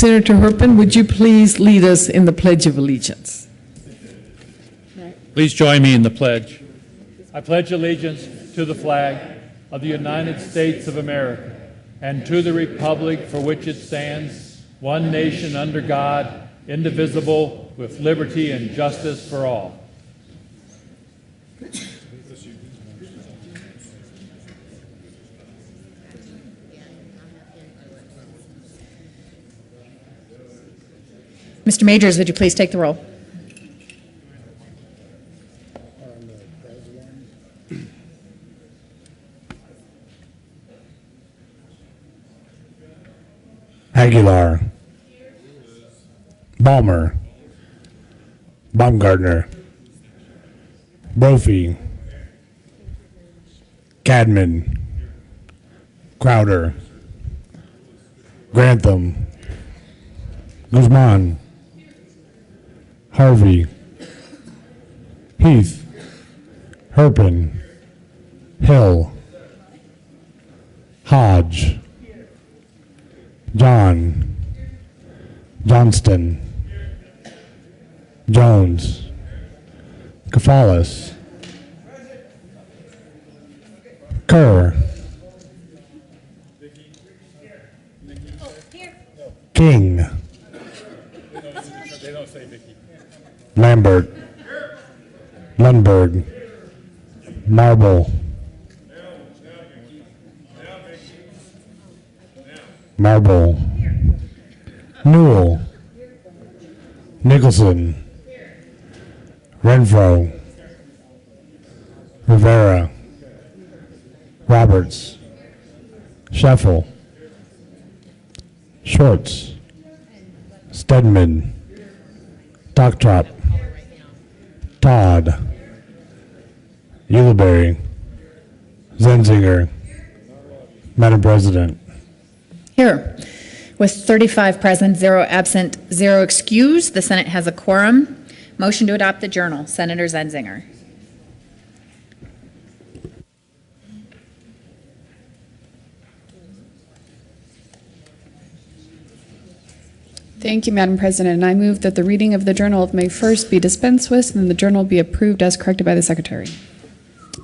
Senator Herpin, would you please lead us in the Pledge of Allegiance? Please join me in the pledge. I pledge allegiance to the flag of the United States of America and to the republic for which it stands, one nation under God, indivisible, with liberty and justice for all. Mr. Majors, would you please take the roll? Aguilar, Balmer, Baumgartner, Brophy, Cadman, Crowder, Grantham, Guzman, Harvey, Heath, Herpin, Hill, Hodge, John, Johnston, Jones, Kafalis, Kerr, King, Lambert, Lundberg, Marble, Newell, Nicholson, Renfro, Rivera, Roberts, Scheffel, Schwartz, Stedman, Doctrop, Todd, Ulibarri, Zenzinger. Madam President. Here. With 35 present, 0 absent, 0 excused, the Senate has a quorum. Motion to adopt the journal. Senator Zenzinger. Thank you, Madam President. I move that the reading of the Journal of May 1st be dispensed with and the journal be approved as corrected by the Secretary.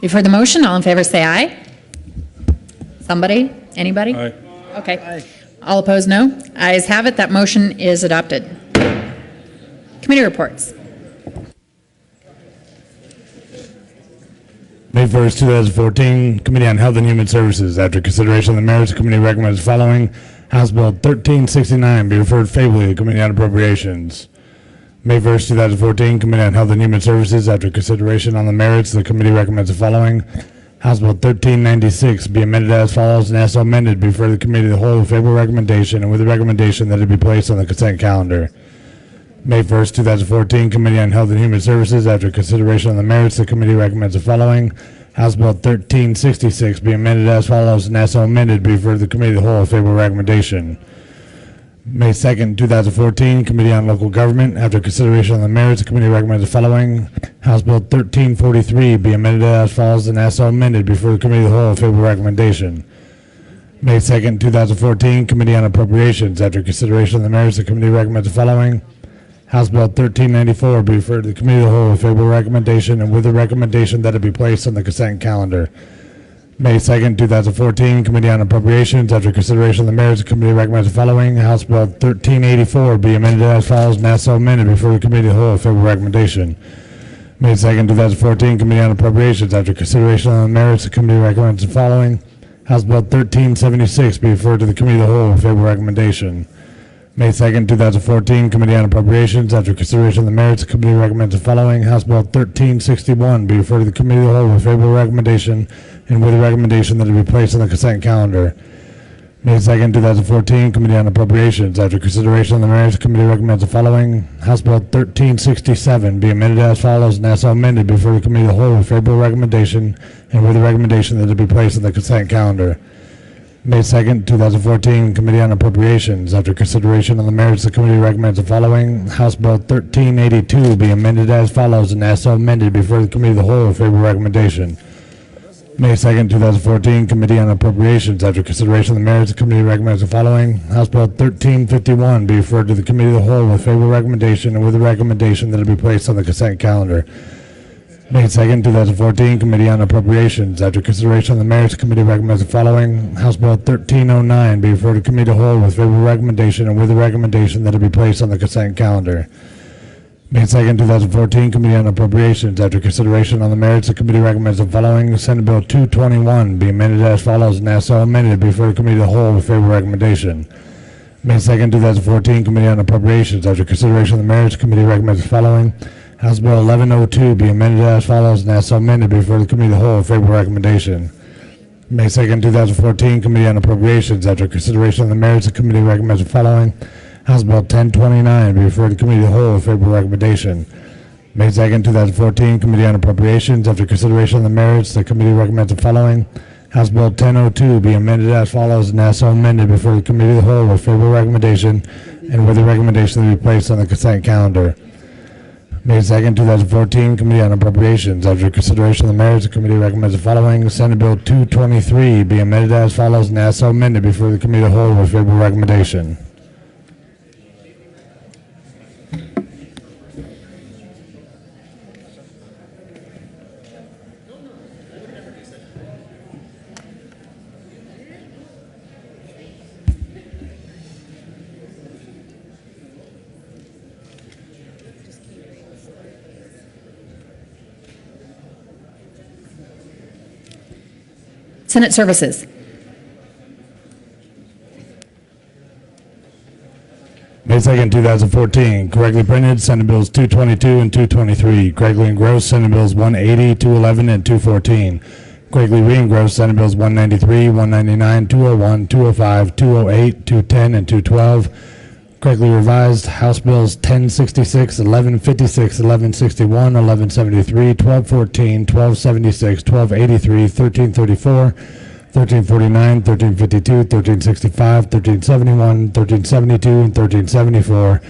You've heard the motion. All in favor say aye. Somebody? Anybody? Aye. Okay. Aye. All opposed, no. Ayes have it. That motion is adopted. Committee reports. May 1st, 2014, Committee on Health and Human Services. After consideration of the merits, the committee recommends the following: House Bill 1369 be referred favorably to the Committee on Appropriations. May 1st, 2014, Committee on Health and Human Services, after consideration on the merits, the committee recommends the following. House Bill 1396 be amended as follows and as so amended be referred to the committee of the whole with favorable recommendation and with the recommendation that it be placed on the consent calendar. May 1st, 2014, Committee on Health and Human Services, after consideration on the merits, the committee recommends the following. House Bill 1366 be amended as follows and as so amended be referred to the committee of the whole with favorable recommendation. May 2nd, 2014, Committee on Local Government. After consideration on the merits, the committee recommends the following. House Bill 1343 be amended as follows and as so amended before the committee of the whole with favorable recommendation. May 2nd, 2014, Committee on Appropriations. After consideration on the merits, the committee recommends the following. House Bill 1394 be referred to the committee of the whole with favorable recommendation and with the recommendation that it be placed on the consent calendar. May 2nd, 2014, Committee on Appropriations. After consideration of the merits, the committee recommends the following. House Bill 1384 be amended as follows and as so amended before the committee of the whole with favorable recommendation. May 2nd, 2014, Committee on Appropriations. After consideration of the merits, the committee recommends the following. House Bill 1376 be referred to the committee of the whole with favorable recommendation. May 2nd, 2014, Committee on Appropriations. After consideration of the merits, the committee recommends the following. House Bill 1361 be referred to the committee of the whole with favorable recommendation and with a recommendation that it be placed on the consent calendar. May 2nd, 2014, Committee on Appropriations. After consideration of the merits, the committee recommends the following. House Bill 1367 be amended as follows and as so amended before the committee of the whole with favorable recommendation and with a recommendation that it be placed on the consent calendar. May 2nd, 2014, Committee on Appropriations. After consideration on the merits, the committee recommends the following. House Bill 1382 be amended as follows and as so amended before the committee of the whole with favorable recommendation. May 2nd, 2014, Committee on Appropriations. After consideration of the merits, the committee recommends the following. House Bill 1351 be referred to the committee of the whole with favorable recommendation and with the recommendation that it be placed on the consent calendar. May 2nd, 2014, Committee on Appropriations. After consideration of the merits, the committee recommends the following. House Bill 1309 be referred to committee of the whole with favorable recommendation and with the recommendation that it be placed on the consent calendar. May 2nd, 2014, Committee on Appropriations. After consideration on the merits, the committee recommends the following. Senate Bill 221 be amended as follows and as so amended before the committee of the whole with favorable recommendation. May 2nd, 2014, Committee on Appropriations. After consideration of the merits, the committee recommends the following. House Bill 1102 be amended as follows and as so amended before the committee of the whole with favorable recommendation. May 2nd, 2014, Committee on Appropriations. After consideration of the merits, the committee recommends the following. House Bill 1029 be referred to the committee of the whole with favorable recommendation. May 2nd, 2014, Committee on Appropriations. After consideration of the merits, the committee recommends the following. House Bill 1002 be amended as follows and as so amended before the committee of the whole with favorable recommendation and with the recommendation to be placed on the consent calendar. May 2nd, 2014, Committee on Appropriations. After consideration of the merits, the committee recommends the following. Senate Bill 223 be amended as follows and as so amended before the committee of the whole with favorable recommendation. Senate Services. May 2nd, 2014, correctly printed, Senate Bills 222 and 223. Correctly engrossed, Senate Bills 180, 211, and 214. Correctly re-engrossed, Senate Bills 193, 199, 201, 205, 208, 210, and 212. Correctly revised, House Bills 1066, 1156, 1161, 1173, 1214, 1276, 1283, 1334, 1349, 1352, 1365, 1371, 1372, and 1374.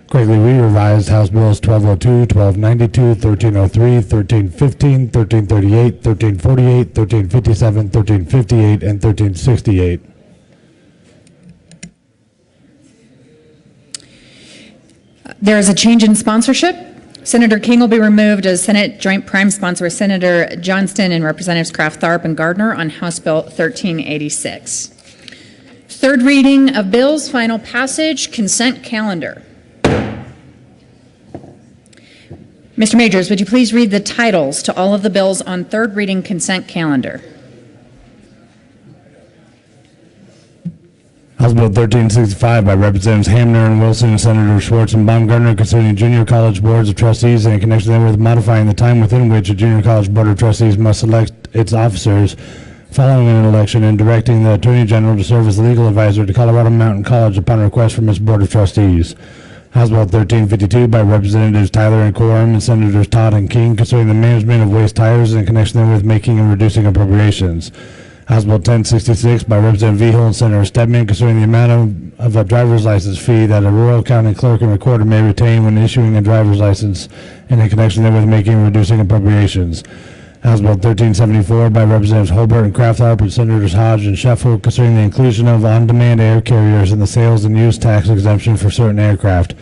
Correctly re-revised, House Bills 1202, 1292, 1303, 1315, 1338, 1348, 1357, 1358, and 1368. There is a change in sponsorship. Senator King will be removed as Senate Joint Prime Sponsor with Senator Johnston and Representatives Kraft, Tharp, and Gardner on House Bill 1386. Third reading of bills, final passage, consent calendar. Mr. Majors, would you please read the titles to all of the bills on third reading consent calendar? House Bill 1365 by Representatives Hamner and Wilson and Senator Schwartz and Baumgartner concerning junior college boards of trustees and in connection therewith modifying the time within which a junior college board of trustees must select its officers following an election and directing the Attorney General to serve as legal advisor to Colorado Mountain College upon request from its board of trustees. House Bill 1352 by Representatives Tyler and Coram and Senators Todd and King concerning the management of waste tires and in connection therewith making and reducing appropriations. House Bill 1066 by Representative Vehil and Senator Stedman concerning the amount of a driver's license fee that a rural county clerk and recorder may retain when issuing a driver's license and in connection therewith making and reducing appropriations. House Bill 1374 by Representatives Holbert and Kraftharp and Senators Hodge and Sheffield concerning the inclusion of on-demand air carriers in the sales and use tax exemption for certain aircraft.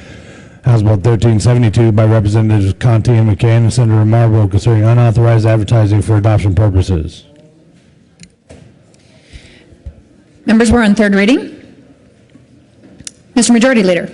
House Bill 1372 by Representatives Conti and McCann and Senator Marble concerning unauthorized advertising for adoption purposes. Members, we're on third reading. Mr. Majority Leader.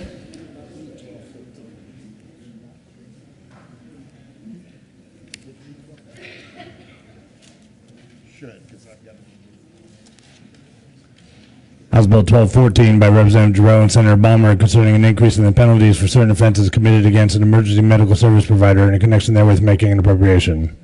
House Bill 1214 by Representative Giroux and Senator Balmer concerning an increase in the penalties for certain offenses committed against an emergency medical service provider and in connection therewith making an appropriation.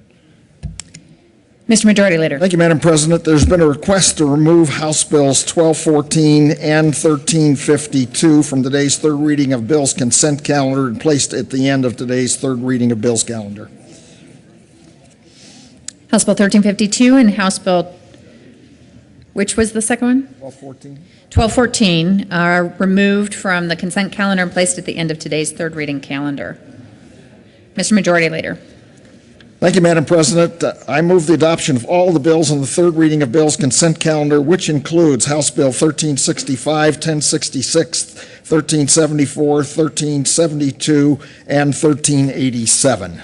Mr. Majority Leader. Thank you, Madam President. There's been a request to remove House Bills 1214 and 1352 from today's third reading of Bills consent calendar and placed at the end of today's third reading of Bills calendar. House Bill 1352 and House Bill, which was the second one? 1214. 1214 are removed from the consent calendar and placed at the end of today's third reading calendar. Mr. Majority Leader. Thank you, Madam President. I move the adoption of all the bills on the third reading of Bills consent calendar, which includes House Bill 1365, 1066, 1374, 1372, and 1387.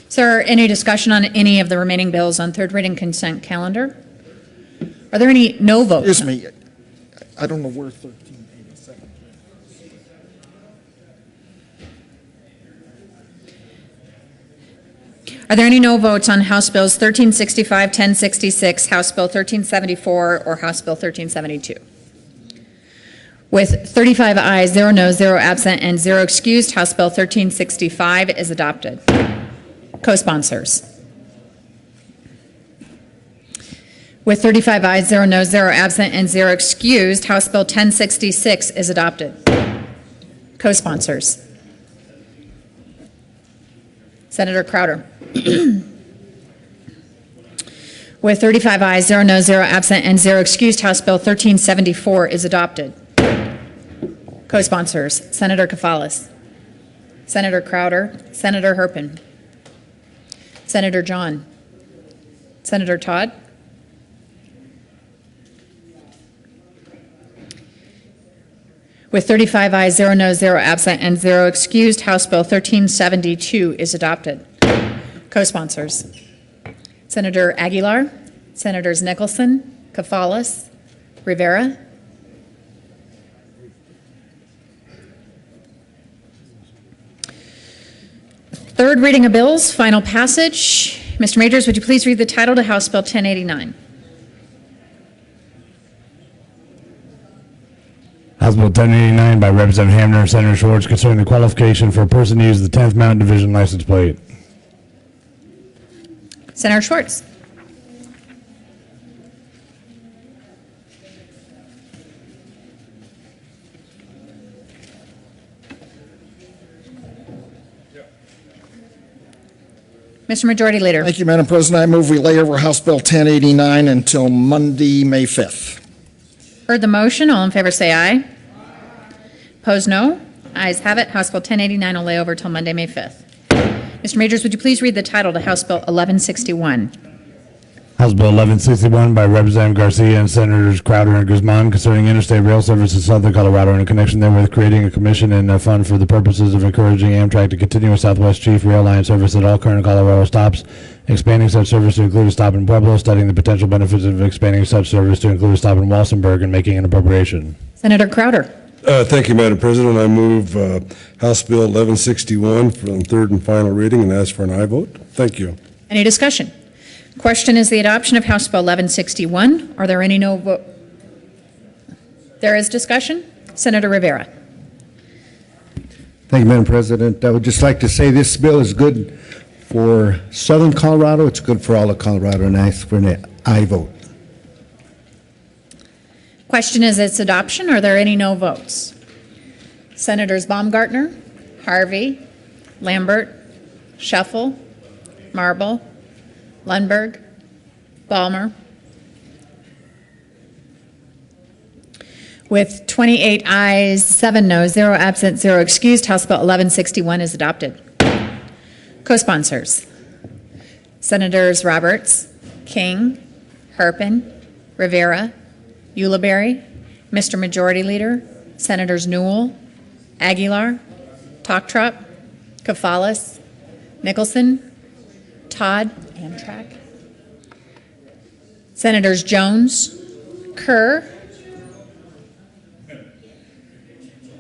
Sir, any discussion on any of the remaining bills on third reading consent calendar? Are there any no votes? Excuse me. I don't know where 1387. Are there any no votes on House Bills 1365, 1066, House Bill 1374, or House Bill 1372? With 35 ayes, 0 noes, 0 absent, and 0 excused, House Bill 1365 is adopted. Co-sponsors. With 35 ayes, 0 noes, 0 absent, and 0 excused, House Bill 1066 is adopted. Co-sponsors. Senator Crowder. With 35 ayes, 0 noes, 0 absent, and 0 excused, House Bill 1374 is adopted. Co-sponsors, Senator Kafalis, Senator Crowder, Senator Herpin, Senator John, Senator Todd, with 35 ayes, 0 noes, 0 absent, and 0 excused, House Bill 1372 is adopted. Co-sponsors, Senator Aguilar, Senators Nicholson, Kafalis, Rivera, third reading of bills, final passage. Mr. Majors, would you please read the title to House Bill 1089? House Bill 1089 by Representative Hamner and Senator Schwartz concerning the qualification for a person to use the 10th Mountain Division license plate. Senator Schwartz. Mr. Majority Leader. Thank you, Madam President. I move we lay over House Bill 1089 until Monday, May 5th. Heard the motion. All in favor say aye. Opposed, no. Ayes have it. House Bill 1089 will lay over till Monday, May 5th. Mr. Majors, would you please read the title to House Bill 1161? House Bill 1161 by Representative Garcia and Senators Crowder and Guzman concerning interstate rail service in southern Colorado and in connection therewith creating a commission and a fund for the purposes of encouraging Amtrak to continue with Southwest Chief Rail Line service at all current Colorado stops, expanding such service to include a stop in Pueblo, studying the potential benefits of expanding such service to include a stop in Walsenburg, and making an appropriation. Senator Crowder. Thank you, Madam President. I move House Bill 1161 for third and final reading and ask for an aye vote. Thank you. Any discussion? Question is the adoption of House Bill 1161. Are there any no vote? There is discussion. Senator Rivera. Thank you, Madam President. I would just like to say this bill is good for Southern Colorado. It's good for all of Colorado, and I ask for an aye vote. Question is its adoption. Are there any no votes? Senators Baumgartner, Harvey, Lambert, Shuffle, Marble, Lundberg, Balmer. With 28 ayes, 7 noes, 0 absent, 0 excused, House Bill 1161 is adopted. Co-sponsors: Senators Roberts, King, Herpin, Rivera, Ulibarri, Mr. Majority Leader, Senators Newell, Aguilar, Talktrop, Kafalis, Nicholson, Todd, Amtrak, Senators Jones, Kerr,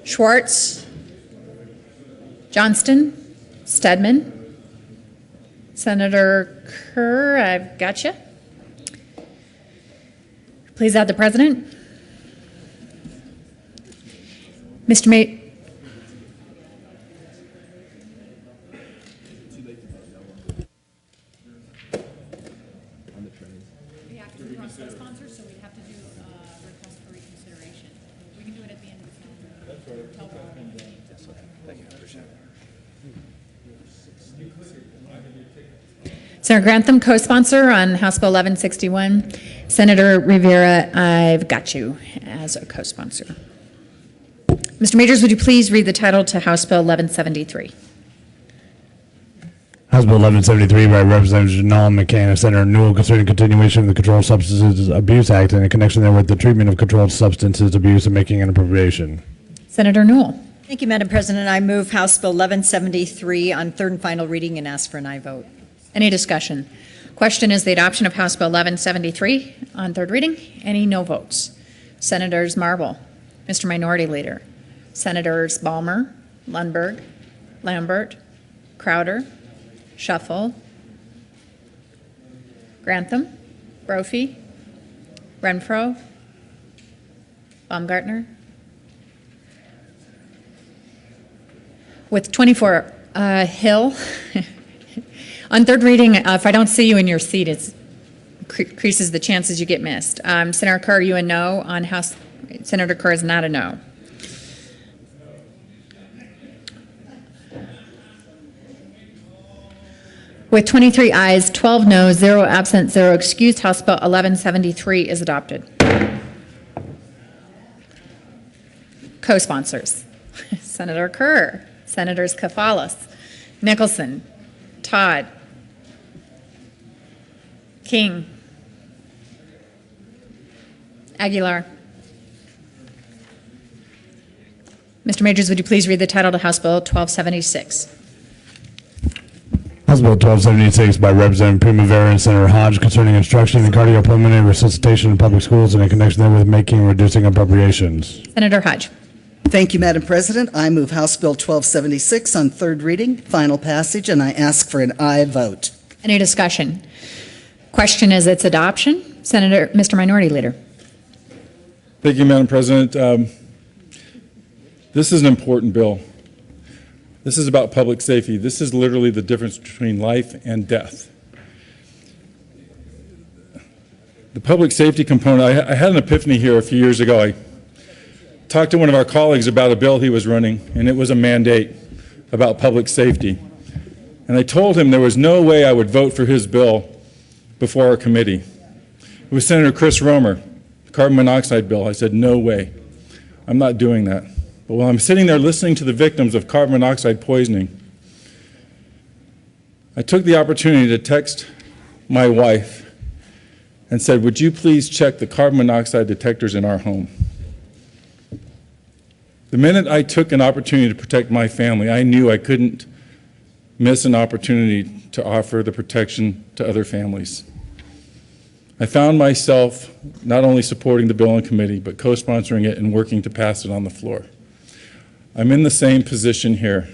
Schwartz, Johnston, Stedman, Senator Kerr, I've got you. Please add the president. Mr. May. We have to do co-sponsors, so we have to do a request for reconsideration. We can do it at the end of the calendar. Thank you. Senator Grantham, co-sponsor on House Bill 1161. Senator Rivera, I've got you as a co-sponsor. Mr. Majors, would you please read the title to House Bill 1173? House Bill 1173 by Representatives Janelle McCain and Senator Newell concerning continuation of the Controlled Substances Abuse Act and in connection therewith the treatment of controlled substances abuse and making an appropriation. Senator Newell. Thank you, Madam President. I move House Bill 1173 on third and final reading and ask for an aye vote. Any discussion? Question is the adoption of House Bill 1173 on third reading. Any no votes? Senators Marble, Mr. Minority Leader, Senators Balmer, Lundberg, Lambert, Crowder, Shuffle, Grantham, Brophy, Renfro, Baumgartner. With 24, Hill. On third reading, if I don't see you in your seat, it increases the chances you get missed. Senator Kerr, are you a no on House? Senator Kerr is not a no. With 23 ayes, 12 noes, 0 absent, 0 excused, House Bill 1173 is adopted. Co-sponsors: Senator Kerr, Senators Kafalis, Nicholson, Todd, King, Aguilar. Mr. Majors, would you please read the title to House Bill 1276? House Bill 1276 by Representative Primavera and Senator Hodge concerning instruction in cardiopulmonary resuscitation in public schools and in connection therewith making and reducing appropriations. Senator Hodge. Thank you, Madam President. I move House Bill 1276 on third reading, final passage, and I ask for an aye vote. Any discussion? Question is its adoption. Mr. Minority Leader. Thank you, Madam President. This is an important bill. This is about public safety. This is literally the difference between life and death. The public safety component, I had an epiphany here a few years ago. I talked to one of our colleagues about a bill he was running, and it was a mandate about public safety. And I told him there was no way I would vote for his bill before our committee. It was Senator Chris Romer, the carbon monoxide bill. I said, no way. I'm not doing that. But while I'm sitting there listening to the victims of carbon monoxide poisoning, I took the opportunity to text my wife and said, would you please check the carbon monoxide detectors in our home? The minute I took an opportunity to protect my family, I knew I couldn't miss an opportunity to offer the protection to other families. I found myself not only supporting the bill in committee, but co-sponsoring it and working to pass it on the floor. I'm in the same position here.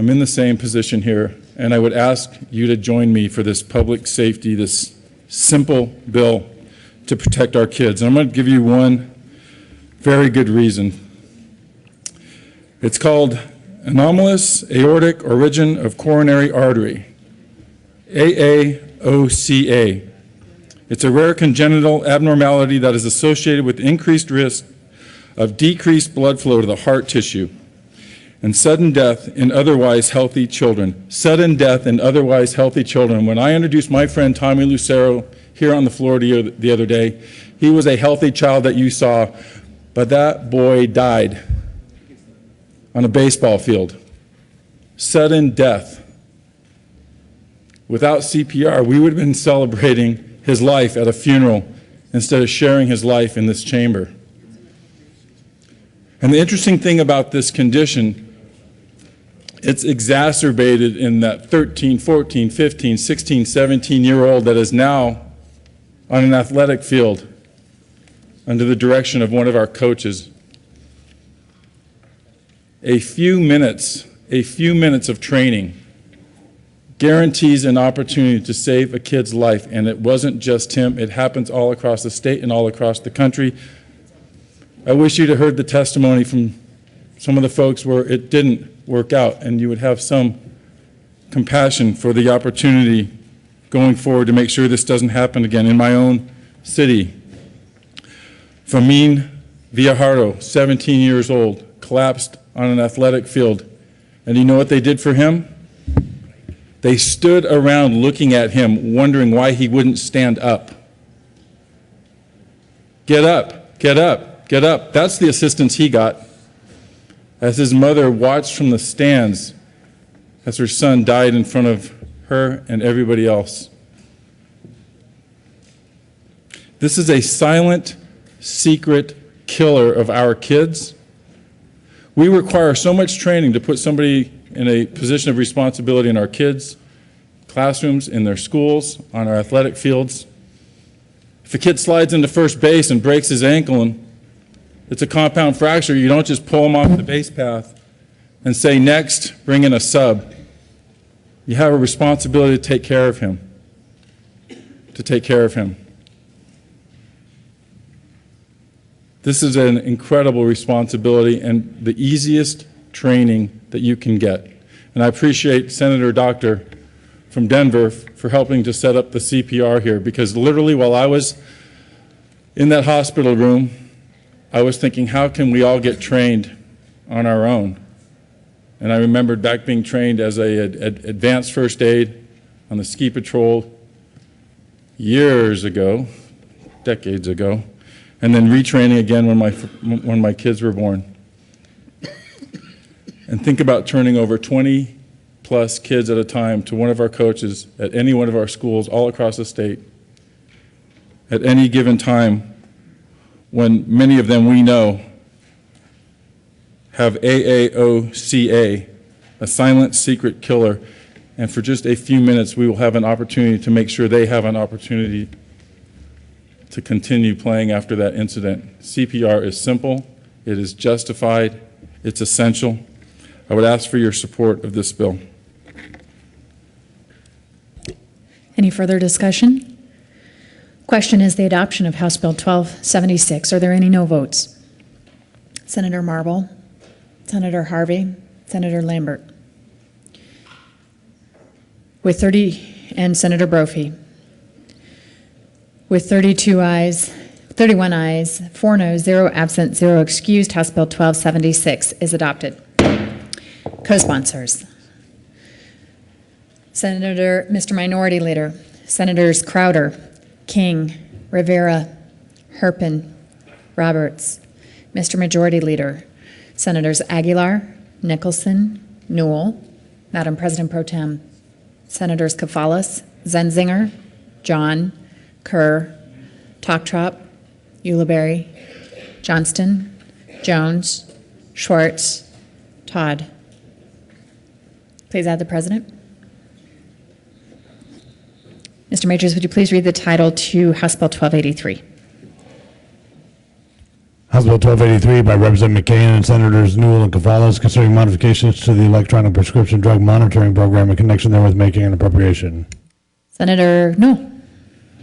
I'm in the same position here, and I would ask you to join me for this public safety, this simple bill to protect our kids. And I'm going to give you one very good reason. It's called anomalous aortic origin of coronary artery, AAOCA. It's a rare congenital abnormality that is associated with increased risk of decreased blood flow to the heart tissue and sudden death in otherwise healthy children. Sudden death in otherwise healthy children. When I introduced my friend Tommy Lucero here on the floor the other day, he was a healthy child that you saw, but that boy died on a baseball field. Sudden death. Without CPR, we would have been celebrating his life at a funeral instead of sharing his life in this chamber. And the interesting thing about this condition, it's exacerbated in that 13, 14, 15, 16, 17-year-old that is now on an athletic field under the direction of one of our coaches. A few minutes of training guarantees an opportunity to save a kid's life, and it wasn't just him. It happens all across the state and all across the country. I wish you'd have heard the testimony from some of the folks where it didn't work out, and you would have some compassion for the opportunity going forward to make sure this doesn't happen again. In my own city, Famin Villajarro, 17 years old, collapsed on an athletic field. And you know what they did for him? They stood around looking at him, wondering why he wouldn't stand up. Get up, get up, get up. That's the assistance he got as his mother watched from the stands as her son died in front of her and everybody else. This is a silent, secret killer of our kids. We require so much training to put somebody in a position of responsibility in our kids' classrooms, in their schools, on our athletic fields. If a kid slides into first base and breaks his ankle and it's a compound fracture, you don't just pull him off the base path and say, next, bring in a sub. You have a responsibility to take care of him, This is an incredible responsibility and the easiest training that you can get. And I appreciate Senator Doctor from Denver for helping to set up the CPR here, because literally while I was in that hospital room, I was thinking, how can we all get trained on our own? And I remembered back being trained as an advanced first aid on the ski patrol years ago, decades ago, and then retraining again when my kids were born. And think about turning over 20 plus kids at a time to one of our coaches at any one of our schools all across the state at any given time, when many of them we know have AAOCA, a silent secret killer, and for just a few minutes we will have an opportunity to make sure they have an opportunity to continue playing after that incident. CPR is simple, it is justified, it's essential. I would ask for your support of this bill. Any further discussion? Question is the adoption of House Bill 1276. Are there any no votes? Senator Marble, Senator Harvey, Senator Lambert. With 30, and Senator Brophy. With 31 ayes, 4 noes, 0 absent, 0 excused, House Bill 1276 is adopted. Co-sponsors. Mr. Minority Leader, Senators Crowder, King, Rivera, Herpin, Roberts. Mr. Majority Leader, Senators Aguilar, Nicholson, Newell. Madam President Pro Tem, Senators Kafalas, Zenzinger, John, Kerr, Toktrop, Ulibarri, Johnston, Jones, Schwartz, Todd. Please add the President. Mr. Majors, would you please read the title to House Bill 1283? House House Bill 1283 by Representative McCain and Senators Newell and Cavallos concerning modifications to the electronic prescription drug monitoring program in connection therewith making an appropriation. Senator Newell.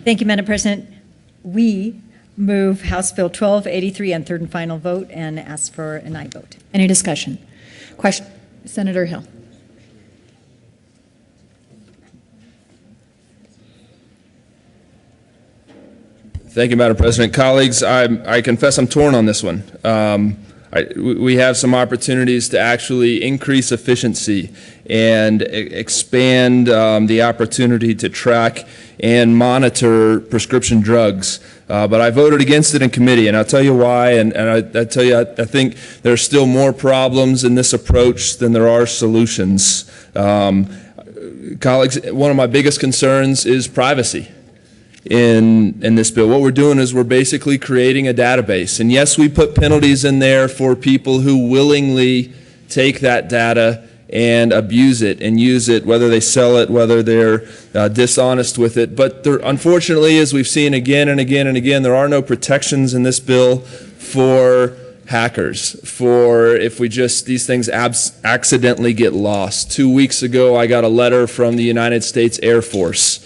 Thank you, Madam President. We move House Bill 1283 on third and final vote and ask for an aye vote. Any discussion? Question. Senator Hill. Thank you, Madam President. Colleagues, I confess I'm torn on this one. We have some opportunities to actually increase efficiency and expand the opportunity to track and monitor prescription drugs. But I voted against it in committee, and I'll tell you why. And I tell you, I think there's still more problems in this approach than there are solutions. Colleagues, one of my biggest concerns is privacy. In this bill, what we're doing is we're basically creating a database. And yes, we put penalties in there for people who willingly take that data and abuse it and use it, whether they sell it, whether they're dishonest with it. But there, unfortunately, as we've seen again and again and again, there are no protections in this bill for hackers, for if we just, these things accidentally get lost. 2 weeks ago, I got a letter from the United States Air Force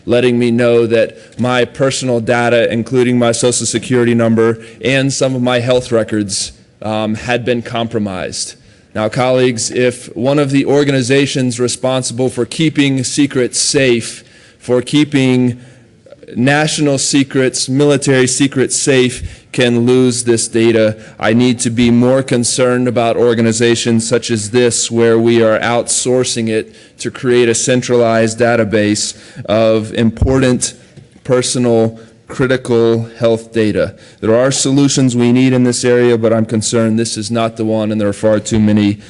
letting me know that my personal data, including my Social Security number and some of my health records, had been compromised. Now, colleagues, if one of the organizations responsible for keeping secrets safe, for keeping national secrets, military secrets safe, can lose this data, I need to be more concerned about organizations such as this, where we are outsourcing it to create a centralized database of important personal critical health data. There are solutions we need in this area, but I'm concerned this is not the one, and there are far too many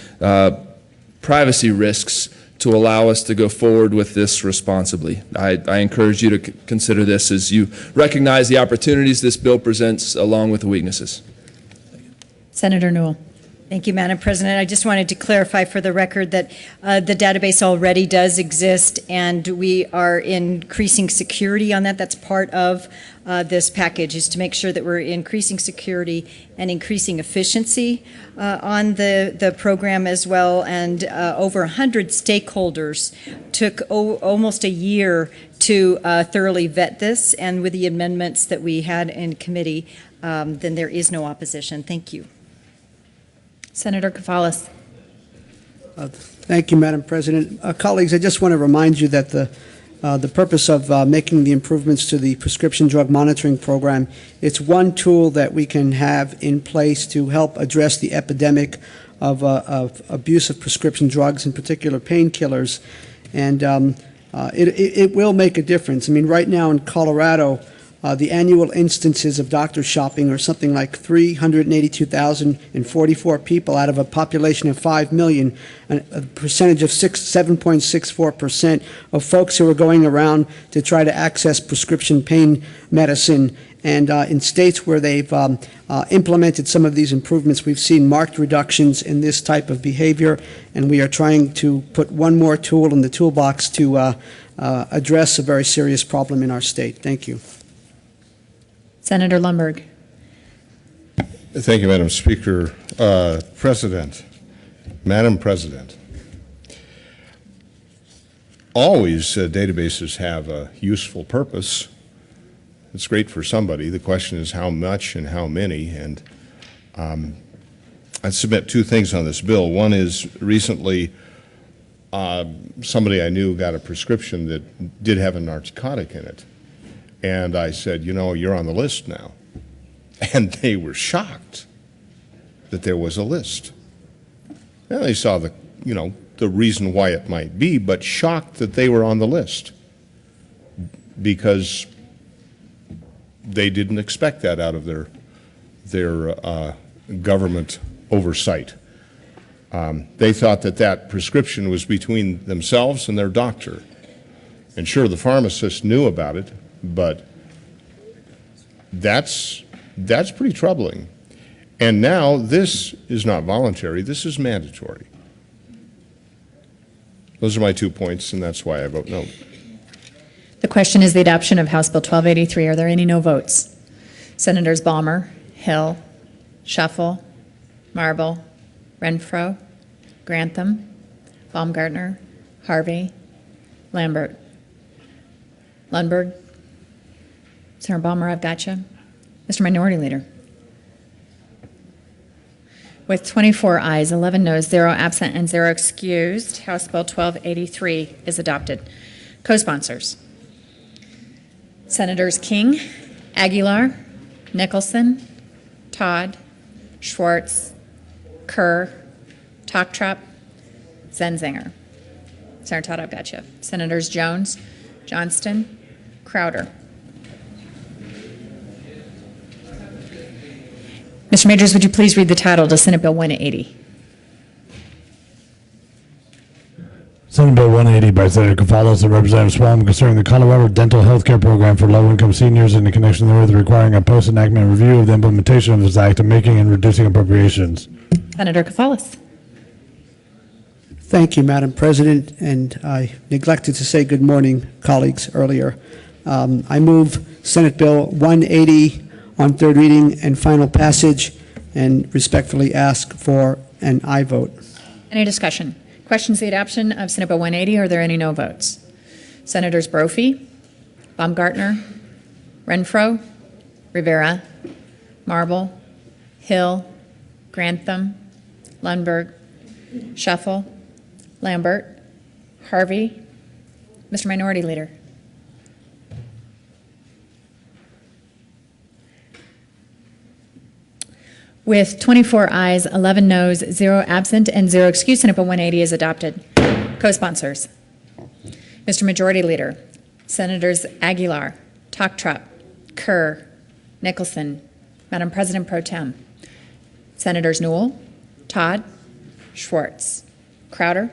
privacy risks to allow us to go forward with this responsibly. I encourage you to consider this as you recognize the opportunities this bill presents along with the weaknesses. Senator Newell. Thank you, Madam President. I just wanted to clarify for the record that the database already does exist, and we are increasing security on that. That's part of this package, is to make sure that we're increasing security and increasing efficiency on the program as well. And over 100 stakeholders took almost a year to thoroughly vet this, and with the amendments that we had in committee, then there is no opposition. Thank you. Senator Cavallos. Thank you, Madam President. Colleagues, I just want to remind you that the purpose of making the improvements to the prescription drug monitoring program, it's one tool that we can have in place to help address the epidemic of abuse of prescription drugs, in particular painkillers, and it will make a difference. I mean, right now in Colorado, the annual instances of doctor shopping are something like 382,044 people out of a population of 5 million, a percentage of 7.64% of folks who are going around to try to access prescription pain medicine. And in states where they've implemented some of these improvements, we've seen marked reductions in this type of behavior, and we are trying to put one more tool in the toolbox to address a very serious problem in our state. Thank you. Senator Lundberg. Thank you, Madam Speaker. President, Madam President, always databases have a useful purpose. It's great for somebody. The question is how much and how many. And I'd submit two things on this bill. One is recently somebody I knew got a prescription that did have a narcotic in it. And I said, you know, you're on the list now. And they were shocked that there was a list. And they saw the reason why it might be, but shocked that they were on the list because they didn't expect that out of their government oversight. They thought that prescription was between themselves and their doctor. And sure, the pharmacist knew about it, but that's pretty troubling. And now this is not voluntary, this is mandatory. Those are my 2 points, and that's why I vote no. The question is the adoption of House Bill 1283. Are there any no votes? Senators Balmer, Hill, Shuffle, Marble, Renfro, Grantham, Baumgartner, Harvey, Lambert, Lundberg. Senator Balmer, I've got you. Mr. Minority Leader. With 24 ayes, 11 noes, 0 absent, and 0 excused, House Bill 1283 is adopted. Co-sponsors: Senators King, Aguilar, Nicholson, Todd, Schwartz, Kerr, Toctrap, Zenzinger. Senator Todd, I've got you. Senators Jones, Johnston, Crowder. Mr. Majors, would you please read the title to Senate Bill 180? Senate Bill 180 by Senator Cafalas and Representative Swam concerning the Colorado Dental Health Care Program for low-income seniors and in connection therewith requiring a post-enactment review of the implementation of this act and making and reducing appropriations. Senator Cafalas. Thank you, Madam President, and I neglected to say good morning, colleagues, earlier. I move Senate Bill 180 on third reading and final passage, and respectfully ask for an aye vote. Any discussion? Questions the adoption of Senate Bill 180? Are there any no votes? Senators Brophy, Baumgartner, Renfro, Rivera, Marble, Hill, Grantham, Lundberg, Shuffle, Lambert, Harvey. Mr. Minority Leader. With 24 ayes, 11 noes, 0 absent, and 0 excused, Senate Bill 180 is adopted. Co-sponsors: Mr. Majority Leader, Senators Aguilar, Toctrap, Kerr, Nicholson, Madam President Pro Tem, Senators Newell, Todd, Schwartz, Crowder.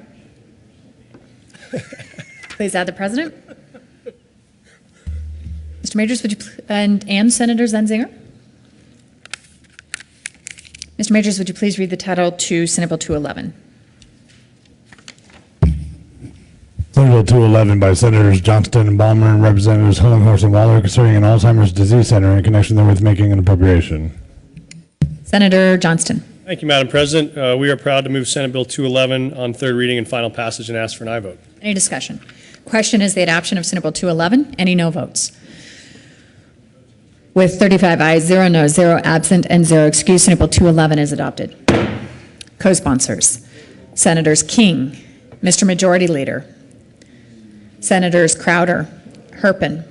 Please add the President. Mr. Majors, would you and Senator Zenzinger? Mr. Majors, would you please read the title to Senate Bill 211? Senate Bill 211 by Senators Johnston and Balmer and Representatives Hillenhorst and Waller concerning an Alzheimer's disease center in connection therewith making an appropriation. Senator Johnston. Thank you, Madam President. We are proud to move Senate Bill 211 on third reading and final passage and ask for an aye vote. Any discussion? Question is the adoption of Senate Bill 211. Any no votes? With 35 ayes, 0 noes, 0 absent, and 0 excused, Senate Bill 211 is adopted. Co-sponsors: Senators King, Mr. Majority Leader, Senators Crowder, Herpin,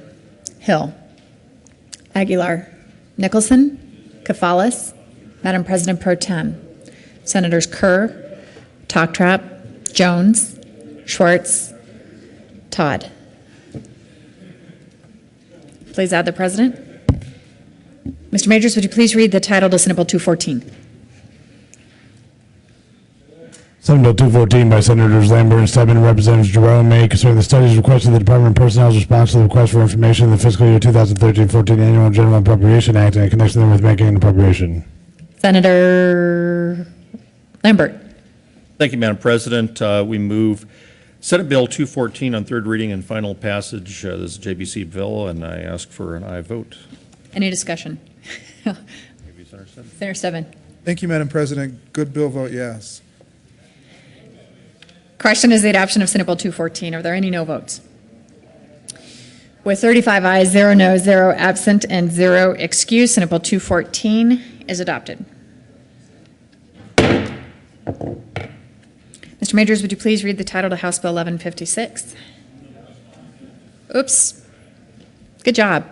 Hill, Aguilar, Nicholson, Cafalas, Madam President Pro Tem, Senators Kerr, Toctrap, Jones, Schwartz, Todd. Please add the President. Mr. Majors, would you please read the title to Senate Bill 214? Senate Bill 214 by Senators Lambert and Stebbins and Representatives Jerome May concerning the studies requested the Department of Personnel's response to the request for information in the fiscal year 2013-14 Annual General Appropriation Act and in connection therewith making an appropriation. Senator Lambert. Thank you, Madam President. We move Senate Bill 214 on third reading and final passage. This is a JBC bill, and I ask for an aye vote. Any discussion? Senator Stebbins. Thank you, Madam President. Good bill, vote yes. Question is the adoption of Senate Bill 214. Are there any no votes? With 35 ayes, 0 noes, 0 absent, and 0 excused, Senate Bill 214 is adopted. Mr. Majors, would you please read the title to House Bill 1156? Oops. Good job.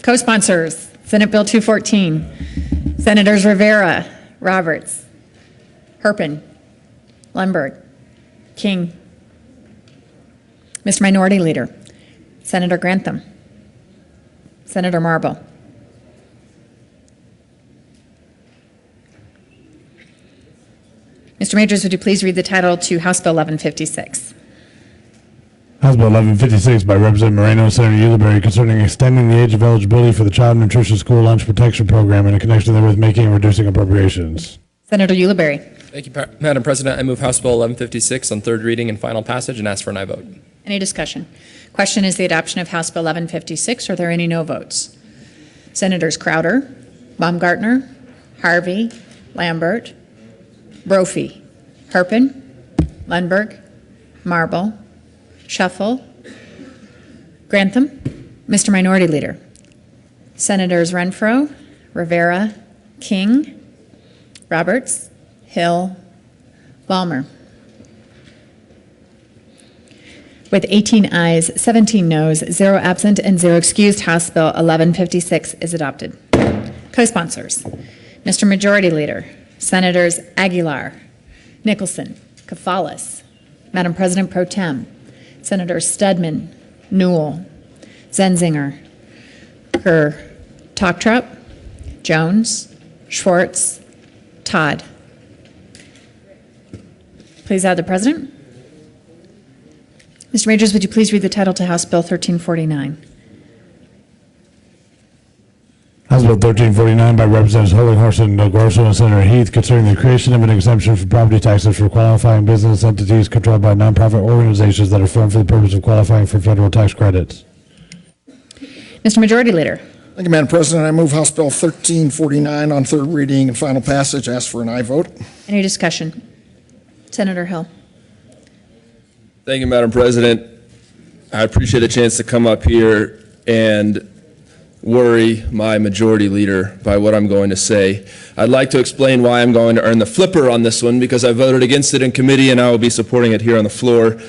Co-sponsors: Senate Bill 214. Senators Rivera, Roberts, Herpin, Lundberg, King. Mr. Minority Leader, Senator Grantham, Senator Marble. Mr. Majors, would you please read the title to House Bill 1156? House Bill 1156 by Representative Moreno and Senator Ulibarri concerning extending the age of eligibility for the Child Nutrition School Lunch Protection Program and in connection therewith making and reducing appropriations. Senator Ulibarri. Thank you, Madam President. I move House Bill 1156 on third reading and final passage and ask for an aye vote. Any discussion? Question is the adoption of House Bill 1156. Are there any no votes? Senators Crowder, Baumgartner, Harvey, Lambert, Brophy, Herpin, Lundberg, Marble, Shuffle, Grantham. Mr. Minority Leader. Senators Renfro, Rivera, King, Roberts, Hill, Balmer. With 18 ayes, 17 noes, 0 absent, and 0 excused, House Bill 1156 is adopted. Co-sponsors. Mr. Majority Leader, Senators Aguilar, Nicholson, Kafalis, Madam President Pro Tem, Senators Stedman, Newell, Zenzinger, Kerr, Toctrop, Jones, Schwartz, Todd. Please add the President. Mr. Majors, would you please read the title to House Bill 1349? House Bill 1349 by Representatives Holding Del Grosso and Senator Heath concerning the creation of an exemption for property taxes for qualifying business entities controlled by nonprofit organizations that are formed for the purpose of qualifying for federal tax credits. Mr. Majority Leader. Thank you, Madam President. I move House Bill 1349 on third reading and final passage. Ask for an aye vote. Any discussion? Senator Hill. Thank you, Madam President. I appreciate a chance to come up here and worry my majority leader by what I'm going to say. I'd like to explain why I'm going to earn the flipper on this one, because I voted against it in committee and I will be supporting it here on the floor.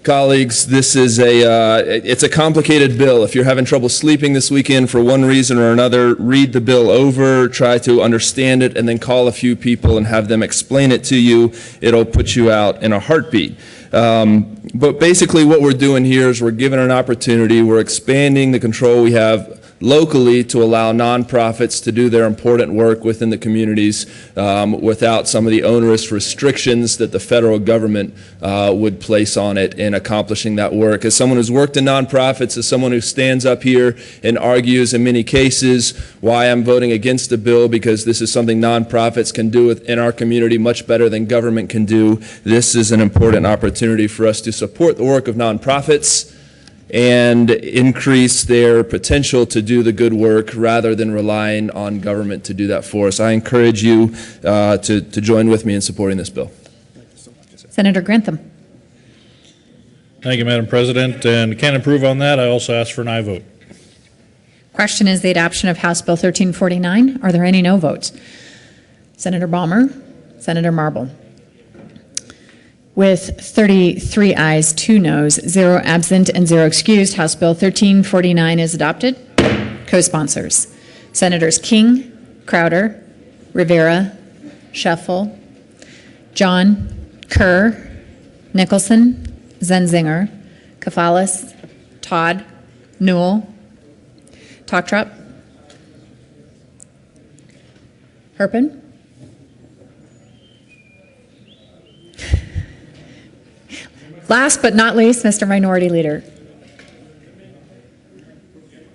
Colleagues, this is it's a complicated bill. If you're having trouble sleeping this weekend for one reason or another, read the bill over, try to understand it, and then call a few people and have them explain it to you. It'll put you out in a heartbeat. But basically what we're doing here is we're giving an opportunity, we're expanding the control we have locally to allow nonprofits to do their important work within the communities without some of the onerous restrictions that the federal government would place on it in accomplishing that work. As someone who's worked in nonprofits, as someone who stands up here and argues in many cases why I'm voting against the bill, because this is something nonprofits can do in our community much better than government can do, this is an important opportunity for us to support the work of nonprofits and increase their potential to do the good work rather than relying on government to do that for us. I encourage you to join with me in supporting this bill. Senator Grantham. Thank you, Madam President, and can't improve on that. I also ask for an aye vote. Question is the adoption of House Bill 1349. Are there any no votes? Senator Balmer, Senator Marble. With 33 ayes, 2 noes, 0 absent, and 0 excused, House Bill 1349 is adopted. Co-sponsors. Senators King, Crowder, Rivera, Shuffle, John, Kerr, Nicholson, Zenzinger, Kafalis, Todd, Newell, Toctrop, Herpin, last but not least, Mr. Minority Leader.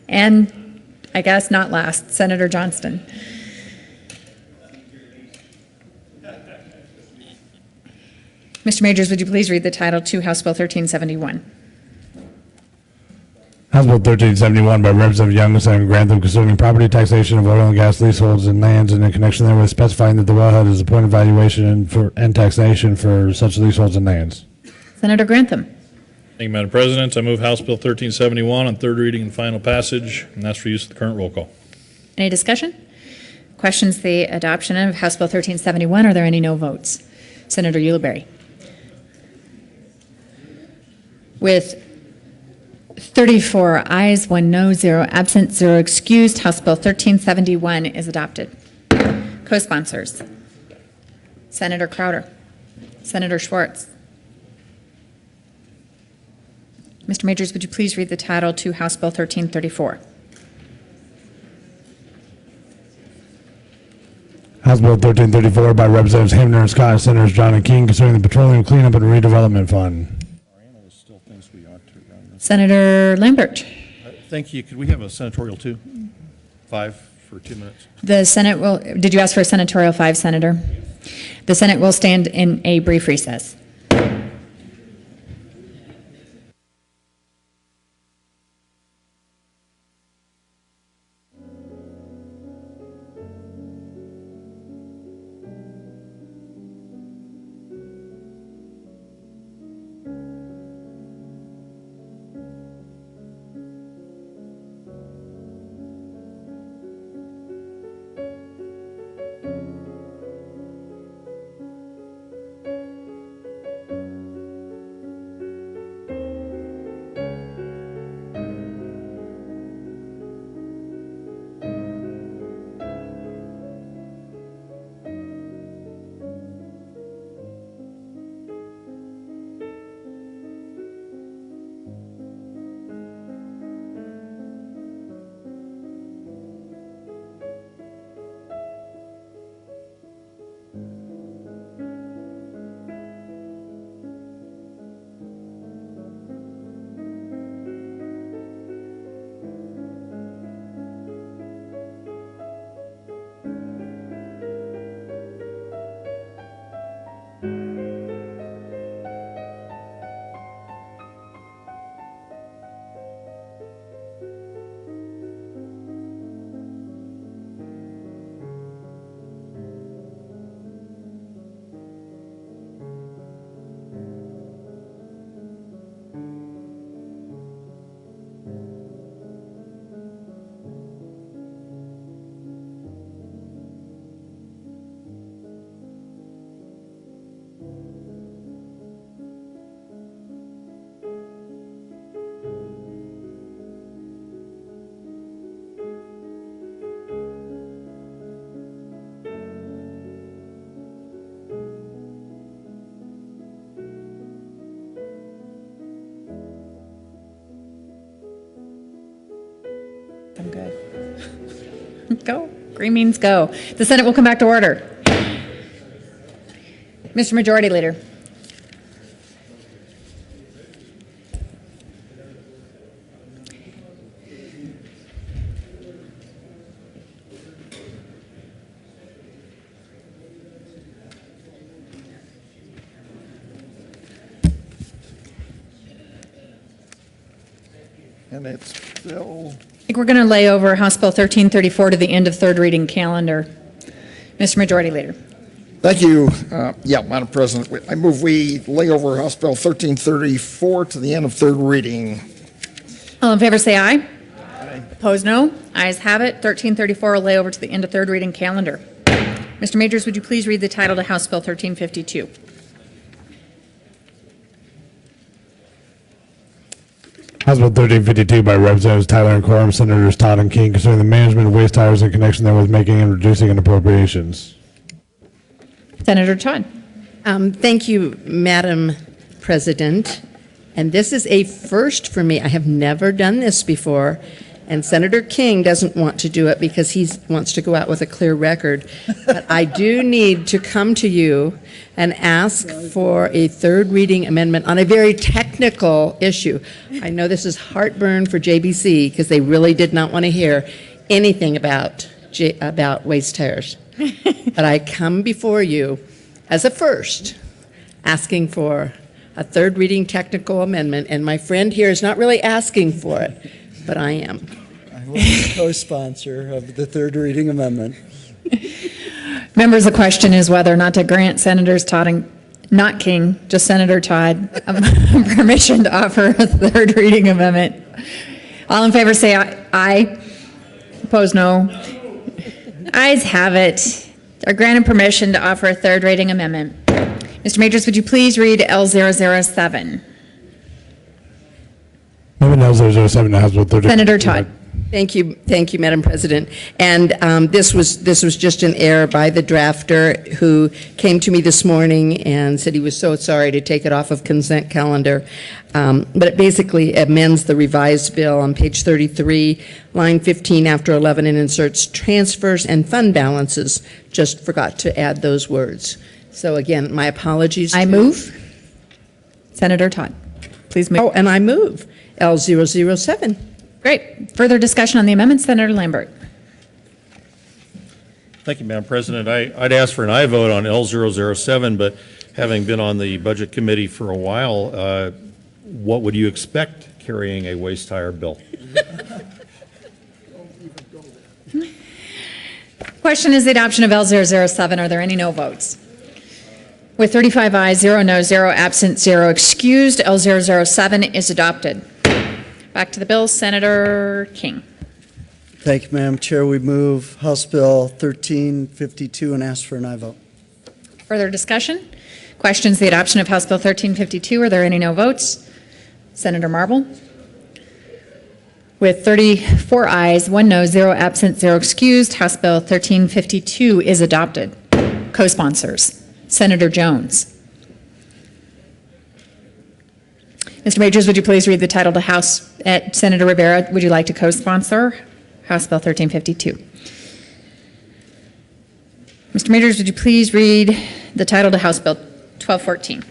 And I guess not last, Senator Johnston. Mr. Majors, would you please read the title to House Bill 1371? House Bill 1371 by Representative Young and Senator Grantham concerning property taxation of oil and gas leaseholds and lands, and in connection therewith specifying that the wellhead is a point of valuation and taxation for such leaseholds and lands. Senator Grantham. Thank you, Madam President. I move House Bill 1371 on third reading and final passage, and that's for use of the current roll call. Any discussion? Questions the adoption of House Bill 1371. Are there any no votes? Senator Ulibarri. With 34 ayes, 1 no, 0 absent, 0 excused, House Bill 1371 is adopted. Co-sponsors. Senator Crowder. Senator Schwartz. Mr. Majors, would you please read the title to House Bill 1334? House Bill 1334 by Representatives Hamner and Scott and Senators John and King concerning the Petroleum Cleanup and Redevelopment Fund. Senator Lambert. Thank you. Could we have a senatorial 2? 5 for 2 minutes. The Senate will, did you ask for a senatorial 5, Senator? The Senate will stand in a brief recess. I'm good. Go. Green means go. The Senate will come back to order. Mr. Majority Leader. And it's Bill. I think we're going to lay over House Bill 1334 to the end of third reading calendar. Mr. Majority Leader. Thank you. Madam President, I move we lay over House Bill 1334 to the end of third reading. All in favor say aye. Aye. Opposed, no. Ayes have it. 1334 will lay over to the end of third reading calendar. Mr. Majors, would you please read the title to House Bill 1352? House Bill 1352 by Representatives Tyler and Quorum, Senators Todd and King, concerning the management of waste tires in connection therewith making and reducing an appropriations. Senator Todd. Thank you, Madam President. And this is a first for me. I have never done this before. And Senator King doesn't want to do it because he wants to go out with a clear record. But I do need to come to you and ask for a third reading amendment on a very technical issue. I know this is heartburn for JBC because they really did not want to hear anything about waste tires. But I come before you as a first, asking for a third reading technical amendment, and my friend here is not really asking for it, but I am. I will be co-sponsor of the third reading amendment. Members, the question is whether or not to grant Senators Todd and, not King, just Senator Todd, permission to offer a third reading amendment. All in favor say aye. Aye. Opposed, no. Ayes have it. Are granted permission to offer a third reading amendment. Mr. Majors, would you please read L007? Moving L007 to House Bill 30. Senator Todd. Thank you, Madam President. And this was just an error by the drafter who came to me this morning and said he was so sorry to take it off of consent calendar. But it basically amends the revised bill on page 33, line 15 after 11, and inserts transfers and fund balances. Just forgot to add those words. So again, my apologies. I move. Senator Todd, please move. Oh, and I move L007. Great. Further discussion on the amendment, Senator Lambert. Thank you, Madam President. I'd ask for an aye vote on L007, but having been on the Budget Committee for a while, what would you expect carrying a waste tire bill? Question is the adoption of L007. Are there any no votes? With 35 ayes, 0 no, 0 absent, 0 excused, L007 is adopted. Back to the bill, Senator King. Thank you, Madam Chair. We move House Bill 1352 and ask for an aye vote. Further discussion? Questions the adoption of House Bill 1352. Are there any no votes? Senator Marble. With 34 ayes, 1 no, 0 absent, 0 excused, House Bill 1352 is adopted. Co-sponsors, Senator Jones. Mr. Majors, would you please read the title to House, Senator Rivera, would you like to co-sponsor House Bill 1352? Mr. Majors, would you please read the title to House Bill 1214?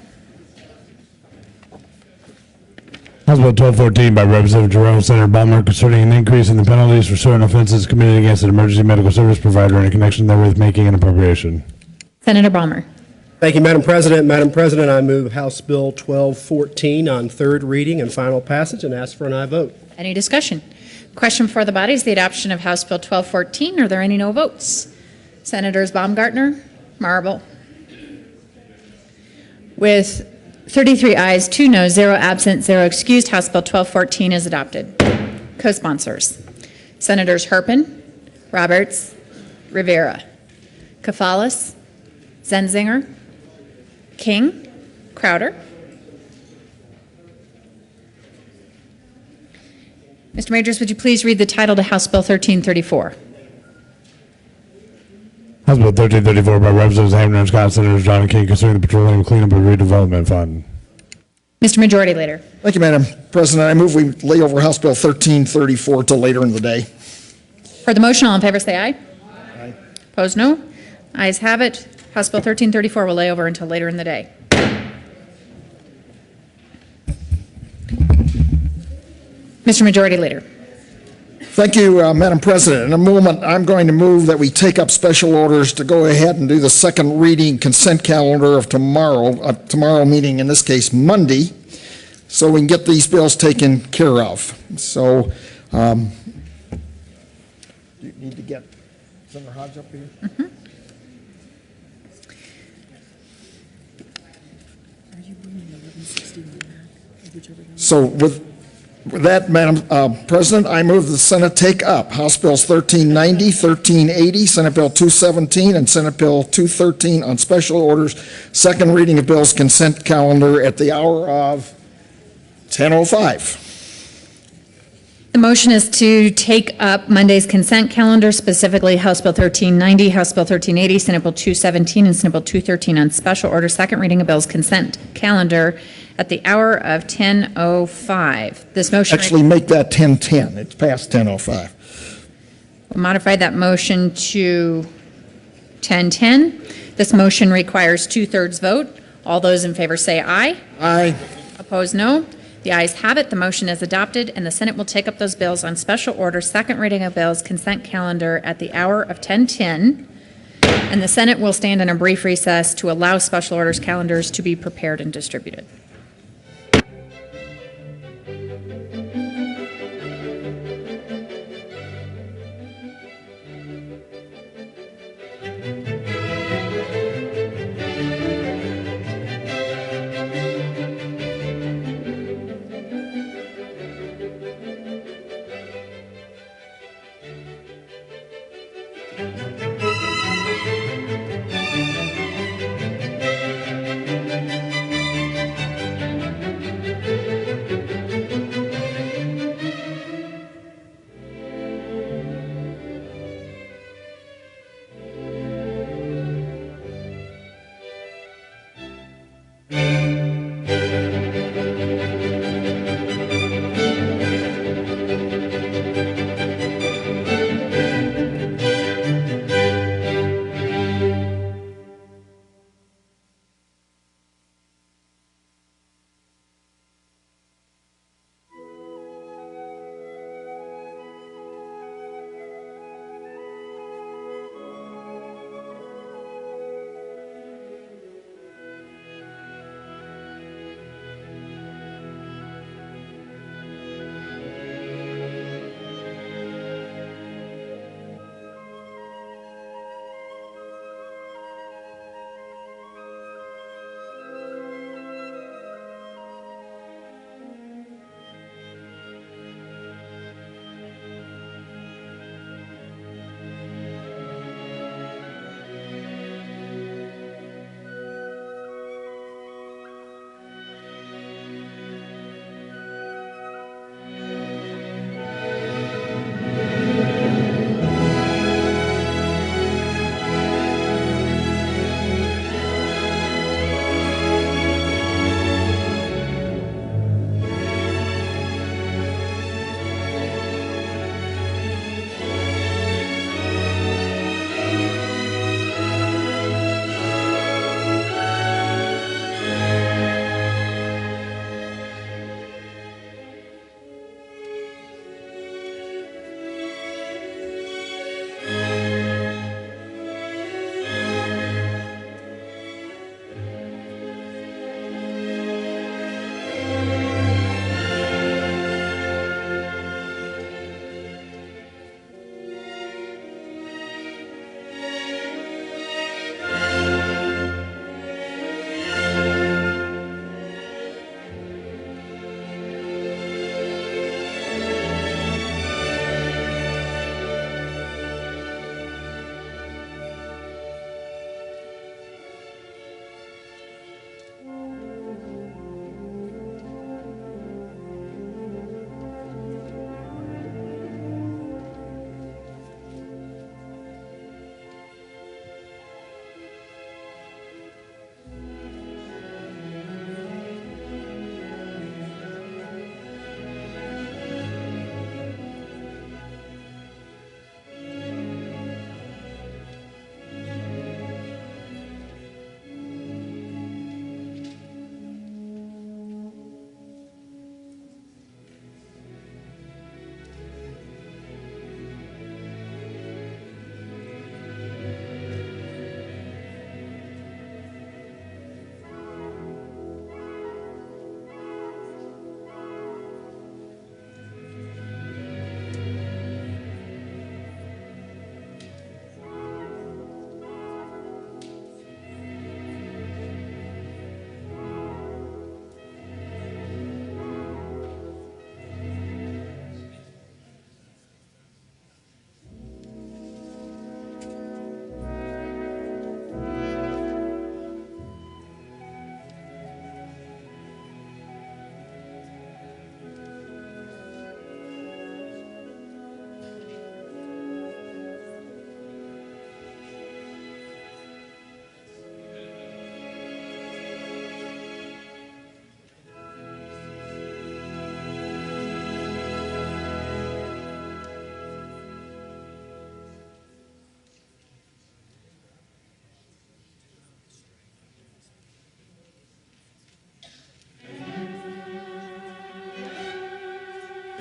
House Bill 1214 by Representative Jerome, Senator Balmer, concerning an increase in the penalties for certain offenses committed against an emergency medical service provider in connection therewith making an appropriation. Senator Balmer. Thank you, Madam President. Madam President, I move House Bill 1214 on third reading and final passage and ask for an aye vote. Any discussion? Question for the body is the adoption of House Bill 1214. Are there any no votes? Senators Baumgartner, Marble. With 33 ayes, 2 noes, 0 absent, 0 excused, House Bill 1214 is adopted. Co-sponsors, Senators Herpin, Roberts, Rivera, Kafalas, Zenzinger, King, Crowder. Mr. Majors, would you please read the title to House Bill 1334? House Bill 1334 by Representatives Hammond and Scott, Senators John and King, concerning the Petroleum Cleanup and Redevelopment Fund. Mr. Majority Leader. Thank you, Madam President. I move we lay over House Bill 1334 till later in the day. For the motion, all in favor say aye. Aye. Opposed, no. Ayes have it. House Bill 1334 will lay over until later in the day. Mr. Majority Leader. Thank you, Madam President. In a moment, I'm going to move that we take up special orders to go ahead and do the second reading consent calendar of tomorrow meeting, in this case, Monday, so we can get these bills taken care of. So, do you need to get Senator Hodge up here? Mm-hmm. So with that, Madam President, I move the Senate take up House Bills 1390, 1380, Senate Bill 217, and Senate Bill 213 on special orders. Second reading of bills consent calendar at the hour of 10:05. The motion is to take up Monday's consent calendar, specifically House Bill 1390, House Bill 1380, Senate Bill 217, and Senate Bill 213 on special order. Second reading of bills consent calendar at the hour of 10:05. This motion Actually, make that 10:10. It's past 10:05. We'll modify that motion to 10:10. This motion requires 2/3 vote. All those in favor say aye. Aye. Opposed, no. The ayes have it. The motion is adopted, and the Senate will take up those bills on special order. Second reading of bills consent calendar at the hour of 10:10. And the Senate will stand in a brief recess to allow special orders calendars to be prepared and distributed.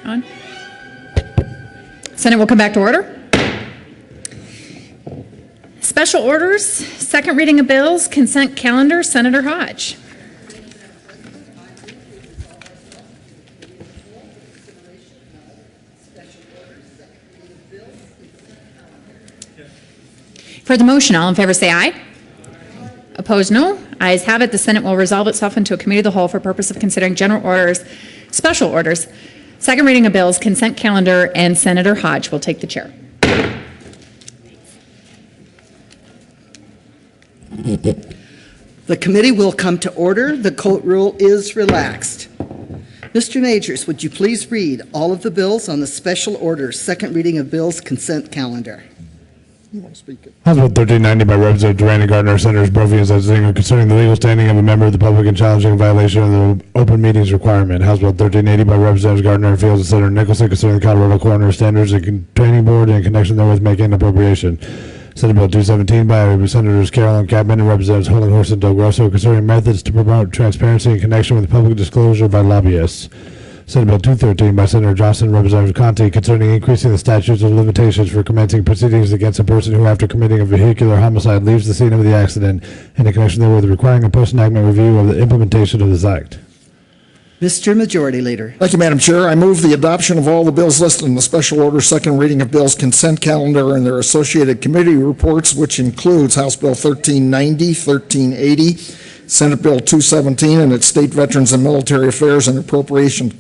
On. Senate will come back to order. Special orders, second reading of bills, consent calendar, Senator Hodge. For the motion, all in favor say aye. Opposed, no. Ayes have it. The Senate will resolve itself into a committee of the whole for purpose of considering general orders, special orders, second reading of bills, consent calendar, and Senator Hodge will take the chair. The committee will come to order. The court rule is relaxed. Mr. Majors, would you please read all of the bills on the special orders, second reading of bills, consent calendar? You want to speak it? House Bill 1390 by Representative Durant and Gardner, Senators Brophy and Zetzinger, concerning the legal standing of a member of the public and challenging a violation of the open meetings requirement. House Bill 1380 by Representatives Gardner and Fields and Senator Nicholson, concerning the Colorado Coroner Standards and Training Board and in connection therewith making an appropriation. Senate Bill 217 by Senators Carroll and Cadman and Representatives Holinghorse and Del Grosso, concerning methods to promote transparency in connection with public disclosure by lobbyists. Senate Bill 213 by Senator Johnson and Representative Conte, concerning increasing the statutes of limitations for commencing proceedings against a person who, after committing a vehicular homicide, leaves the scene of the accident, and in connection therewith requiring a post-enactment review of the implementation of this act. Mr. Majority Leader. Thank you, Madam Chair. I move the adoption of all the bills listed in the special order second reading of bills consent calendar and their associated committee reports, which includes House Bill 1390, 1380, Senate Bill 217 and its State Veterans and Military Affairs and Appropriations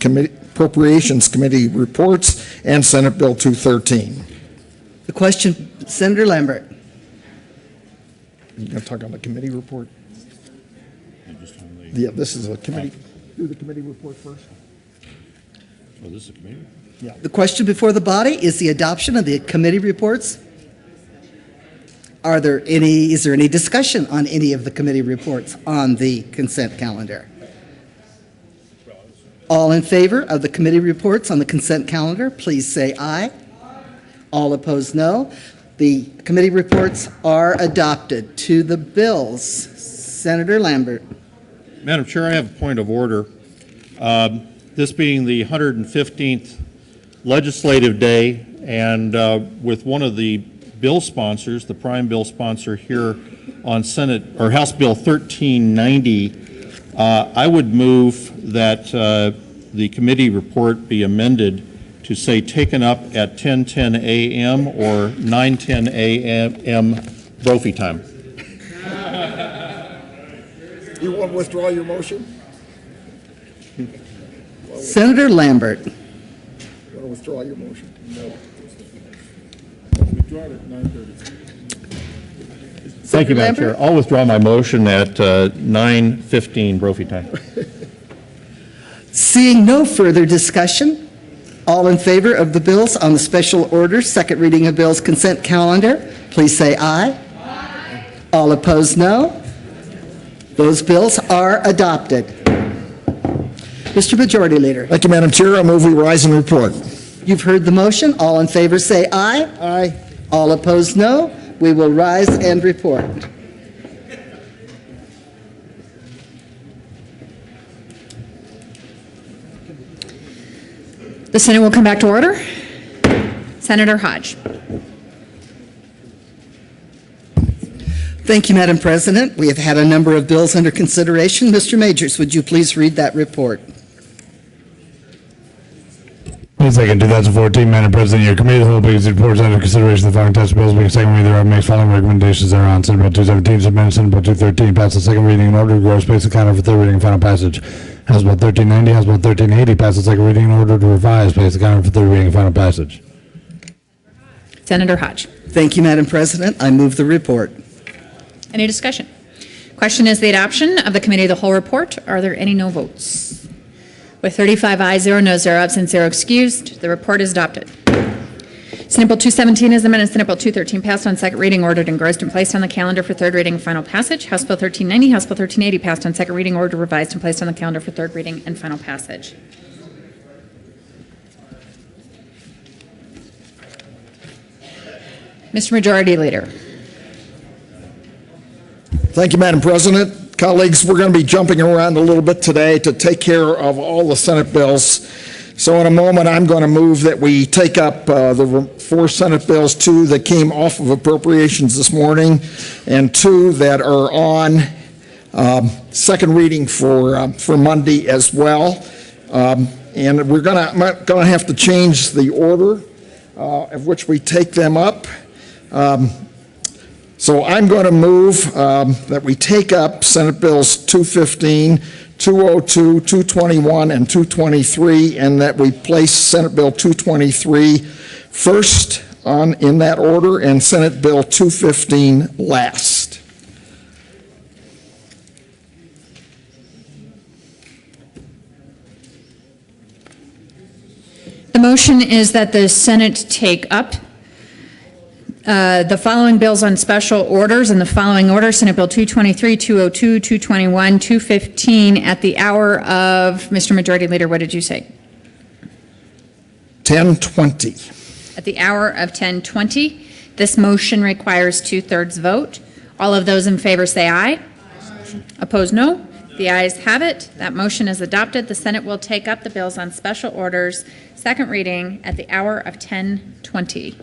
Committee reports, and Senate Bill 213. The question, Senator Lambert. You going to talk on the committee report? Yeah, this is a committee. Do the committee report first. Oh, this is a committee? Yeah. The question before the body is the adoption of the committee reports. Is there any discussion on any of the committee reports on the consent calendar? All in favor of the committee reports on the consent calendar, please say aye. All opposed, no. The committee reports are adopted. To the bills, Senator Lambert. Madam Chair, I have a point of order. This being the 115th legislative day, and with one of the bill sponsors, the prime bill sponsor here on Senate or House Bill 1390, I would move that the committee report be amended to say taken up at 10:10 a.m. or 9:10 a.m. Brophy time. You want to withdraw your motion? Senator Lambert. You want to withdraw your motion? No. Withdraw it at 9:30. Thank you, Madam Chair. I'll withdraw my motion at 9:15 Brophy time. Seeing no further discussion, all in favor of the bills on the special order, second reading of bills consent calendar, please say aye. Aye. All opposed, no. Those bills are adopted. Mr. Majority Leader. Thank you, Madam Chair. I move we rise and report. You've heard the motion. All in favor say aye. Aye. All opposed, no. We will rise and report. The Senate will come back to order. Senator Hodge. Thank you, Madam President. We have had a number of bills under consideration. Mr. Majors, would you please read that report? May 2nd, 2014, Madam President, your committee of the whole brings reports under consideration of the following text bills being second reading thereof makes following recommendations thereon. Senate Bill 217 is amended, Senate Bill 213 passed the second reading in order to grow space and counter for third reading and final passage. House Bill 1390, House Bill 1380 passed the second reading in order to revise space and counter for third reading and final passage. Senator Hodge. Thank you, Madam President. I move the report. Any discussion? Question is the adoption of the committee of the whole report. Are there any no votes? With 35 ayes, 0 noes, 0 absent, 0 excused, the report is adopted. Senate Bill 217 is amended. Senate Bill 213 passed on second reading, ordered, engrossed, and placed on the calendar for third reading and final passage. House Bill 1390, House Bill 1380 passed on second reading, ordered, revised, and placed on the calendar for third reading and final passage. Mr. Majority Leader. Thank you, Madam President. Colleagues, we're going to be jumping around a little bit today to take care of all the Senate bills. So in a moment, I'm going to move that we take up the 4 Senate bills, 2 that came off of appropriations this morning, and 2 that are on second reading for Monday as well. And we're going to have to change the order of which we take them up. So I'm going to move that we take up Senate Bills 215, 202, 221, and 223, and that we place Senate Bill 223 first in that order, and Senate Bill 215 last. The motion is that the Senate take up the following bills on special orders in the following order: Senate Bill 223, 202, 221, 215 at the hour of, Mr. Majority Leader, what did you say? 10:20. At the hour of 10:20. This motion requires 2/3 vote. All of those in favor say aye. Opposed, no. The ayes have it. That motion is adopted. The Senate will take up the bills on special orders, second reading, at the hour of 10:20.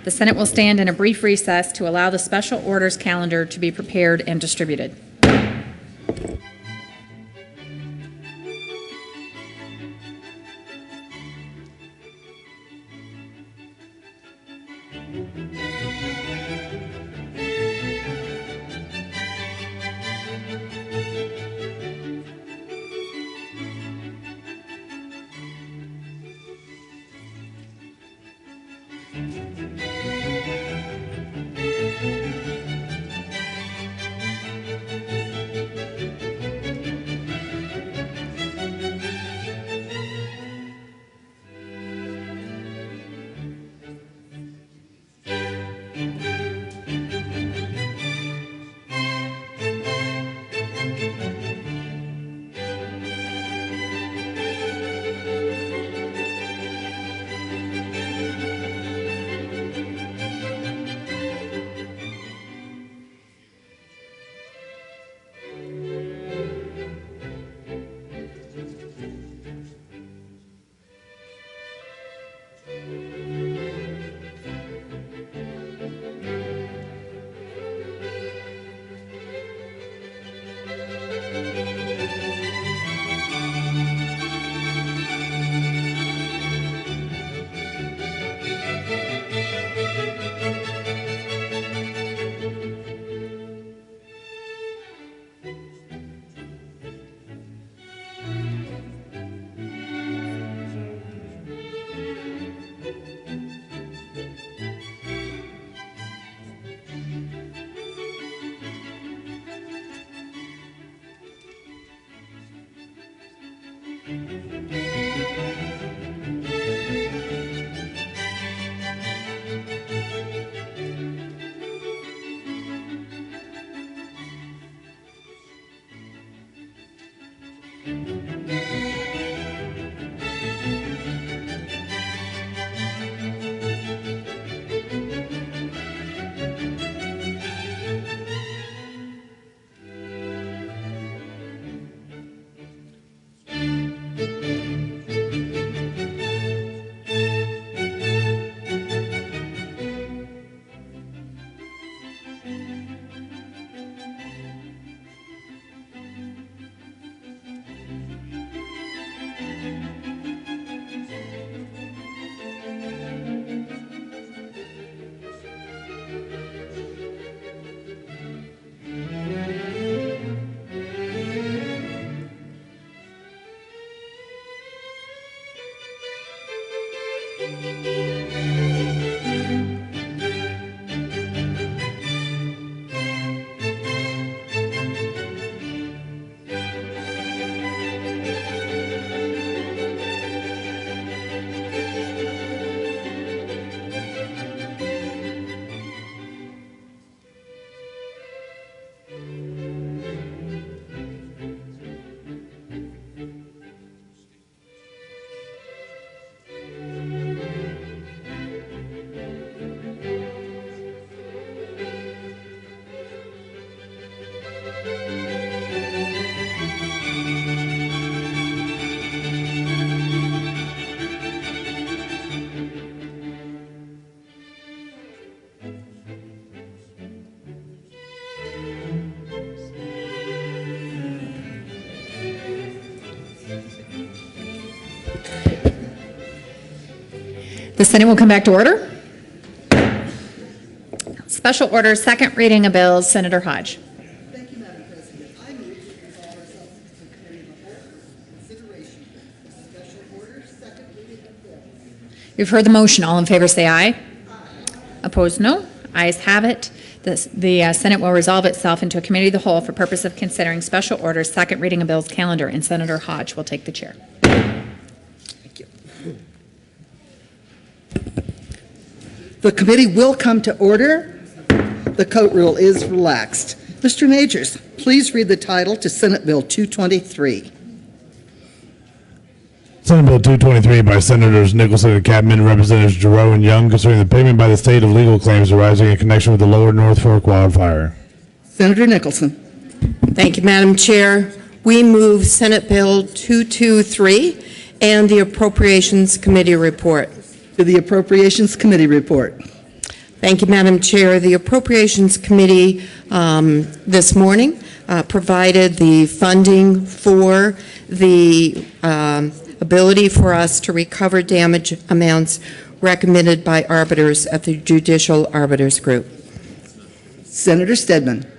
The Senate will stand in a brief recess to allow the special orders calendar to be prepared and distributed. The Senate will come back to order. Special order, second reading of bills, Senator Hodge. Thank you, Madam President. I move to resolve ourselves into the committee of the whole consideration of special order, second reading of bills. You've heard the motion. All in favor say aye. Aye. Opposed, no. Ayes have it. The Senate will resolve itself into a committee of the whole for purpose of considering special orders, second reading of bills calendar, and Senator Hodge will take the chair. Thank you. The committee will come to order. The court rule is relaxed. Mr. Majors, please read the title to Senate Bill 223. Senate Bill 223 by Senators Nicholson and Cadman, Representatives Giroux and Young, concerning the payment by the state of legal claims arising in connection with the Lower North Fork wildfire. Senator Nicholson. Thank you, Madam Chair. We move Senate Bill 223 and the Appropriations Committee report. To the Appropriations Committee report. Thank you, Madam Chair. The Appropriations Committee this morning provided the funding for the ability for us to recover damage amounts recommended by arbiters at the Judicial Arbiters Group. Senator Stedman.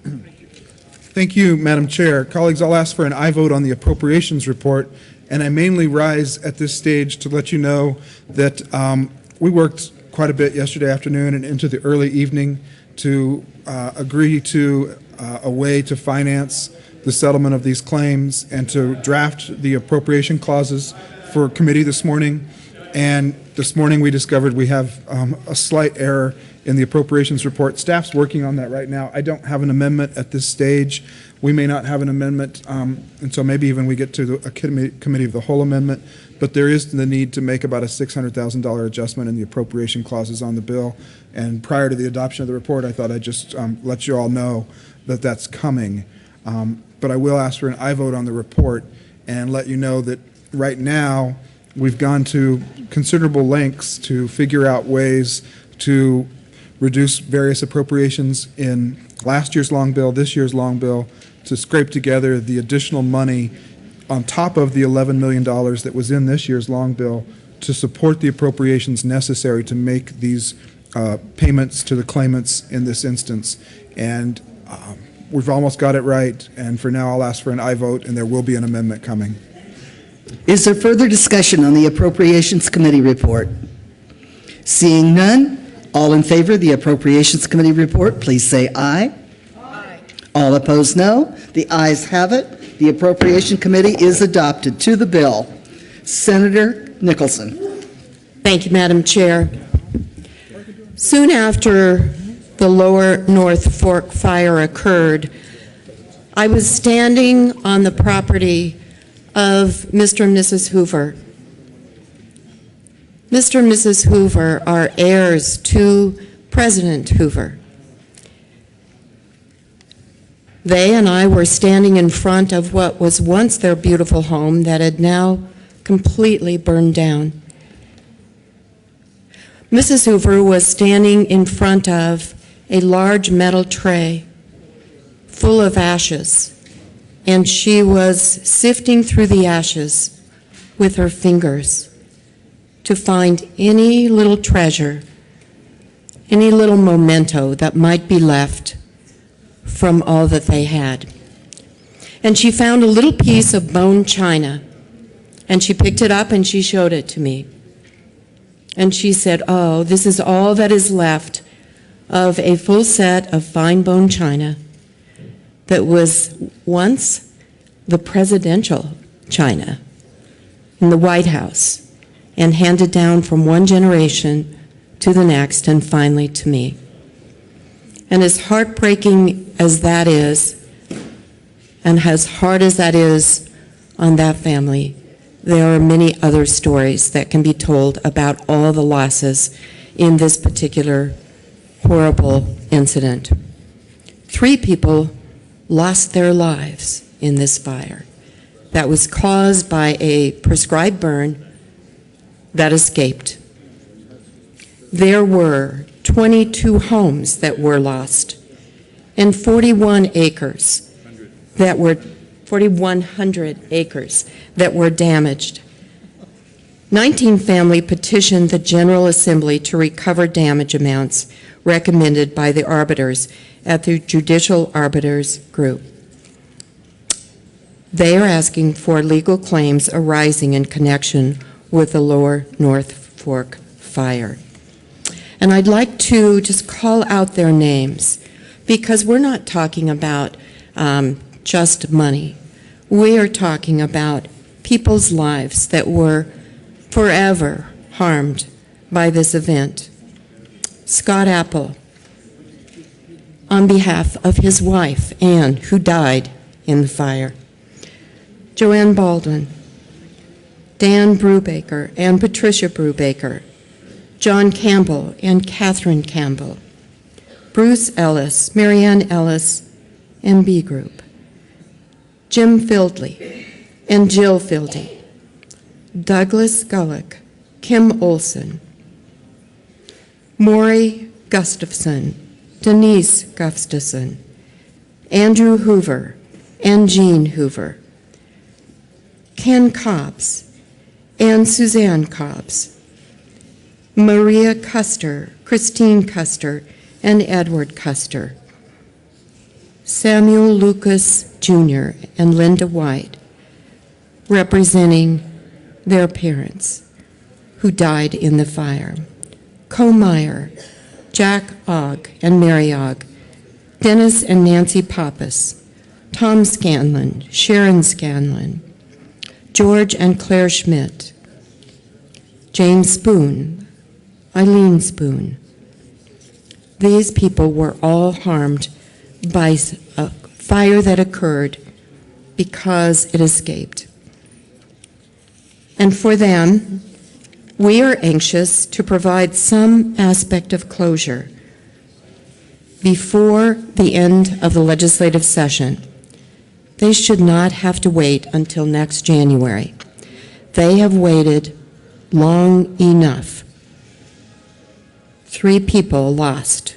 Thank you, Madam Chair. Colleagues, I'll ask for an aye vote on the appropriations report, and I mainly rise at this stage to let you know that we worked quite a bit yesterday afternoon and into the early evening to agree to a way to finance the settlement of these claims and to draft the appropriation clauses for committee this morning. And this morning we discovered we have a slight error in the appropriations report. Staff's working on that right now. I don't have an amendment at this stage. We may not have an amendment, and so maybe even we get to a committee of the whole amendment, but there is the need to make about a $600,000 adjustment in the appropriation clauses on the bill. And prior to the adoption of the report, I thought I'd just let you all know that that's coming. But I will ask for an aye vote on the report and let you know that right now we've gone to considerable lengths to figure out ways to reduce various appropriations in last year's long bill, this year's long bill, to scrape together the additional money on top of the $11 million that was in this year's long bill to support the appropriations necessary to make these payments to the claimants in this instance. And we've almost got it right, and for now I'll ask for an aye vote, and there will be an amendment coming. Is there further discussion on the Appropriations Committee report? Seeing none, all in favor of the Appropriations Committee report, please say aye. Aye. All opposed, no. The ayes have it. The Appropriation Committee is adopted. To the bill, Senator Nicholson. Thank you, Madam Chair. Soon after the Lower North Fork fire occurred, I was standing on the property of Mr. and Mrs. Hoover. Mr. and Mrs. Hoover are heirs to President Hoover. They and I were standing in front of what was once their beautiful home that had now completely burned down. Mrs. Hoover was standing in front of a large metal tray full of ashes, and she was sifting through the ashes with her fingers to find any little treasure, any little memento that might be left from all that they had. And she found a little piece of bone china, and she picked it up and she showed it to me. And she said, "Oh, this is all that is left of a full set of fine bone china that was once the presidential china in the White House and handed down from one generation to the next and finally to me." And as heartbreaking as that is, and as hard as that is on that family, there are many other stories that can be told about all the losses in this particular horrible incident. 3 people lost their lives in this fire that was caused by a prescribed burn that escaped. There were 22 homes that were lost and 4,100 acres that were damaged. 19 family petitioned the General Assembly to recover damage amounts recommended by the arbiters at the Judicial Arbiters Group. They are asking for legal claims arising in connection with the Lower North Fork fire. And I'd like to just call out their names, because we're not talking about just money. We are talking about people's lives that were forever harmed by this event. Scott Apple, on behalf of his wife, Ann, who died in the fire. Joanne Baldwin, Dan Brubaker and Patricia Brubaker, John Campbell and Catherine Campbell, Bruce Ellis, Marianne Ellis, and B Group, Jim Fieldley and Jill Fieldley, Douglas Gullick, Kim Olson, Maury Gustafson, Denise Gustafson, Andrew Hoover, and Jean Hoover, Ken Cobbs and Suzanne Cobbs, Maria Custer, Christine Custer, and Edward Custer, Samuel Lucas Jr. and Linda White, representing their parents who died in the fire. Co Meyer, Jack Ogg and Mary Ogg, Dennis and Nancy Pappas, Tom Scanlon, Sharon Scanlon, George and Claire Schmidt, James Spoon, Eileen Spoon. These people were all harmed by a fire that occurred because it escaped. And for them, we are anxious to provide some aspect of closure before the end of the legislative session. They should not have to wait until next January. They have waited long enough. 3 people lost,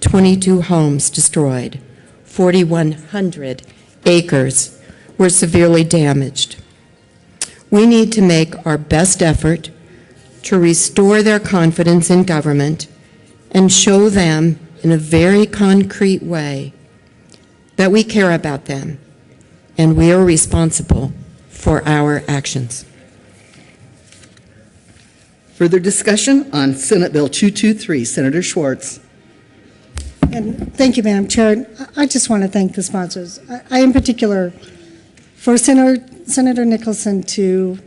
22 homes destroyed, 4,100 acres were severely damaged. We need to make our best effort to restore their confidence in government and show them in a very concrete way that we care about them and we are responsible for our actions. Further discussion on Senate Bill 223. Senator Schwartz. And thank you, Madam Chair. I just want to thank the sponsors. I in particular, for Senator Nicholson to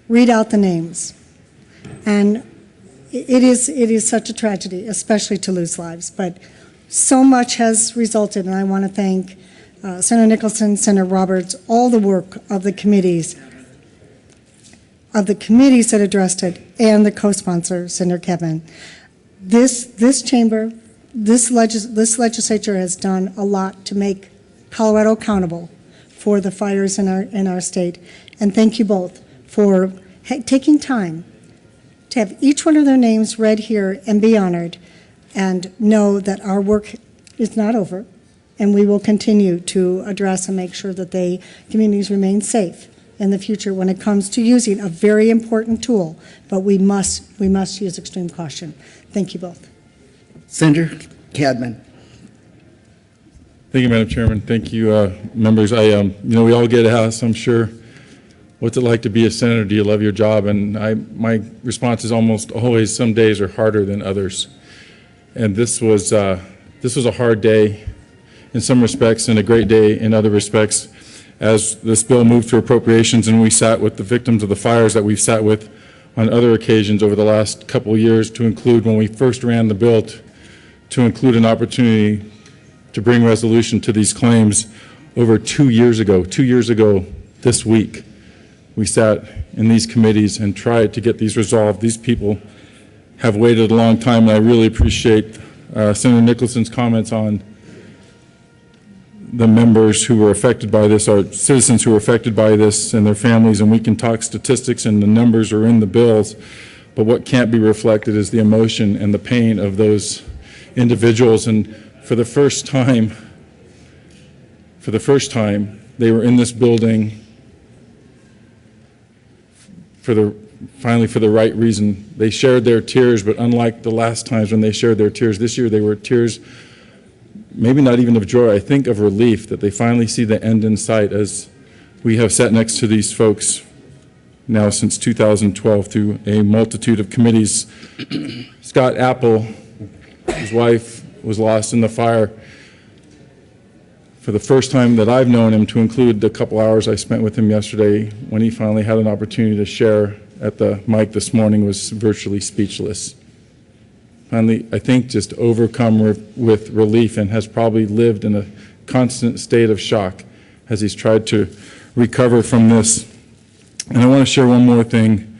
read out the names. And it is such a tragedy, especially to lose lives. But so much has resulted, and I want to thank Senator Nicholson, Senator Roberts, all the work of the committees that addressed it, and the co-sponsor, Senator Kevin. This chamber, this legislature has done a lot to make Colorado accountable for the fires in our state. And thank you both for taking time to have each one of their names read here and be honored, and know that our work is not over, and we will continue to address and make sure that communities remain safe in the future when it comes to using a very important tool, but we must use extreme caution. Thank you both. Senator Cadman. Thank you, Madam Chairman. Thank you, members. We all get asked, I'm sure, what's it like to be a senator? Do you love your job? And my response is almost always, some days are harder than others. And this was a hard day in some respects and a great day in other respects. As this bill moved through appropriations and we sat with the victims of the fires that we've sat with on other occasions over the last couple of years, to include when we first ran the bill, to include an opportunity to bring resolution to these claims over 2 years ago. 2 years ago this week, we sat in these committees and tried to get these resolved. These people have waited a long time, and I really appreciate Senator Nicholson's comments on the members who were affected by this, our citizens who were affected by this and their families, and we can talk statistics and the numbers are in the bills, but what can't be reflected is the emotion and the pain of those individuals. And for the first time, they were in this building for the finally for the right reason. They shared their tears, but unlike the last times when they shared their tears, this year they were tears, maybe not even of joy, I think of relief that they finally see the end in sight, as we have sat next to these folks now since 2012 through a multitude of committees. Scott Apple, his wife, was lost in the fire. For the first time that I've known him, to include the couple hours I spent with him yesterday when he finally had an opportunity to share at the mic this morning, was virtually speechless. Finally, I think just overcome with relief, and has probably lived in a constant state of shock as he's tried to recover from this. And I want to share one more thing.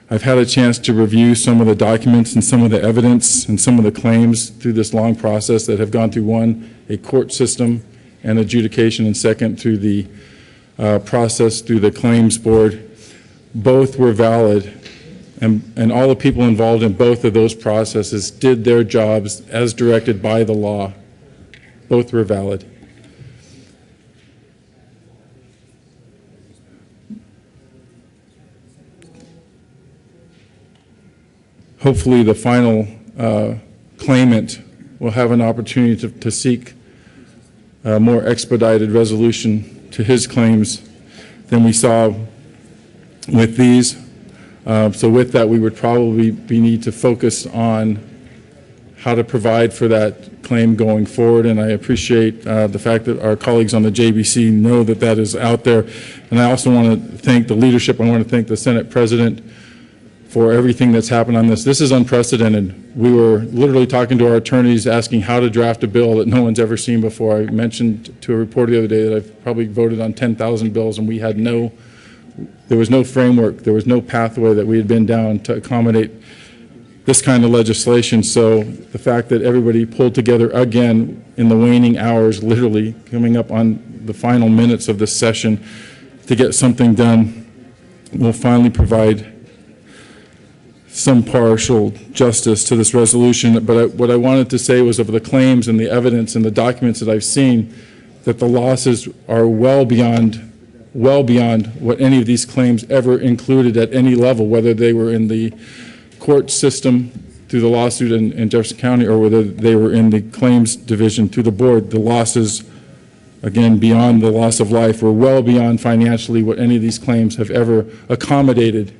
I've had a chance to review some of the documents and some of the evidence and some of the claims through this long process that have gone through, one, a court system and adjudication, and second, through the process through the claims board. Both were valid, and all the people involved in both of those processes did their jobs as directed by the law. Both were valid. Hopefully the final claimant will have an opportunity to seek a more expedited resolution to his claims than we saw with these. So with that, we would probably need to focus on how to provide for that claim going forward. And I appreciate the fact that our colleagues on the JBC know that that is out there. And I also want to thank the leadership. I want to thank the Senate President for everything that's happened on this. This is unprecedented. We were literally talking to our attorneys asking how to draft a bill that no one's ever seen before. I mentioned to a reporter the other day that I've probably voted on 10,000 bills, and we had there was no framework, there was no pathway that we had been down to accommodate this kind of legislation. So the fact that everybody pulled together again in the waning hours, literally coming up on the final minutes of this session to get something done, will finally provide some partial justice to this resolution. But what I wanted to say was, of the claims and the evidence and the documents that I've seen, that the losses are well beyond what any of these claims ever included at any level, whether they were in the court system through the lawsuit in Jefferson County, or whether they were in the claims division through the board. The losses, again, beyond the loss of life, were well beyond financially what any of these claims have ever accommodated.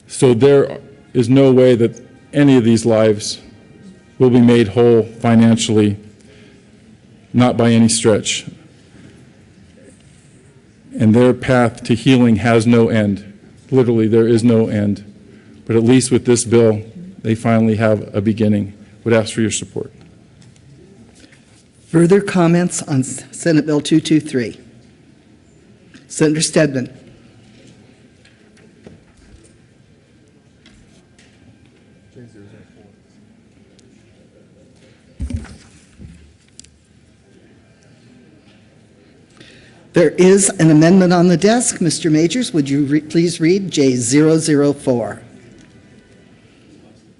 So there is no way that any of these lives will be made whole financially, not by any stretch. And their path to healing has no end. Literally, there is no end. But at least with this bill, they finally have a beginning. Would ask for your support. Further comments on Senate Bill 223? Senator Stedman. There is an amendment on the desk. Mr. Majors, would you please read J004?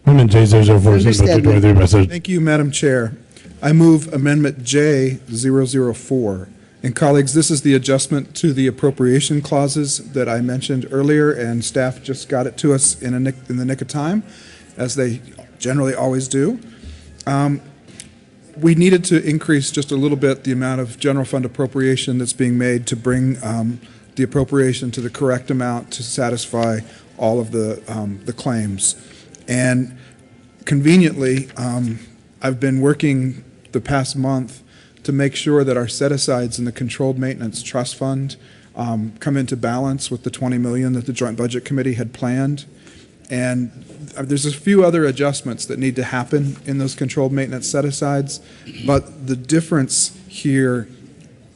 Amendment J004. Thank you, Madam Chair. I move Amendment J004. And colleagues, this is the adjustment to the appropriation clauses that I mentioned earlier, and staff just got it to us in the nick of time, as they generally always do. We needed to increase just a little bit the amount of general fund appropriation that's being made to bring the appropriation to the correct amount to satisfy all of the claims. And conveniently, I've been working the past month to make sure that our set-asides in the Controlled Maintenance Trust Fund come into balance with the $20 million that the Joint Budget Committee had planned. And there's a few other adjustments that need to happen in those controlled maintenance set-asides, but the difference here,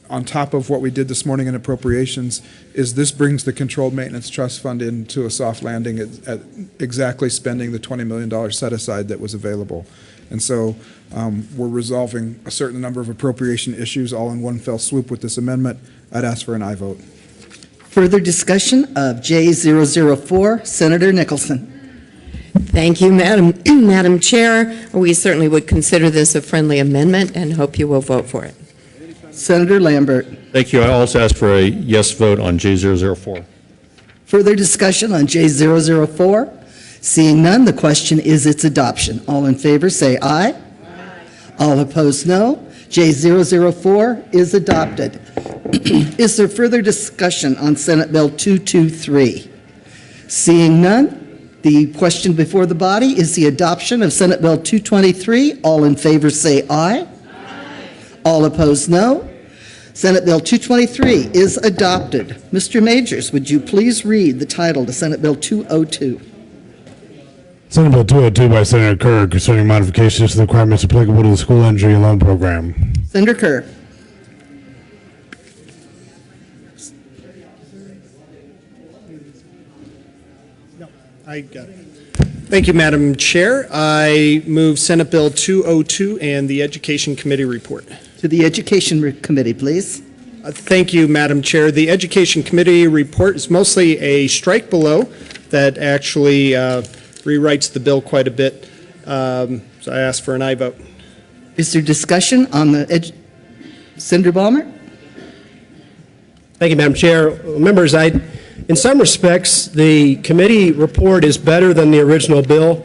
on top of what we did this morning in appropriations, is this brings the Controlled Maintenance Trust Fund into a soft landing at exactly spending the $20 million set-aside that was available. And so we're resolving a certain number of appropriation issues all in one fell swoop with this amendment. I'd ask for an aye vote. Further discussion of J004, Senator Nicholson. Thank you, Madam Chair. We certainly would consider this a friendly amendment and hope you will vote for it. Senator Lambert. Thank you. I also ask for a yes vote on J004. Further discussion on J004? Seeing none, the question is its adoption. All in favor say aye. All opposed, no. J004 is adopted. Is there further discussion on Senate Bill 223? Seeing none, the question before the body is the adoption of Senate Bill 223. All in favor say aye. All opposed, no. Senate Bill 223 is adopted. Mr. Majors, would you please read the title to Senate Bill 202? Senate Bill 202 by Senator Kerr concerning modifications to the requirements applicable to the school injury loan program. Senator Kerr. I got it. Thank you, Madam Chair. I move Senate Bill 202 and the Education Committee report. To the Education Committee, please. Thank you, Madam Chair. The Education Committee report is mostly a strike below that actually rewrites the bill quite a bit. So I ask for an aye vote. Is there discussion on the Senator Balmer? Thank you, Madam Chair. Members, in some respects, the committee report is better than the original bill.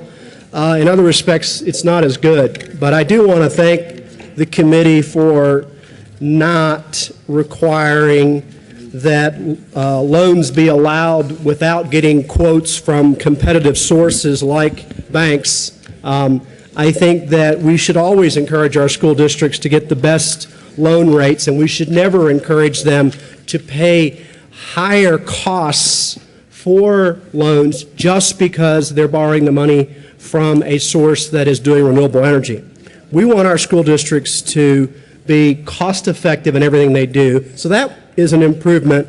In other respects, it's not as good. But I do want to thank the committee for not requiring that loans be allowed without getting quotes from competitive sources like banks. I think that we should always encourage our school districts to get the best loan rates, and we should never encourage them to pay higher costs for loans just because they're borrowing the money from a source that is doing renewable energy. We want our school districts to be cost effective in everything they do, so that is an improvement.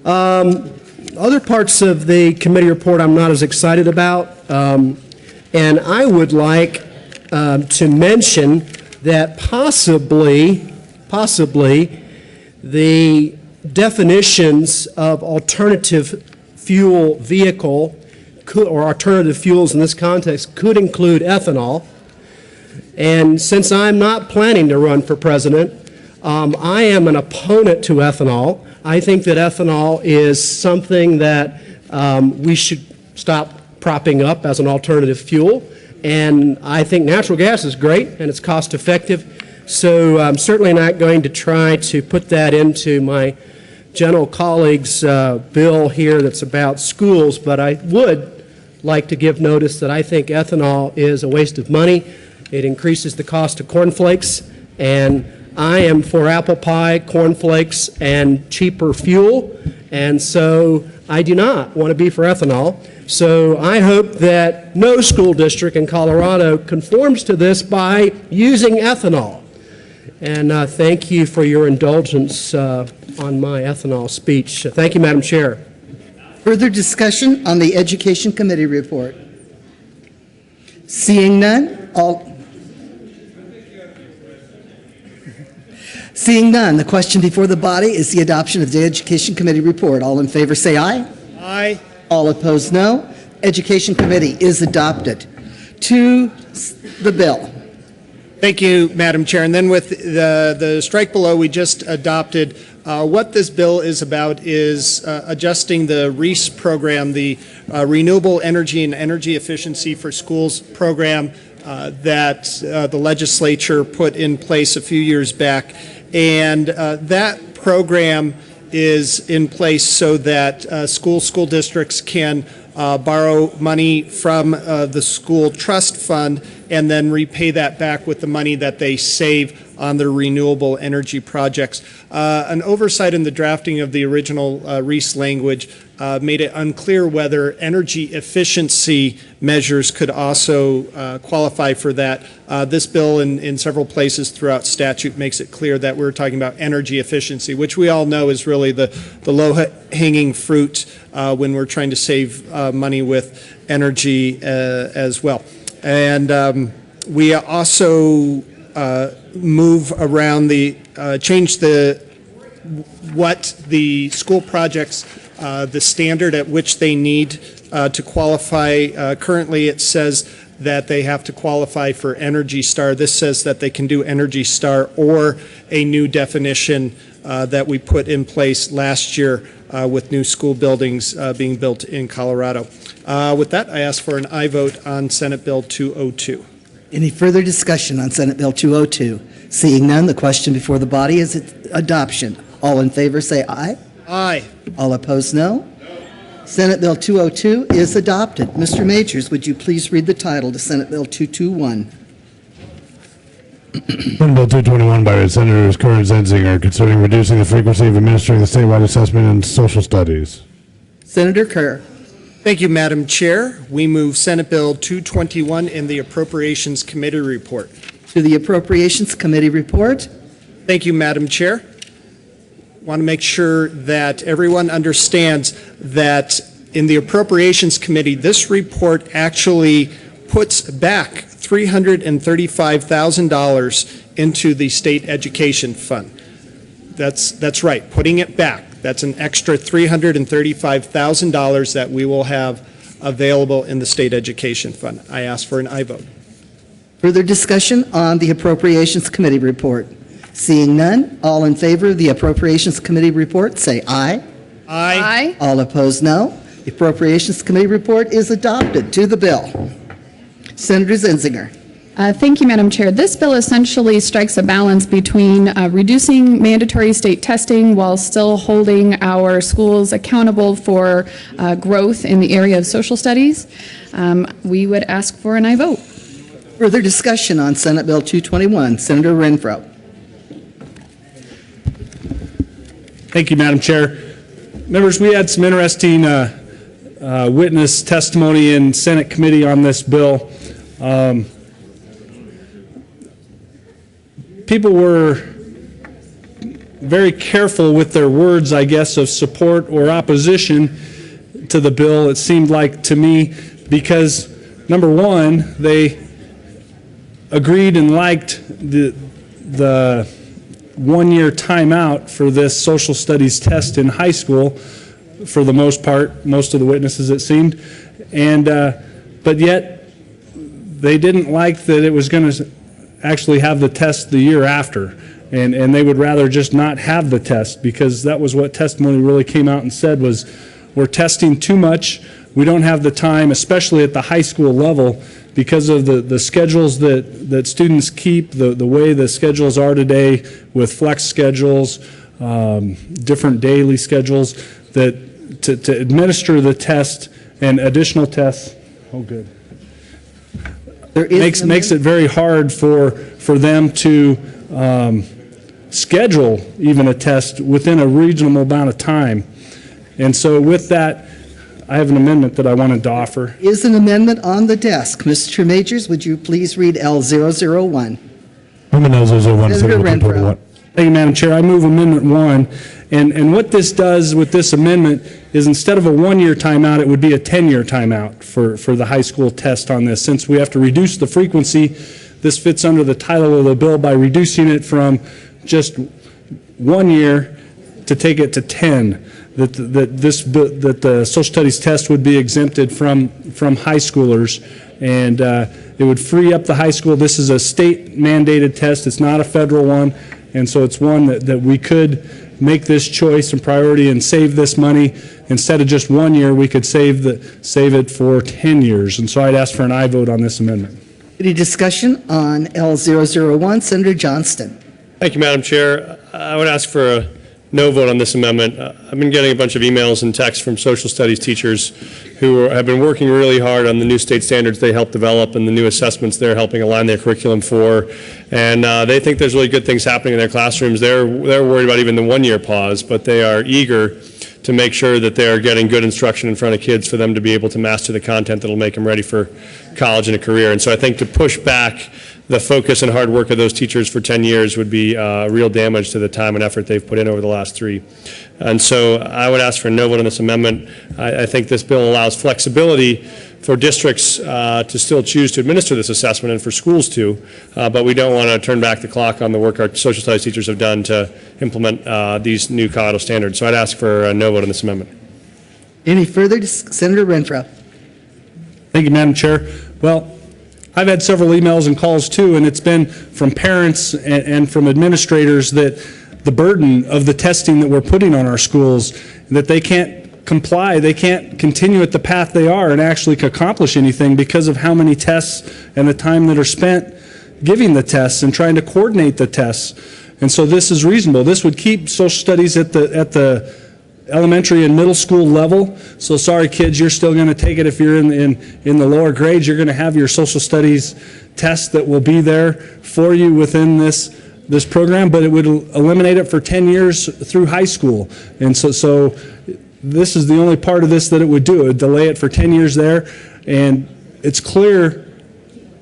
Other parts of the committee report I'm not as excited about, and I would like to mention that possibly the definitions of alternative fuel vehicle or alternative fuels in this context could include ethanol. And since I'm not planning to run for president, I am an opponent to ethanol. I think that ethanol is something that we should stop propping up as an alternative fuel. And I think natural gas is great and it's cost effective. So I'm certainly not going to try to put that into my gentle colleague's bill here that's about schools, but I would like to give notice that I think ethanol is a waste of money. It increases the cost of cornflakes, and I am for apple pie, cornflakes, and cheaper fuel, and so I do not want to be for ethanol. So I hope that no school district in Colorado conforms to this by using ethanol. And thank you for your indulgence on my ethanol speech. Thank you, Madam Chair. Further discussion on the Education Committee report? Seeing none, the question before the body is the adoption of the Education Committee report. All in favor say aye. Aye. All opposed, no. Education Committee is adopted. To the bill. Thank you, Madam Chair. And then with the strike below, we just adopted what this bill is about is adjusting the REASE program, the Renewable Energy and Energy Efficiency for Schools program that the legislature put in place a few years back. And that program is in place so that school districts can borrow money from the school trust fund and then repay that back with the money that they save on their renewable energy projects. An oversight in the drafting of the original REASE language made it unclear whether energy efficiency measures could also qualify for that. This bill in several places throughout statute makes it clear that we're talking about energy efficiency, which we all know is really the low-hanging fruit when we're trying to save money with energy as well. And we also move around change what the school projects, the standard at which they need to qualify. Currently it says that they have to qualify for Energy Star. This says that they can do Energy Star or a new definition that we put in place last year with new school buildings being built in Colorado. With that, I ask for an aye vote on Senate Bill 202. Any further discussion on Senate Bill 202? Seeing none, the question before the body is its adoption. All in favor say aye. Aye. All opposed, no. Senate Bill 202 is adopted. Mr. Majors, would you please read the title to Senate Bill 221? Senate Bill 221 by Senators Kerr and Zenzinger concerning reducing the frequency of administering the statewide assessment in social studies. Senator Kerr. Thank you, Madam Chair. We move Senate Bill 221 in the Appropriations Committee report. To the Appropriations Committee report. Thank you, Madam Chair. Want to make sure that everyone understands that in the Appropriations Committee, this report actually puts back $335,000 into the state education fund. That's right, putting it back. That's an extra $335,000 that we will have available in the state education fund. I ask for an aye vote. Further discussion on the Appropriations Committee report. Seeing none, all in favor of the Appropriations Committee report say aye. Aye. All opposed, no. The Appropriations Committee report is adopted. To the bill. Senator Zenzinger. Thank you, Madam Chair. This bill essentially strikes a balance between reducing mandatory state testing while still holding our schools accountable for growth in the area of social studies. We would ask for an aye vote. Further discussion on Senate Bill 221. Senator Renfro. Thank you, Madam Chair. Members, we had some interesting witness testimony in Senate committee on this bill. People were very careful with their words, I guess, of support or opposition to the bill, it seemed like to me, because, number one, they agreed and liked the one-year timeout for this social studies test in high school, for the most part, most of the witnesses, it seemed, and but yet they didn't like that it was going to actually have the test the year after, and they would rather just not have the test, because that was what testimony really came out and said was, we're testing too much, we don't have the time, especially at the high school level, because of the schedules that students keep, the way the schedules are today with flex schedules, different daily schedules, that to administer the test and additional tests, oh good, makes it very hard for them to schedule even a test within a reasonable amount of time. And so with that, I have an amendment that I wanted to offer. Is an amendment on the desk. Mr. Majors, would you please read L001? Amendment L001. Senator Renfro. Thank you, Madam Chair. I move Amendment 1. And what this does with this amendment is, instead of a one-year timeout, it would be a 10-year timeout for the high school test on this. Since we have to reduce the frequency, this fits under the title of the bill by reducing it from just 1 year to take it to 10. That the social studies test would be exempted from high schoolers, and it would free up the high school. This is a state mandated test. It's not a federal one, and so it's one that we could make this choice and priority and save this money. Instead of just 1 year, we could save it for 10 years. And so I'd ask for an aye vote on this amendment. Any discussion on L001? Senator Johnston. Thank you, Madam Chair. I would ask for a no vote on this amendment. I've been getting a bunch of emails and texts from social studies teachers who have been working really hard on the new state standards they helped develop and the new assessments they're helping align their curriculum for. And they think there's really good things happening in their classrooms. They're worried about even the one-year pause, but they are eager to make sure that they're getting good instruction in front of kids for them to be able to master the content that will make them ready for college and a career. And so I think to push back the focus and hard work of those teachers for 10 years would be real damage to the time and effort they've put in over the last 3. And so I would ask for a no vote on this amendment. I think this bill allows flexibility for districts to still choose to administer this assessment and for schools to, but we don't want to turn back the clock on the work our social studies teachers have done to implement these new Colorado standards. So I'd ask for a no vote on this amendment. Any further? Senator Renfro. Thank you, Madam Chair. Well, I've had several emails and calls too, and it's been from parents and from administrators that the burden of the testing that we're putting on our schools, that they can't comply, they can't continue at the path they are and actually accomplish anything because of how many tests and the time that are spent giving the tests and trying to coordinate the tests. And so this is reasonable. This would keep social studies at the elementary and middle school level. So sorry kids, you're still going to take it if you're in the lower grades. You're going to have your social studies test that will be there for you within this program, but it would eliminate it for 10 years through high school. And so this is the only part of this that it would do. It would delay it for 10 years there. And it's clear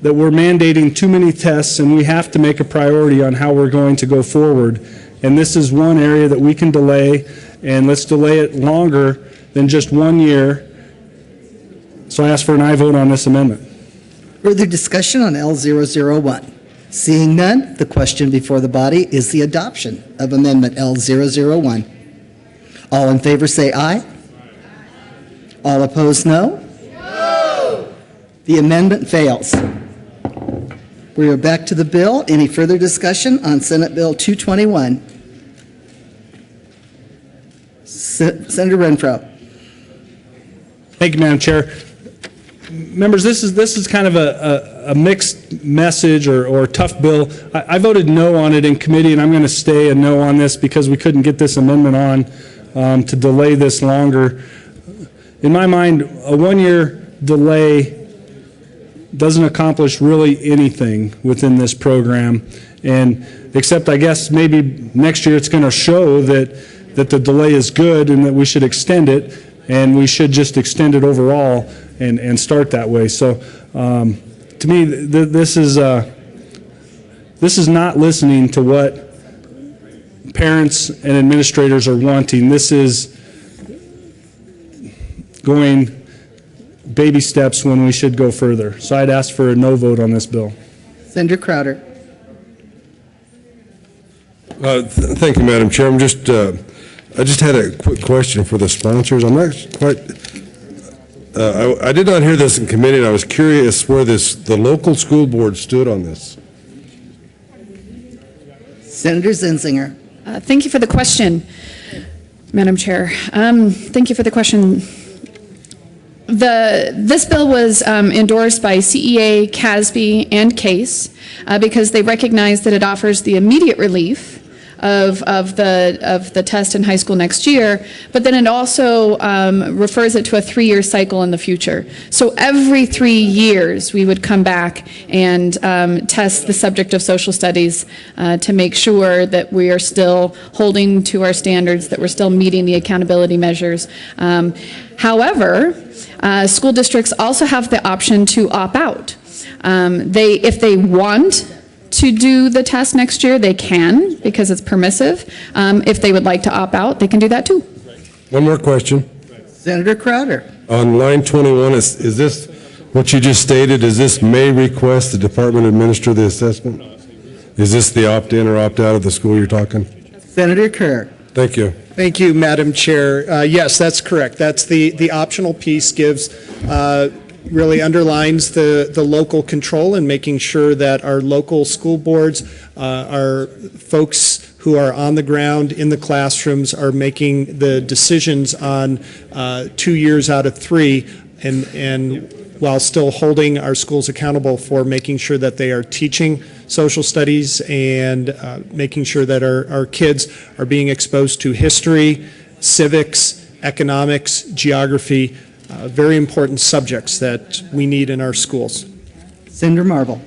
that we're mandating too many tests, and we have to make a priority on how we're going to go forward. And this is one area that we can delay, and let's delay it longer than just 1 year. So I ask for an aye vote on this amendment. Further discussion on L001? Seeing none, the question before the body is the adoption of Amendment L001. All in favor say aye. All opposed, no. No. The amendment fails. We are back to the bill. Any further discussion on Senate Bill 221? Senator Renfro. Thank you, Madam Chair. Members, this is kind of a mixed message or tough bill. I voted no on it in committee, and I'm going to stay a no on this because we couldn't get this amendment on to delay this longer. In my mind, a 1-year delay doesn't accomplish really anything within this program, and except I guess maybe next year it's going to show that the delay is good and that we should extend it, and we should just extend it overall and start that way. So to me, this is not listening to what parents and administrators are wanting. This is going baby steps when we should go further. So I'd ask for a no vote on this bill. Senator Crowder. Thank you, Madam Chair. I just had a quick question for the sponsors. I'm not quite. I did not hear this in committee, and I was curious where the local school board stood on this. Senator Zinzinger. Thank you for the question, Madam Chair. Thank you for the question. This bill was endorsed by CEA, CASB, and CASE because they recognize that it offers the immediate relief of the test in high school next year, but then it also refers it to a 3-year cycle in the future. So every 3 years we would come back and test the subject of social studies to make sure that we are still holding to our standards, that we're still meeting the accountability measures. However, school districts also have the option to opt out. If they want to do the test next year, they can, because it's permissive. If they would like to opt out, they can do that too. One more question. Senator Crowder. On line 21, is this what you just stated? Is this may request the department administer the assessment? Is this the opt-in or opt-out of the school you're talking? Senator Kerr. Thank you. Thank you, Madam Chair. Yes, that's correct. That's the optional piece gives really underlines the local control and making sure that our local school boards, our folks who are on the ground in the classrooms are making the decisions on 2 years out of 3 and while still holding our schools accountable for making sure that they are teaching social studies and making sure that our kids are being exposed to history, civics, economics, geography, very important subjects that we need in our schools. Senator Marble.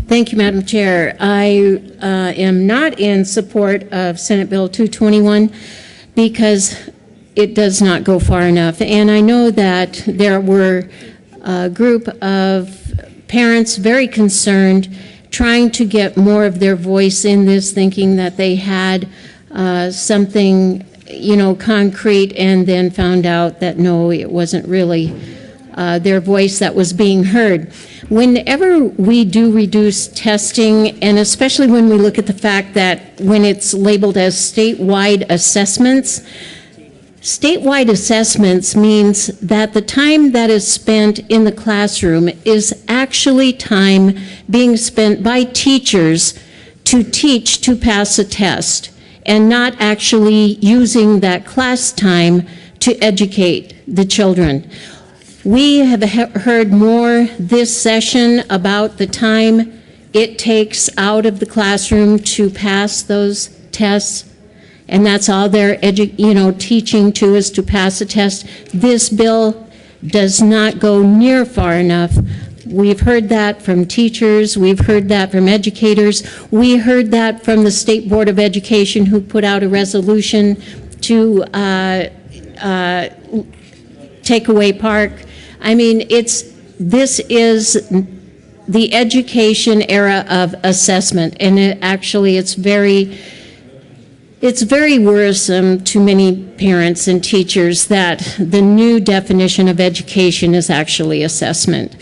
Thank you, Madam Chair. I am not in support of Senate Bill 221 because it does not go far enough. And I know that there were a group of parents very concerned, trying to get more of their voice in this, thinking that they had something, concrete, and then found out that no, it wasn't really their voice that was being heard. Whenever we do reduce testing, and especially when we look at the fact that when it's labeled as statewide assessments, Statewide assessments means that the time that is spent in the classroom is actually time being spent by teachers to teach to pass a test, and not actually using that class time to educate the children. We have heard more this session about the time it takes out of the classroom to pass those tests, and that's all they're teaching to is to pass a test. This bill does not go near far enough. We've heard that from teachers, we've heard that from educators, we heard that from the State Board of Education, who put out a resolution to take away Park. I mean, this is the education era of assessment, and it's very worrisome to many parents and teachers that the new definition of education is actually assessment.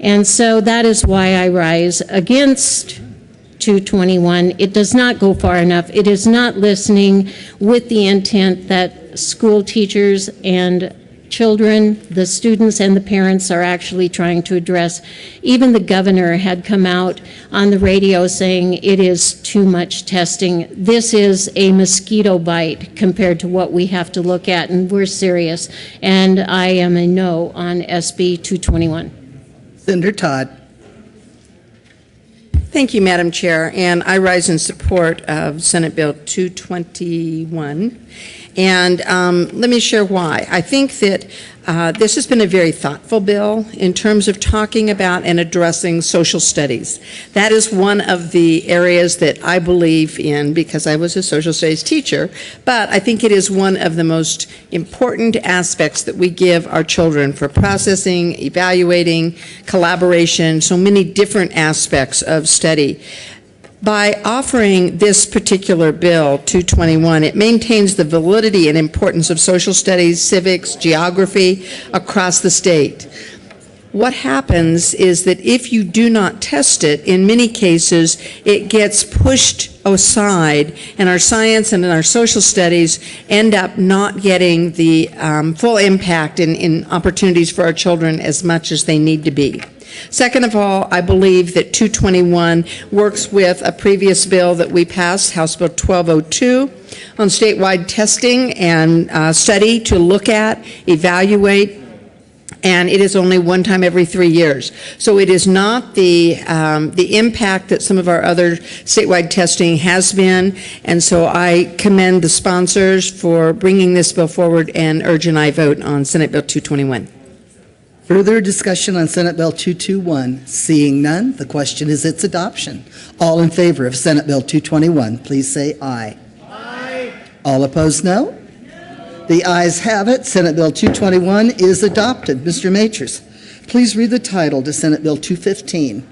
And so that is why I rise against 221. It does not go far enough. It is not listening with the intent that school teachers and children, the students and the parents are actually trying to address. Even the governor had come out on the radio saying it is too much testing. This is a mosquito bite compared to what we have to look at, and we're serious. And I am a no on SB 221. Senator Todd. Thank you, Madam Chair, and I rise in support of Senate Bill 221. And let me share why. I think that this has been a very thoughtful bill in terms of talking about and addressing social studies. That is one of the areas that I believe in because I was a social studies teacher, but I think it is one of the most important aspects that we give our children for processing, evaluating, collaboration, so many different aspects of study. By offering this particular bill, 221, it maintains the validity and importance of social studies, civics, geography across the state. What happens is that if you do not test it, in many cases, it gets pushed aside, and our science and our social studies end up not getting the full impact in opportunities for our children as much as they need to be. Second of all, I believe that 221 works with a previous bill that we passed, House Bill 1202, on statewide testing and study to look at, evaluate, and it is only one time every 3 years. So it is not the impact that some of our other statewide testing has been, and so I commend the sponsors for bringing this bill forward and urge an aye vote on Senate Bill 221. Further discussion on Senate Bill 221. Seeing none, the question is its adoption. All in favor of Senate Bill 221, please say aye. Aye. All opposed, no? The ayes have it. Senate Bill 221 is adopted. Mr. Maters, please read the title to Senate Bill 215.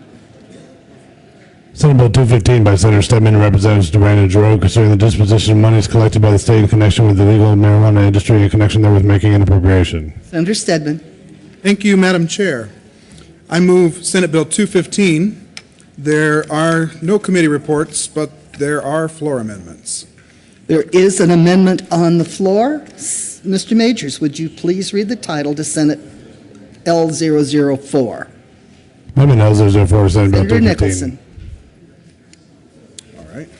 Senate Bill 215 by Senator Stedman and Representatives Duran and Giroux concerning the disposition of monies collected by the state in connection with the legal marijuana industry in connection therewith making an appropriation. Senator Stedman. Thank you, Madam Chair. I move Senate Bill 215. There are no committee reports, but there are floor amendments. There is an amendment on the floor. Mr. Majors, would you please read the title to Senate L004? Amendment L004, Senate Bill 215. Nicholson. All right.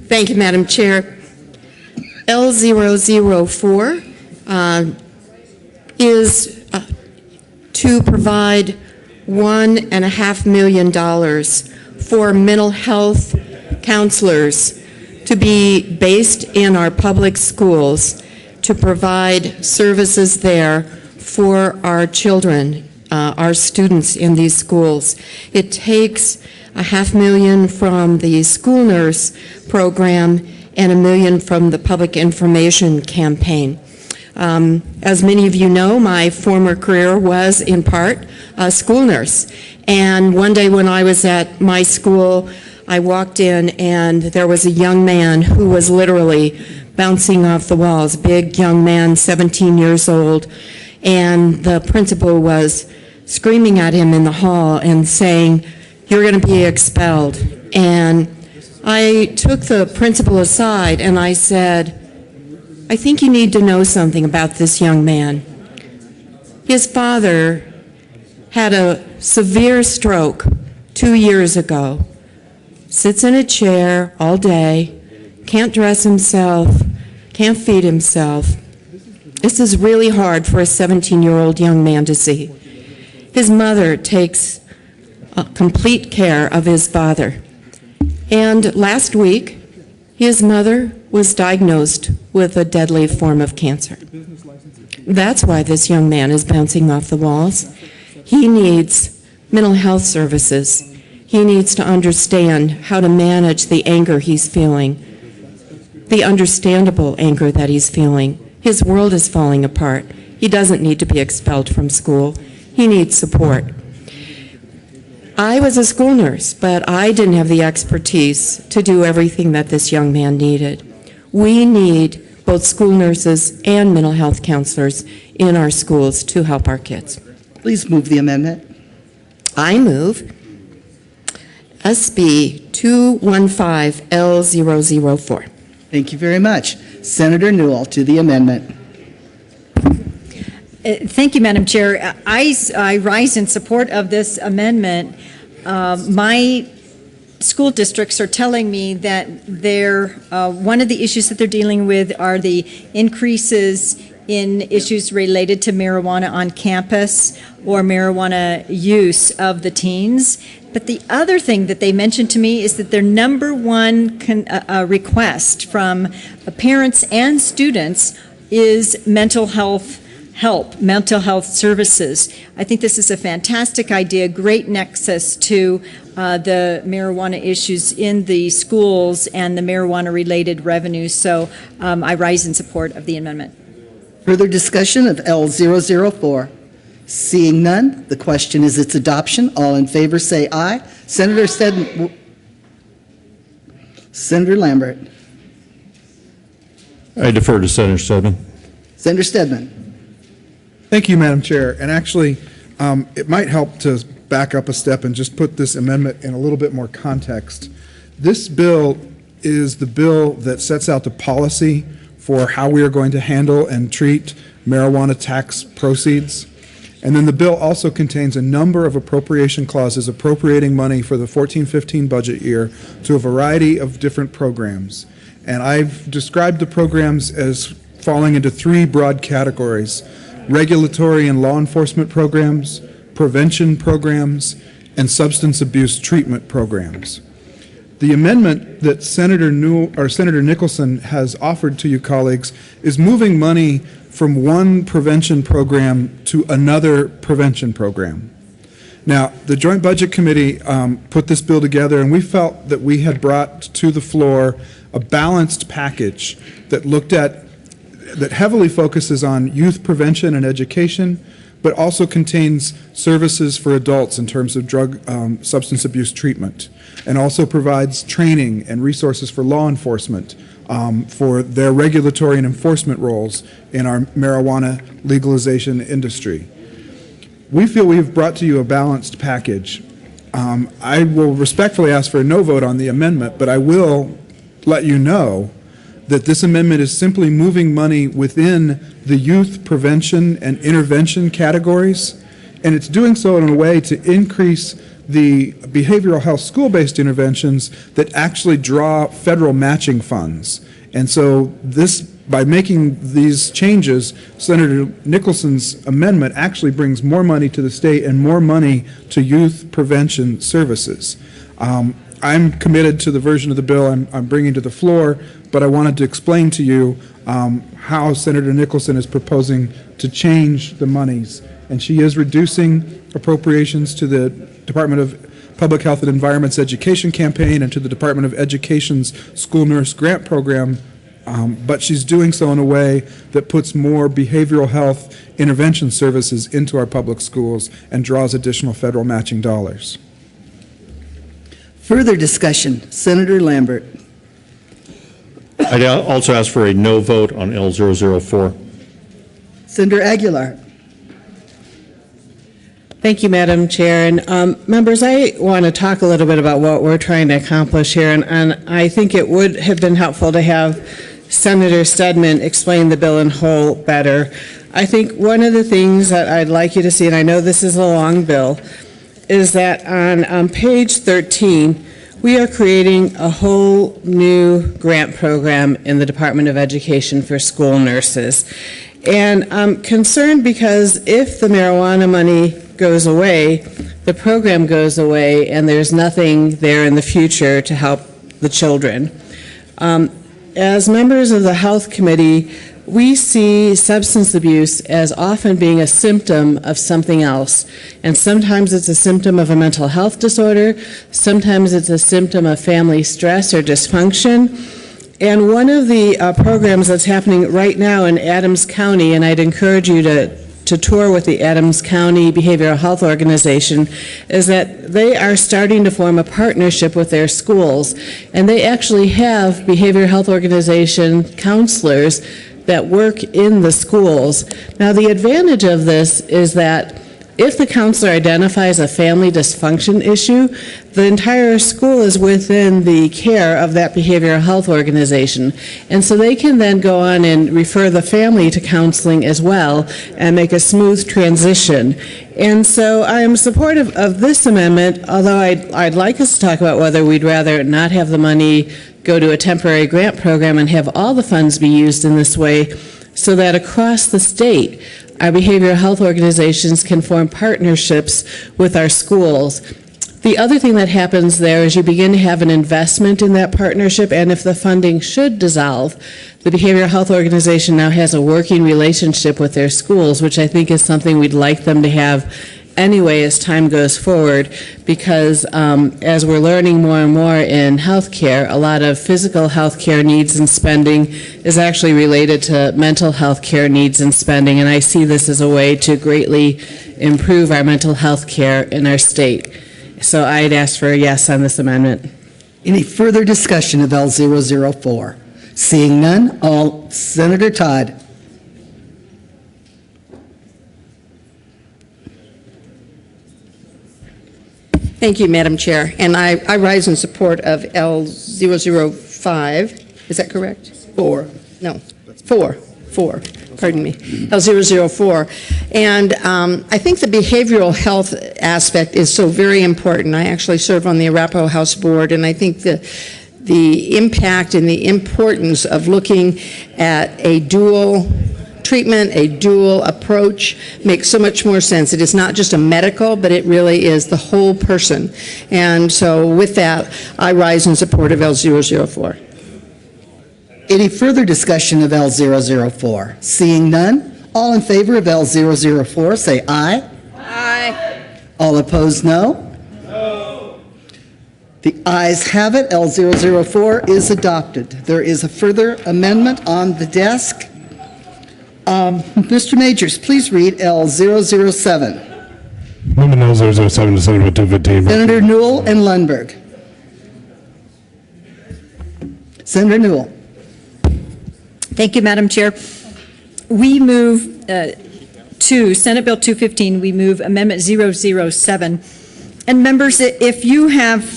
Thank you, Madam Chair. L004 is to provide $1.5 million for mental health counselors to be based in our public schools to provide services there for our children, our students in these schools. It takes $500,000 from the school nurse program and $1 million from the public information campaign. As many of you know, my former career was in part a school nurse. And one day when I was at my school, I walked in and there was a young man who was literally bouncing off the walls, big young man, 17 years old. And the principal was screaming at him in the hall and saying, "You're going to be expelled." And I took the principal aside and I said, I think you need to know something about this young man. His father had a severe stroke 2 years ago, sits in a chair all day, can't dress himself, can't feed himself. This is really hard for a 17-year-old young man to see. His mother takes complete care of his father. And last week, his mother was diagnosed with a deadly form of cancer. That's why this young man is bouncing off the walls. He needs mental health services. He needs to understand how to manage the anger he's feeling, the understandable anger that he's feeling. His world is falling apart. He doesn't need to be expelled from school. He needs support. I was a school nurse, but I didn't have the expertise to do everything that this young man needed. We need both school nurses and mental health counselors in our schools to help our kids. Please move the amendment. I move SB 215L004. Thank you very much. Senator Newell to the amendment. Thank you, Madam Chair. I rise in support of this amendment. My school districts are telling me that one of the issues that they're dealing with are the increases in issues related to marijuana on campus or marijuana use of the teens. But the other thing that they mentioned to me is that their number one request from parents and students is mental health help, mental health services. I think this is a fantastic idea, great nexus to the marijuana issues in the schools and the marijuana-related revenues. So I rise in support of the amendment. Further discussion of L004? Seeing none, the question is its adoption. All in favor say aye. Senator Lambert. I defer to Senator Stedman. Senator Stedman. Thank you, Madam Chair. And actually, it might help to back up a step and just put this amendment in a little bit more context. This bill is the bill that sets out the policy for how we are going to handle and treat marijuana tax proceeds. And then the bill also contains a number of appropriation clauses appropriating money for the 14-15 budget year to a variety of different programs. And I've described the programs as falling into three broad categories: regulatory and law enforcement programs, prevention programs, and substance abuse treatment programs. The amendment that Senator Nicholson has offered to you colleagues is moving money from one prevention program to another prevention program. Now, the Joint Budget Committee put this bill together, and we felt that we had brought to the floor a balanced package that heavily focuses on youth prevention and education, but also contains services for adults in terms of drug substance abuse treatment, and also provides training and resources for law enforcement for their regulatory and enforcement roles in our marijuana legalization industry. We feel we have brought to you a balanced package. I will respectfully ask for a no vote on the amendment, but I will let you know that this amendment is simply moving money within the youth prevention and intervention categories, and it's doing so in a way to increase the behavioral health school-based interventions that actually draw federal matching funds. And so by making these changes, Senator Nicholson's amendment actually brings more money to the state and more money to youth prevention services. I'm committed to the version of the bill I'm bringing to the floor, but I wanted to explain to you how Senator Nicholson is proposing to change the monies. And she is reducing appropriations to the Department of Public Health and Environment's education campaign and to the Department of Education's school nurse grant program, but she's doing so in a way that puts more behavioral health intervention services into our public schools and draws additional federal matching dollars. Further discussion, Senator Lambert. I'd also ask for a no vote on L004. Senator Aguilar. Thank you, Madam Chair. And members, I want to talk a little bit about what we're trying to accomplish here. And I think it would have been helpful to have Senator Stedman explain the bill in whole better. I think one of the things that I'd like you to see, and I know this is a long bill, is that on page 13, we are creating a whole new grant program in the Department of Education for school nurses. And I'm concerned because if the marijuana money goes away, the program goes away, and there's nothing there in the future to help the children. As members of the Health Committee, we see substance abuse as often being a symptom of something else. And sometimes it's a symptom of a mental health disorder, sometimes it's a symptom of family stress or dysfunction. And one of the programs that's happening right now in Adams County, and I'd encourage you to tour with the Adams County Behavioral Health Organization, is that they are starting to form a partnership with their schools. And they actually have behavioral health organization counselors that work in the schools. Now, the advantage of this is that if the counselor identifies a family dysfunction issue, the entire school is within the care of that behavioral health organization. And so they can then go on and refer the family to counseling as well and make a smooth transition. And so I am supportive of this amendment, although I'd like us to talk about whether we'd rather not have the money go to a temporary grant program and have all the funds be used in this way, so that across the state, our behavioral health organizations can form partnerships with our schools. The other thing that happens there is you begin to have an investment in that partnership, and if the funding should dissolve, the behavioral health organization now has a working relationship with their schools, which I think is something we'd like them to have anyway as time goes forward, because as we're learning more and more in healthcare, a lot of physical healthcare needs and spending is actually related to mental health care needs and spending, and I see this as a way to greatly improve our mental health care in our state. So I'd ask for a yes on this amendment. Any further discussion of L004? Seeing none, Senator Todd. Thank you, Madam Chair. And I rise in support of L005. Is that correct? 4. No, 4. Pardon me. L004. And I think the behavioral health aspect is so very important. I actually serve on the Arapahoe House Board, and I think the impact and the importance of looking at a dual treatment, a dual approach, makes so much more sense. It is not just a medical, but it really is the whole person. And so with that, I rise in support of L004. Any further discussion of L004? Seeing none, all in favor of L004 say aye. Aye. All opposed, no. No. The ayes have it. L004 is adopted. There is a further amendment on the desk. Mr. Majors, please read L007. Amendment L007 to Senate Bill 215. Senator Newell and Lundberg. Senator Newell. Thank you, Madam Chair. We move to Senate Bill 215, we move Amendment 007. And members, if you have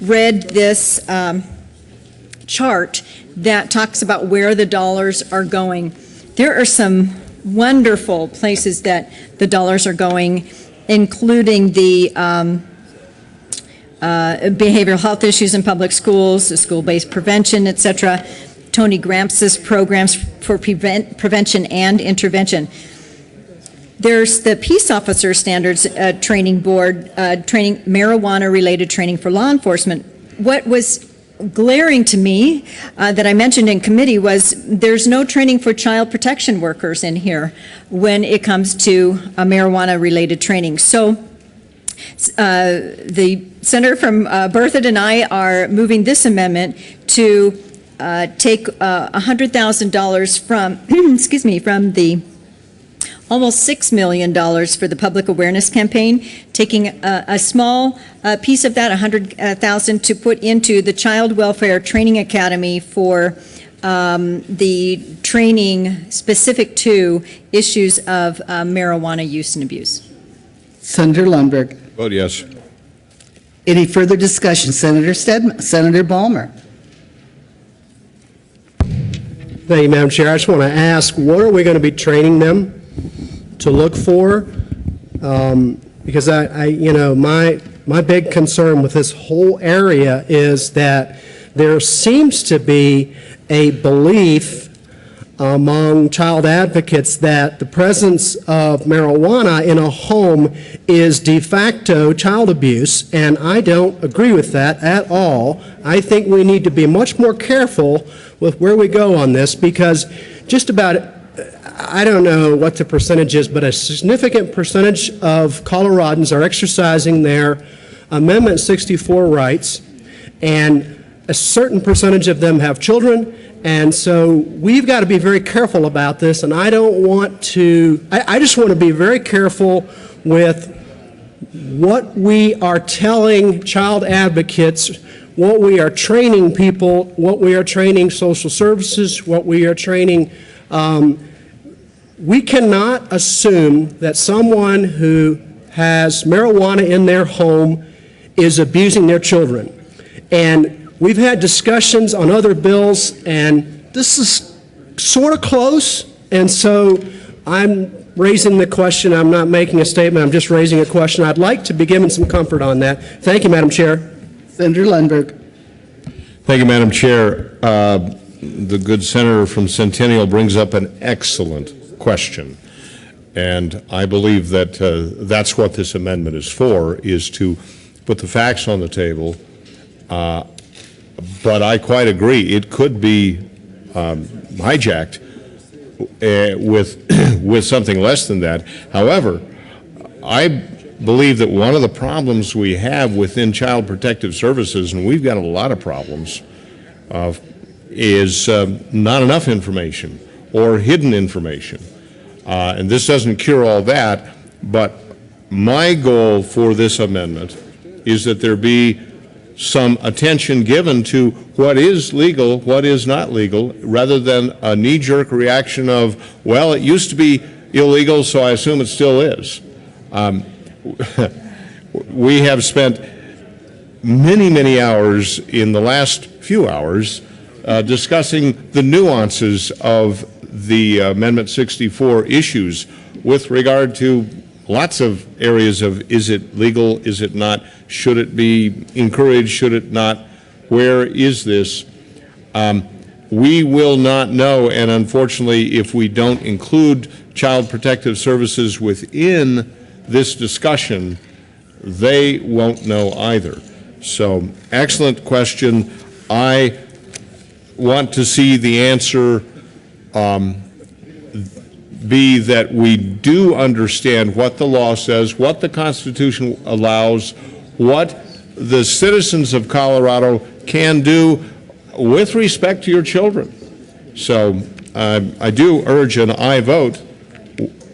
read this chart that talks about where the dollars are going, there are some wonderful places that the dollars are going, including the behavioral health issues in public schools, the school-based prevention, etc., Tony Gramps' programs for prevention and intervention. There's the Peace Officer Standards Training Board, training marijuana-related training for law enforcement. What was glaring to me that I mentioned in committee was there's no training for child protection workers in here when it comes to marijuana-related training. So the Senator from Berthoud and I are moving this amendment to take $100,000 from, excuse me, from the almost $6 million for the public awareness campaign, taking a small piece of that, $100,000, to put into the Child Welfare Training Academy for the training specific to issues of marijuana use and abuse. Senator Lundberg. Vote yes. Any further discussion? Senator Stedman, Senator Balmer. Thank you, Madam Chair. I just want to ask, what are we going to be training them to look for? Because my big concern with this whole area is that there seems to be a belief among child advocates that the presence of marijuana in a home is de facto child abuse, and I don't agree with that at all. I think we need to be much more careful with where we go on this, because just about, I don't know what the percentage is, but a significant percentage of Coloradans are exercising their Amendment 64 rights, and a certain percentage of them have children. And so we've got to be very careful about this, and I don't want to, I just want to be very careful with what we are telling child advocates, what we are training people, what we are training social services, what we are training. We cannot assume that someone who has marijuana in their home is abusing their children. And we've had discussions on other bills, and this is sort of close, and so I'm raising the question. I'm not making a statement. I'm just raising a question. I'd like to be given some comfort on that. Thank you, Madam Chair. Senator Lundberg. Thank you, Madam Chair. The good senator from Centennial brings up an excellent question, and I believe that that's what this amendment is for, is to put the facts on the table. But I quite agree, it could be hijacked with something less than that. However, I believe that one of the problems we have within Child Protective Services, and we've got a lot of problems, is not enough information or hidden information. And this doesn't cure all that, but my goal for this amendment is that there be some attention given to what is legal, what is not legal, rather than a knee-jerk reaction of, well, it used to be illegal, so I assume it still is. We have spent many, many hours in the last few hours discussing the nuances of the Amendment 64 issues with regard to lots of areas of, is it legal, is it not, should it be encouraged, should it not, where is this? We will not know, and unfortunately, if we don't include Child Protective Services within this discussion, they won't know either. So, excellent question. I want to see the answer be that we do understand what the law says, what the Constitution allows, what the citizens of Colorado can do with respect to your children. So I do urge an aye vote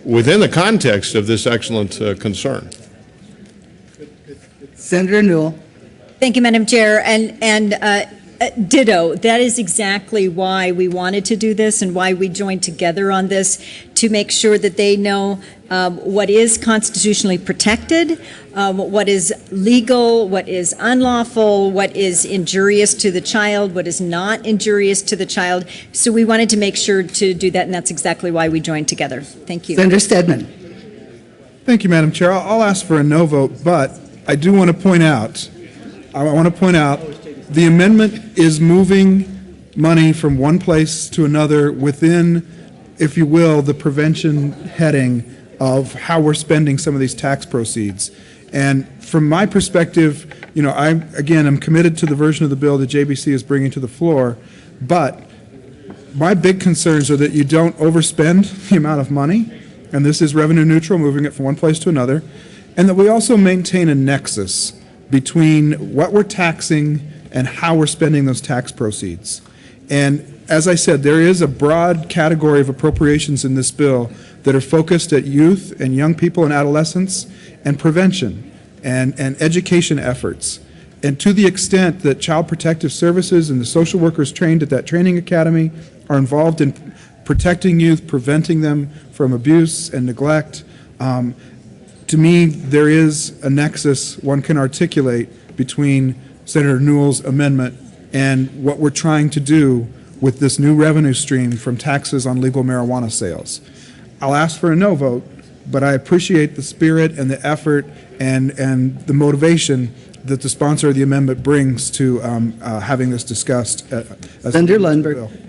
within the context of this excellent concern. Senator Newell. Thank you, Madam Chair. And ditto. That is exactly why we wanted to do this and why we joined together on this, to make sure that they know what is constitutionally protected, what is legal, what is unlawful, what is injurious to the child, what is not injurious to the child. So we wanted to make sure to do that, and that's exactly why we joined together. Thank you. Senator Stedman. Thank you, Madam Chair. I'll ask for a no vote, but I do want to point out, the amendment is moving money from one place to another within, if you will, the prevention heading of how we're spending some of these tax proceeds. And from my perspective, I'm committed to the version of the bill that JBC is bringing to the floor, but my big concerns are that you don't overspend the amount of money, and this is revenue neutral, moving it from one place to another, and that we also maintain a nexus between what we're taxing and how we're spending those tax proceeds. And as I said, there is a broad category of appropriations in this bill that are focused at youth and young people and adolescents and prevention and education efforts. And to the extent that Child Protective Services and the social workers trained at that training academy are involved in protecting youth, preventing them from abuse and neglect, to To me, there is a nexus one can articulate between Senator Newell's amendment and what we're trying to do with this new revenue stream from taxes on legal marijuana sales. I'll ask for a no vote, but I appreciate the spirit and the effort and the motivation that the sponsor of the amendment brings to having this discussed. Senator Lundberg.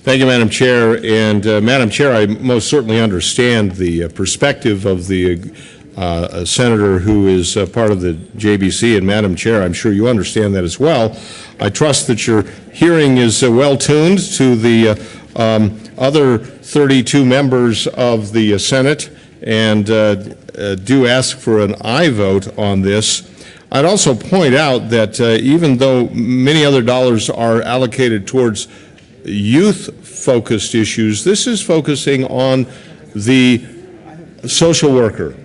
Thank you, Madam Chair. And Madam Chair, I most certainly understand the perspective of the senator who is part of the JBC. And Madam Chair, I'm sure you understand that as well. I trust that your hearing is well tuned to the other 32 members of the Senate, and do ask for an aye vote on this. I'd also point out that even though many other dollars are allocated towards youth-focused issues, this is focusing on the social worker.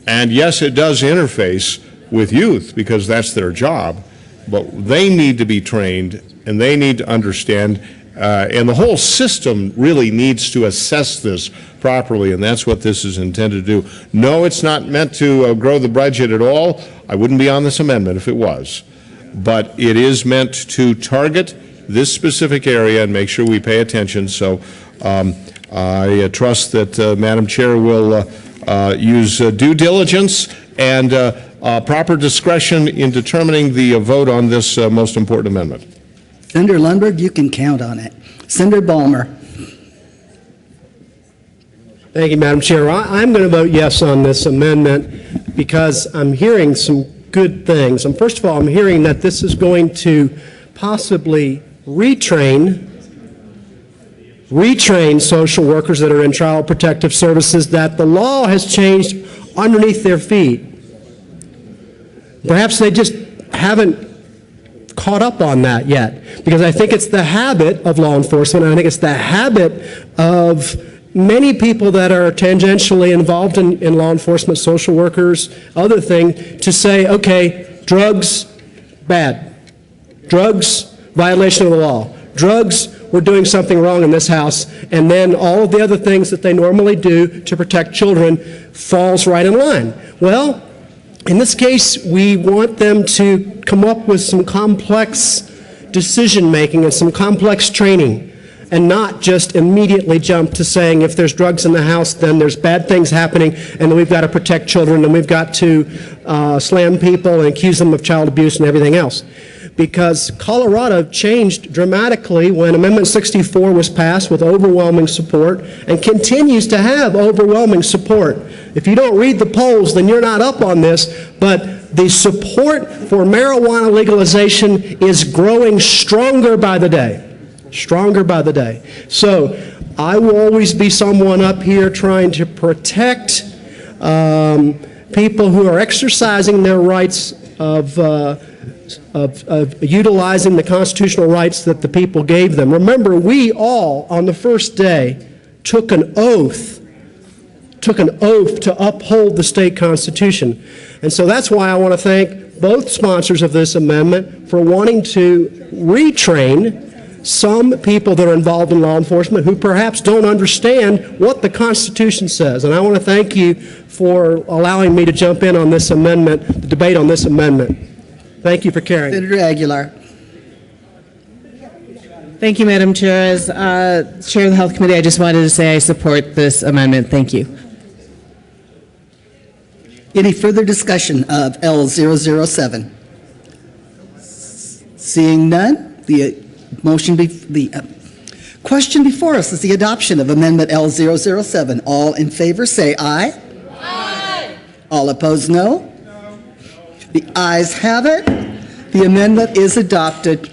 And yes, it does interface with youth because that's their job, but they need to be trained and they need to understand, and the whole system really needs to assess this properly, and that's what this is intended to do. No, it's not meant to grow the budget at all. I wouldn't be on this amendment if it was. But it is meant to target this specific area and make sure we pay attention. So I trust that Madam Chair will use due diligence and proper discretion in determining the vote on this most important amendment. Senator Lundberg, you can count on it. Senator Balmer. Thank you, Madam Chair. I'm going to vote yes on this amendment because I'm hearing some good things. And first of all, I'm hearing that this is going to possibly retrain social workers that are in child protective services, that the law has changed underneath their feet. Perhaps they just haven't caught up on that yet, because I think it's the habit of law enforcement, and I think it's the habit of many people that are tangentially involved in law enforcement, social workers, other thing, to say, okay, drugs, bad. Drugs, violation of the law. Drugs, we're doing something wrong in this house, and then all of the other things that they normally do to protect children falls right in line. Well, in this case, we want them to come up with some complex decision-making and some complex training, and not just immediately jump to saying if there's drugs in the house, then there's bad things happening, and then we've got to protect children, and we've got to slam people and accuse them of child abuse and everything else. Because Colorado changed dramatically when Amendment 64 was passed with overwhelming support, and continues to have overwhelming support. If you don't read the polls, then you're not up on this, but the support for marijuana legalization is growing stronger by the day. Stronger by the day. So I will always be someone up here trying to protect people who are exercising their rights of utilizing the constitutional rights that the people gave them. Remember, we all, on the first day, took an oath to uphold the state constitution. And so that's why I want to thank both sponsors of this amendment for wanting to retrain some people that are involved in law enforcement who perhaps don't understand what the Constitution says. And I want to thank you for allowing me to jump in on this amendment, the debate on this amendment. Thank you for carrying. Senator Aguilar. Thank you, Madam Chair. As Chair of the Health Committee, I just wanted to say I support this amendment. Thank you. Any further discussion of L007? Seeing none, the question before us is the adoption of Amendment L007. All in favor say aye. Aye. All opposed, no. The ayes have it. The amendment is adopted.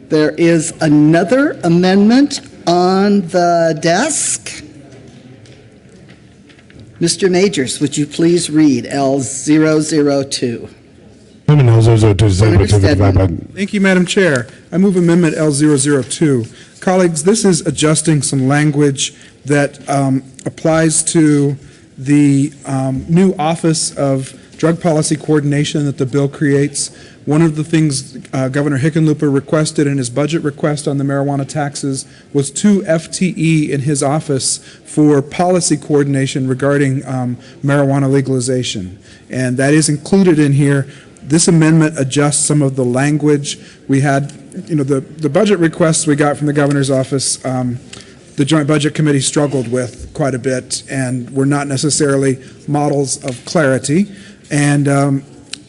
There is another amendment on the desk. Mr. Majors, would you please read L002? Amendment L002 is able to divide. Thank you, Madam Chair. I move Amendment L002. Colleagues, this is adjusting some language that applies to the new Office of Drug Policy Coordination that the bill creates. One of the things Governor Hickenlooper requested in his budget request on the marijuana taxes was 2 FTE in his office for policy coordination regarding marijuana legalization. And that is included in here. This amendment adjusts some of the language. We had, the budget requests we got from the governor's office, the Joint Budget Committee struggled with quite a bit and were not necessarily models of clarity. And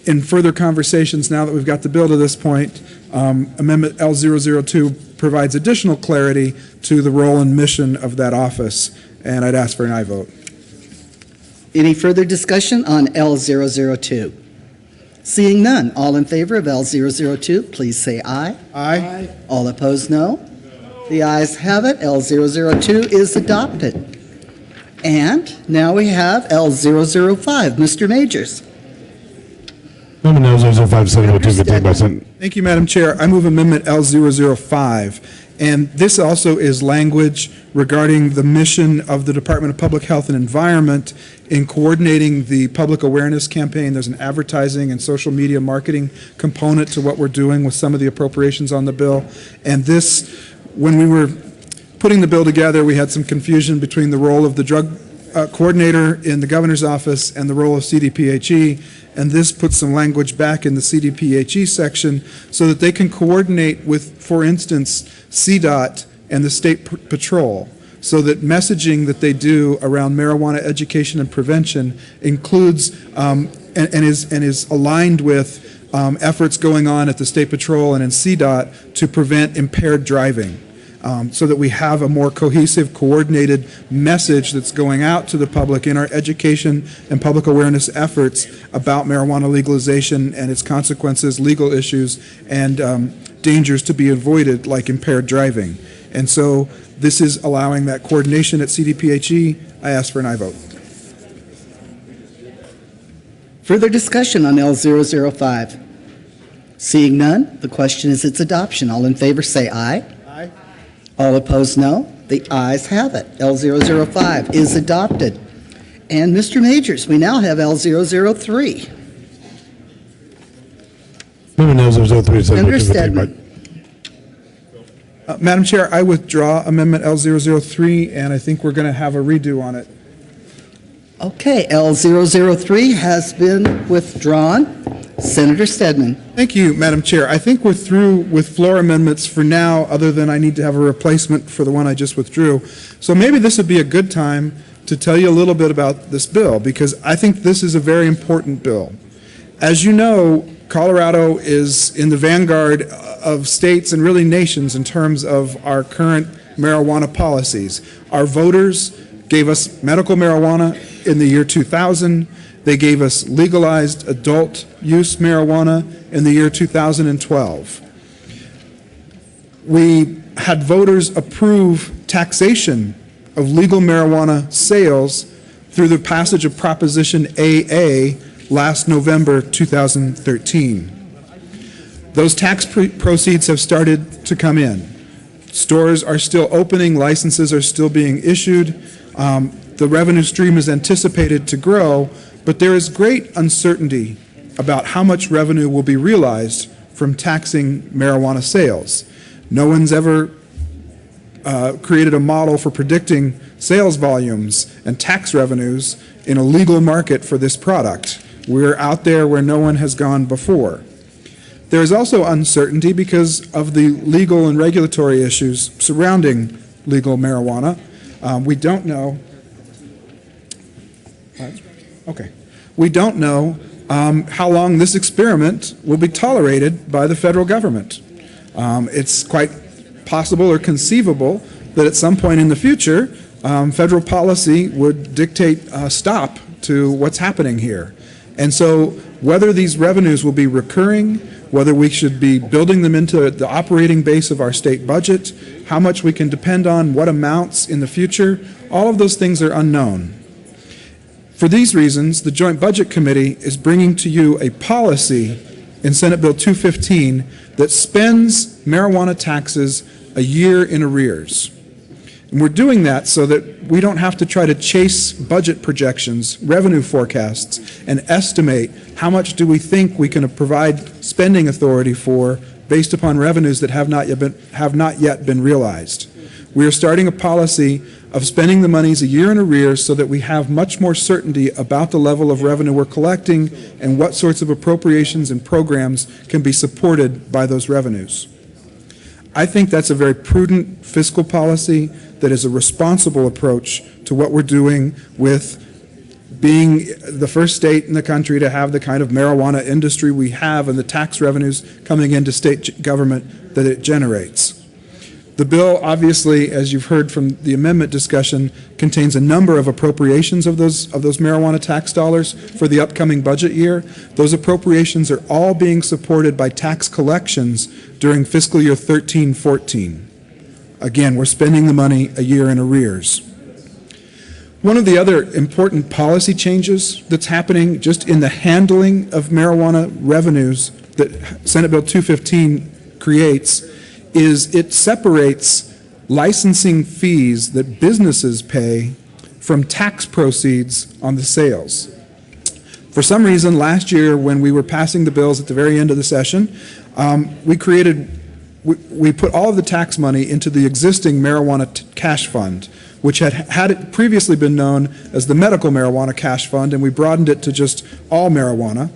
in further conversations, now that we've got the bill to this point, Amendment L002 provides additional clarity to the role and mission of that office, and I'd ask for an aye vote. Any further discussion on L002? Seeing none, all in favor of L002, please say aye. Aye. All opposed, no. The ayes have it. L002 is adopted. And now we have L005. Mr. Majors. Amendment L005, Senator Stedman by Senate. Thank you, Madam Chair. I move Amendment L005. And this also is language regarding the mission of the Department of Public Health and Environment in coordinating the public awareness campaign. There's an advertising and social media marketing component to what we're doing with some of the appropriations on the bill. And this, when we were putting the bill together, we had some confusion between the role of the drug coordinator in the governor's office and the role of CDPHE. And this puts some language back in the CDPHE section so that they can coordinate with, for instance, CDOT and the State Patrol, so that messaging that they do around marijuana education and prevention includes and is aligned with efforts going on at the State Patrol and in CDOT to prevent impaired driving. So that we have a more cohesive, coordinated message that's going out to the public in our education and public awareness efforts about marijuana legalization and its consequences, legal issues, and dangers to be avoided, like impaired driving. And so this is allowing that coordination at CDPHE. I ask for an aye vote. Further discussion on L005? Seeing none, the question is its adoption. All in favor say aye. Aye. All opposed, no. The ayes have it. L005 is adopted. And Mr. Majors, we now have L003. Amendment L003, Senator Stedman. Madam Chair, I withdraw Amendment L003, and I think we're going to have a redo on it. Okay, L003 has been withdrawn. Senator Stedman. Thank you, Madam Chair. I think we're through with floor amendments for now, other than I need to have a replacement for the one I just withdrew. So maybe this would be a good time to tell you a little bit about this bill, because I think this is a very important bill. As you know, Colorado is in the vanguard of states and really nations in terms of our current marijuana policies. Our voters gave us medical marijuana in the year 2000. They gave us legalized adult use marijuana in the year 2012. We had voters approve taxation of legal marijuana sales through the passage of Proposition AA last November 2013. Those tax proceeds have started to come in. Stores are still opening, licenses are still being issued. The revenue stream is anticipated to grow, but there is great uncertainty about how much revenue will be realized from taxing marijuana sales. No one's ever created a model for predicting sales volumes and tax revenues in a legal market for this product. We're out there where no one has gone before. There is also uncertainty because of the legal and regulatory issues surrounding legal marijuana. We don't know. Okay. We don't know how long this experiment will be tolerated by the federal government. It's quite possible or conceivable that at some point in the future, federal policy would dictate a stop to what's happening here. And so whether these revenues will be recurring, whether we should be building them into the operating base of our state budget, how much we can depend on, what amounts in the future, all of those things are unknown. For these reasons, the Joint Budget Committee is bringing to you a policy in Senate Bill 215 that spends marijuana taxes a year in arrears. And we're doing that so that we don't have to try to chase budget projections, revenue forecasts, and estimate how much do we think we can provide spending authority for based upon revenues that have not yet been realized. We are starting a policy of spending the monies a year in arrears so that we have much more certainty about the level of revenue we're collecting and what sorts of appropriations and programs can be supported by those revenues. I think that's a very prudent fiscal policy that is a responsible approach to what we're doing with being the first state in the country to have the kind of marijuana industry we have and the tax revenues coming into state government that it generates. The bill, obviously, as you've heard from the amendment discussion, contains a number of appropriations of those marijuana tax dollars for the upcoming budget year. Those appropriations are all being supported by tax collections during fiscal year 13-14. Again, we're spending the money a year in arrears. One of the other important policy changes that's happening just in the handling of marijuana revenues that Senate Bill 215 creates is it separates licensing fees that businesses pay from tax proceeds on the sales. For some reason, last year when we were passing the bills at the very end of the session, we put all of the tax money into the existing marijuana cash fund, which had previously been known as the medical marijuana cash fund, and we broadened it to just all marijuana.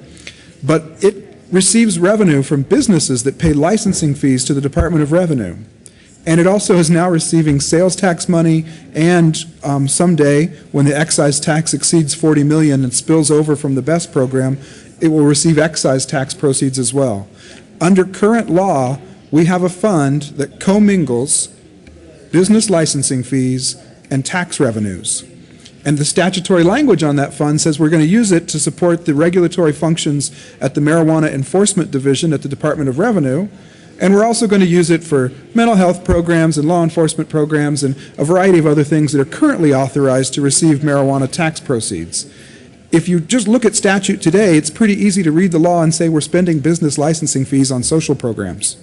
But it receives revenue from businesses that pay licensing fees to the Department of Revenue. And it also is now receiving sales tax money, and someday, when the excise tax exceeds $40 million and spills over from the BEST program, it will receive excise tax proceeds as well. Under current law, we have a fund that commingles business licensing fees and tax revenues. And the statutory language on that fund says we're going to use it to support the regulatory functions at the Marijuana Enforcement Division at the Department of Revenue, and we're also going to use it for mental health programs and law enforcement programs and a variety of other things that are currently authorized to receive marijuana tax proceeds. If you just look at statute today, it's pretty easy to read the law and say we're spending business licensing fees on social programs.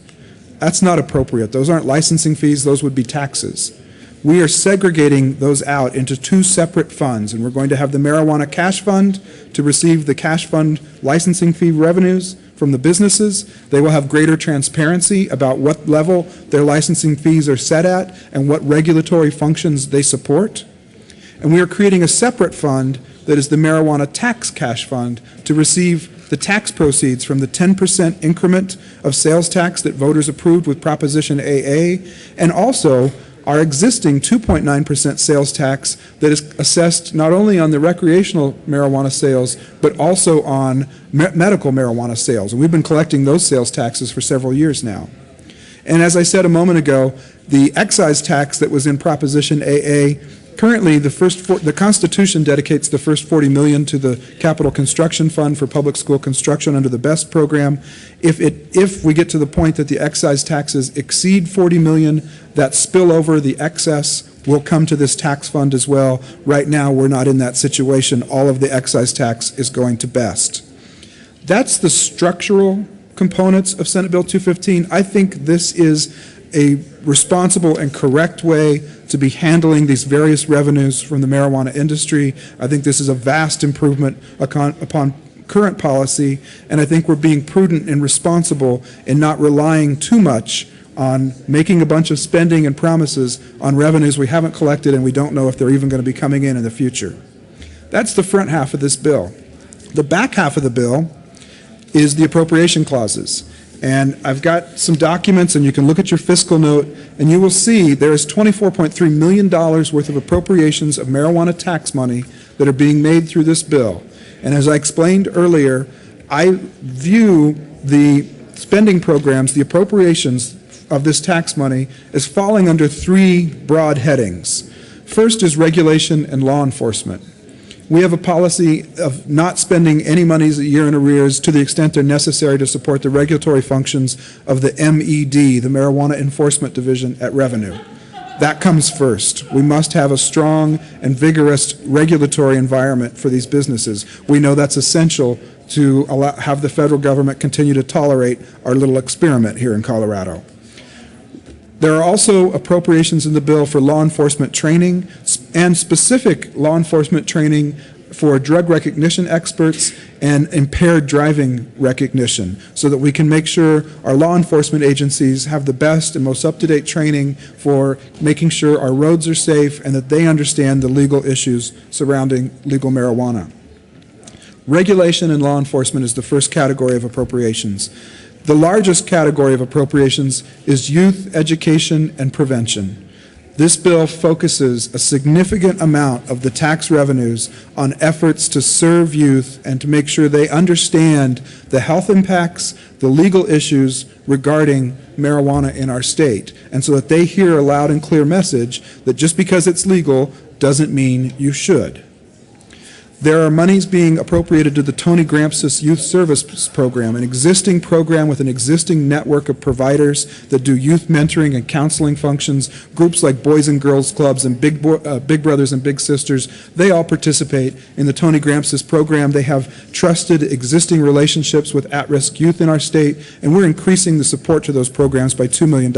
That's not appropriate. Those aren't licensing fees, those would be taxes. We are segregating those out into two separate funds, and we're going to have the marijuana cash fund to receive the cash fund licensing fee revenues from the businesses. They will have greater transparency about what level their licensing fees are set at and what regulatory functions they support. And we are creating a separate fund that is the marijuana tax cash fund to receive the tax proceeds from the 10% increment of sales tax that voters approved with Proposition AA, and also our existing 2.9% sales tax that is assessed not only on the recreational marijuana sales, but also on medical marijuana sales. And we've been collecting those sales taxes for several years now. And as I said a moment ago, the excise tax that was in Proposition AA, currently the Constitution dedicates the first $40 million to the Capital Construction Fund for public school construction under the BEST program. If we get to the point that the excise taxes exceed $40 million, that spillover, the excess, will come to this tax fund as well. Right now, we're not in that situation. All of the excise tax is going to BEST. That's the structural components of Senate Bill 215. I think this is a responsible and correct way to be handling these various revenues from the marijuana industry. I think this is a vast improvement upon current policy, and I think we're being prudent and responsible in not relying too much on making a bunch of spending and promises on revenues we haven't collected and we don't know if they're even going to be coming in the future. That's the front half of this bill. The back half of the bill is the appropriation clauses. And I've got some documents, and you can look at your fiscal note, and you will see there is $24.3 million worth of appropriations of marijuana tax money that are being made through this bill. And as I explained earlier, I view the spending programs, the appropriations of this tax money, as falling under three broad headings. First is regulation and law enforcement. We have a policy of not spending any monies a year in arrears to the extent they're necessary to support the regulatory functions of the MED, the Marijuana Enforcement Division at Revenue. That comes first. We must have a strong and vigorous regulatory environment for these businesses. We know that's essential to have the federal government continue to tolerate our little experiment here in Colorado. There are also appropriations in the bill for law enforcement training and specific law enforcement training for drug recognition experts and impaired driving recognition, so that we can make sure our law enforcement agencies have the best and most up-to-date training for making sure our roads are safe and that they understand the legal issues surrounding legal marijuana. Regulation and law enforcement is the first category of appropriations. The largest category of appropriations is youth education and prevention. This bill focuses a significant amount of the tax revenues on efforts to serve youth and to make sure they understand the health impacts, the legal issues regarding marijuana in our state, and so that they hear a loud and clear message that just because it's legal doesn't mean you should. There are monies being appropriated to the Tony Grampsis Youth Service Program, an existing program with an existing network of providers that do youth mentoring and counseling functions. Groups like Boys and Girls Clubs and Big Brothers and Big Sisters, they all participate in the Tony Grampsis program. They have trusted existing relationships with at-risk youth in our state, and we're increasing the support to those programs by $2 million.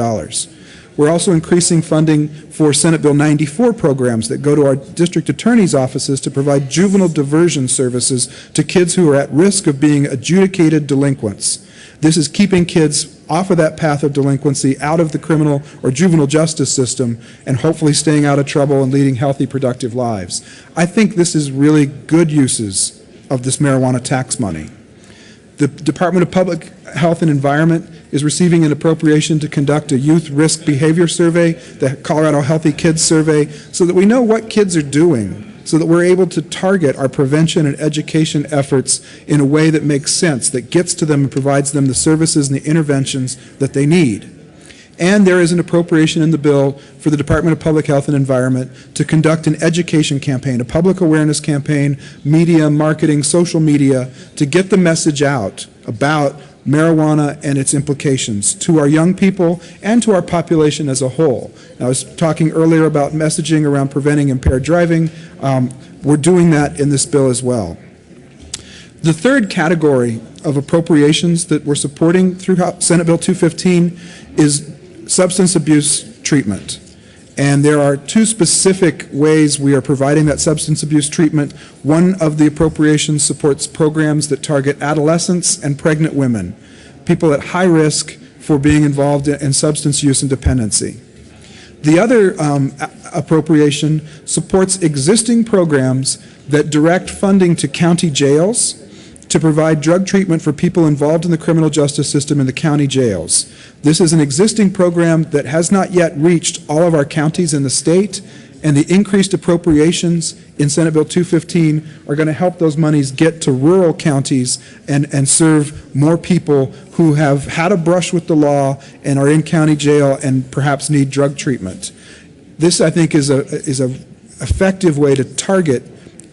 We're also increasing funding for Senate Bill 94 programs that go to our district attorney's offices to provide juvenile diversion services to kids who are at risk of being adjudicated delinquents. This is keeping kids off of that path of delinquency, out of the criminal or juvenile justice system, and hopefully staying out of trouble and leading healthy, productive lives. I think this is really good uses of this marijuana tax money. The Department of Public Health and Environment is receiving an appropriation to conduct a youth risk behavior survey, the Colorado Healthy Kids Survey, so that we know what kids are doing, so that we're able to target our prevention and education efforts in a way that makes sense, that gets to them and provides them the services and the interventions that they need. And there is an appropriation in the bill for the Department of Public Health and Environment to conduct an education campaign, a public awareness campaign, media, marketing, social media, to get the message out about marijuana and its implications to our young people and to our population as a whole. Now, I was talking earlier about messaging around preventing impaired driving. We're doing that in this bill as well. The third category of appropriations that we're supporting through Senate Bill 215 is substance abuse treatment. And there are two specific ways we are providing that substance abuse treatment. One of the appropriations supports programs that target adolescents and pregnant women, people at high risk for being involved in substance use and dependency. The other appropriation supports existing programs that direct funding to county jails to provide drug treatment for people involved in the criminal justice system in the county jails. This is an existing program that has not yet reached all of our counties in the state, and the increased appropriations in Senate Bill 215 are going to help those monies get to rural counties and serve more people who have had a brush with the law and are in county jail and perhaps need drug treatment. This, I think, is a effective way to target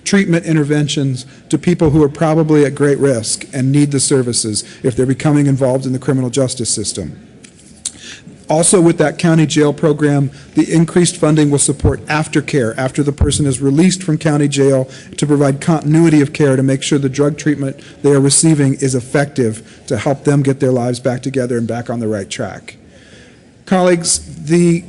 treatment interventions to people who are probably at great risk and need the services if they're becoming involved in the criminal justice system. Also, with that county jail program, the increased funding will support aftercare after the person is released from county jail to provide continuity of care to make sure the drug treatment they are receiving is effective to help them get their lives back together and back on the right track. Colleagues, the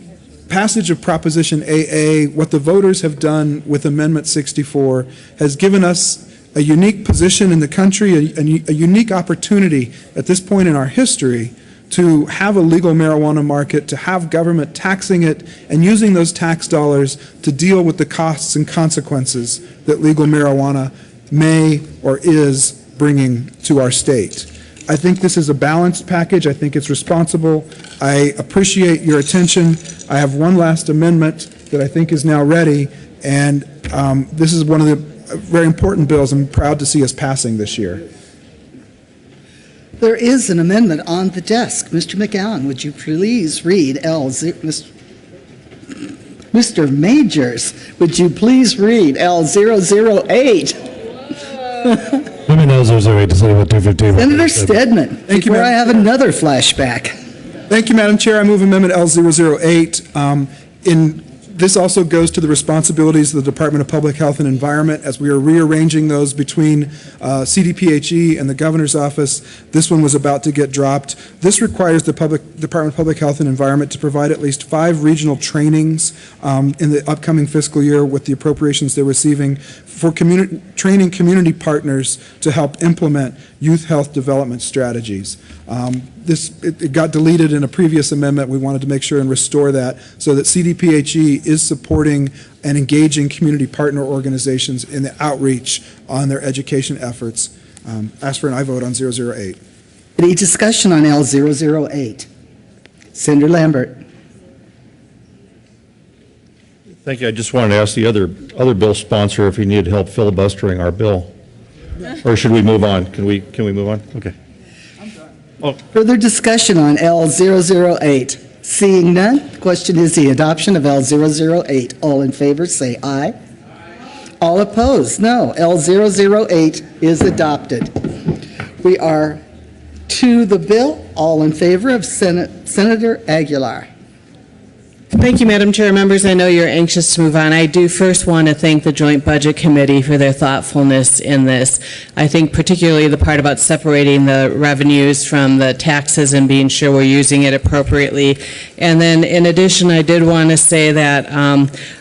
passage of Proposition AA, what the voters have done with Amendment 64, has given us a unique position in the country, a unique opportunity at this point in our history to have a legal marijuana market, to have government taxing it and using those tax dollars to deal with the costs and consequences that legal marijuana may or is bringing to our state. I think this is a balanced package. I think it's responsible. I appreciate your attention. I have one last amendment that I think is now ready, and this is one of the very important bills I'm proud to see us passing this year. There is an amendment on the desk. Mr. McGowan, would you please read Mr. Majors, would you please read L008? Amendment L008 to Senate Bill 215. Senator Stedman, Thank you, before I have another flashback. Thank you, Madam Chair. I move Amendment L008. In This also goes to the responsibilities of the Department of Public Health and Environment as we are rearranging those between CDPHE and the Governor's Office. This one was about to get dropped. This requires the Department of Public Health and Environment to provide at least 5 regional trainings in the upcoming fiscal year with the appropriations they're receiving for training community partners to help implement youth health development strategies. It got deleted in a previous amendment. We wanted to make sure and restore that so that CDPHE is supporting and engaging community partner organizations in the outreach on their education efforts. Ask for an aye vote on 008. Any discussion on L008? Senator Lambert. Thank you. I just wanted to ask the other bill sponsor if he needed help filibustering our bill. Or should we move on? Can we move on? Okay. Further discussion on L008? Seeing none, the question is the adoption of L008. All in favor, say aye. All opposed, no. L008 is adopted. We are to the bill. All in favor of Senator Aguilar. Thank you, Madam Chair. Members, I know you're anxious to move on. I do first want to thank the Joint Budget Committee for their thoughtfulness in this. I think particularly the part about separating the revenues from the taxes and being sure we're using it appropriately. And then in addition, I did want to say that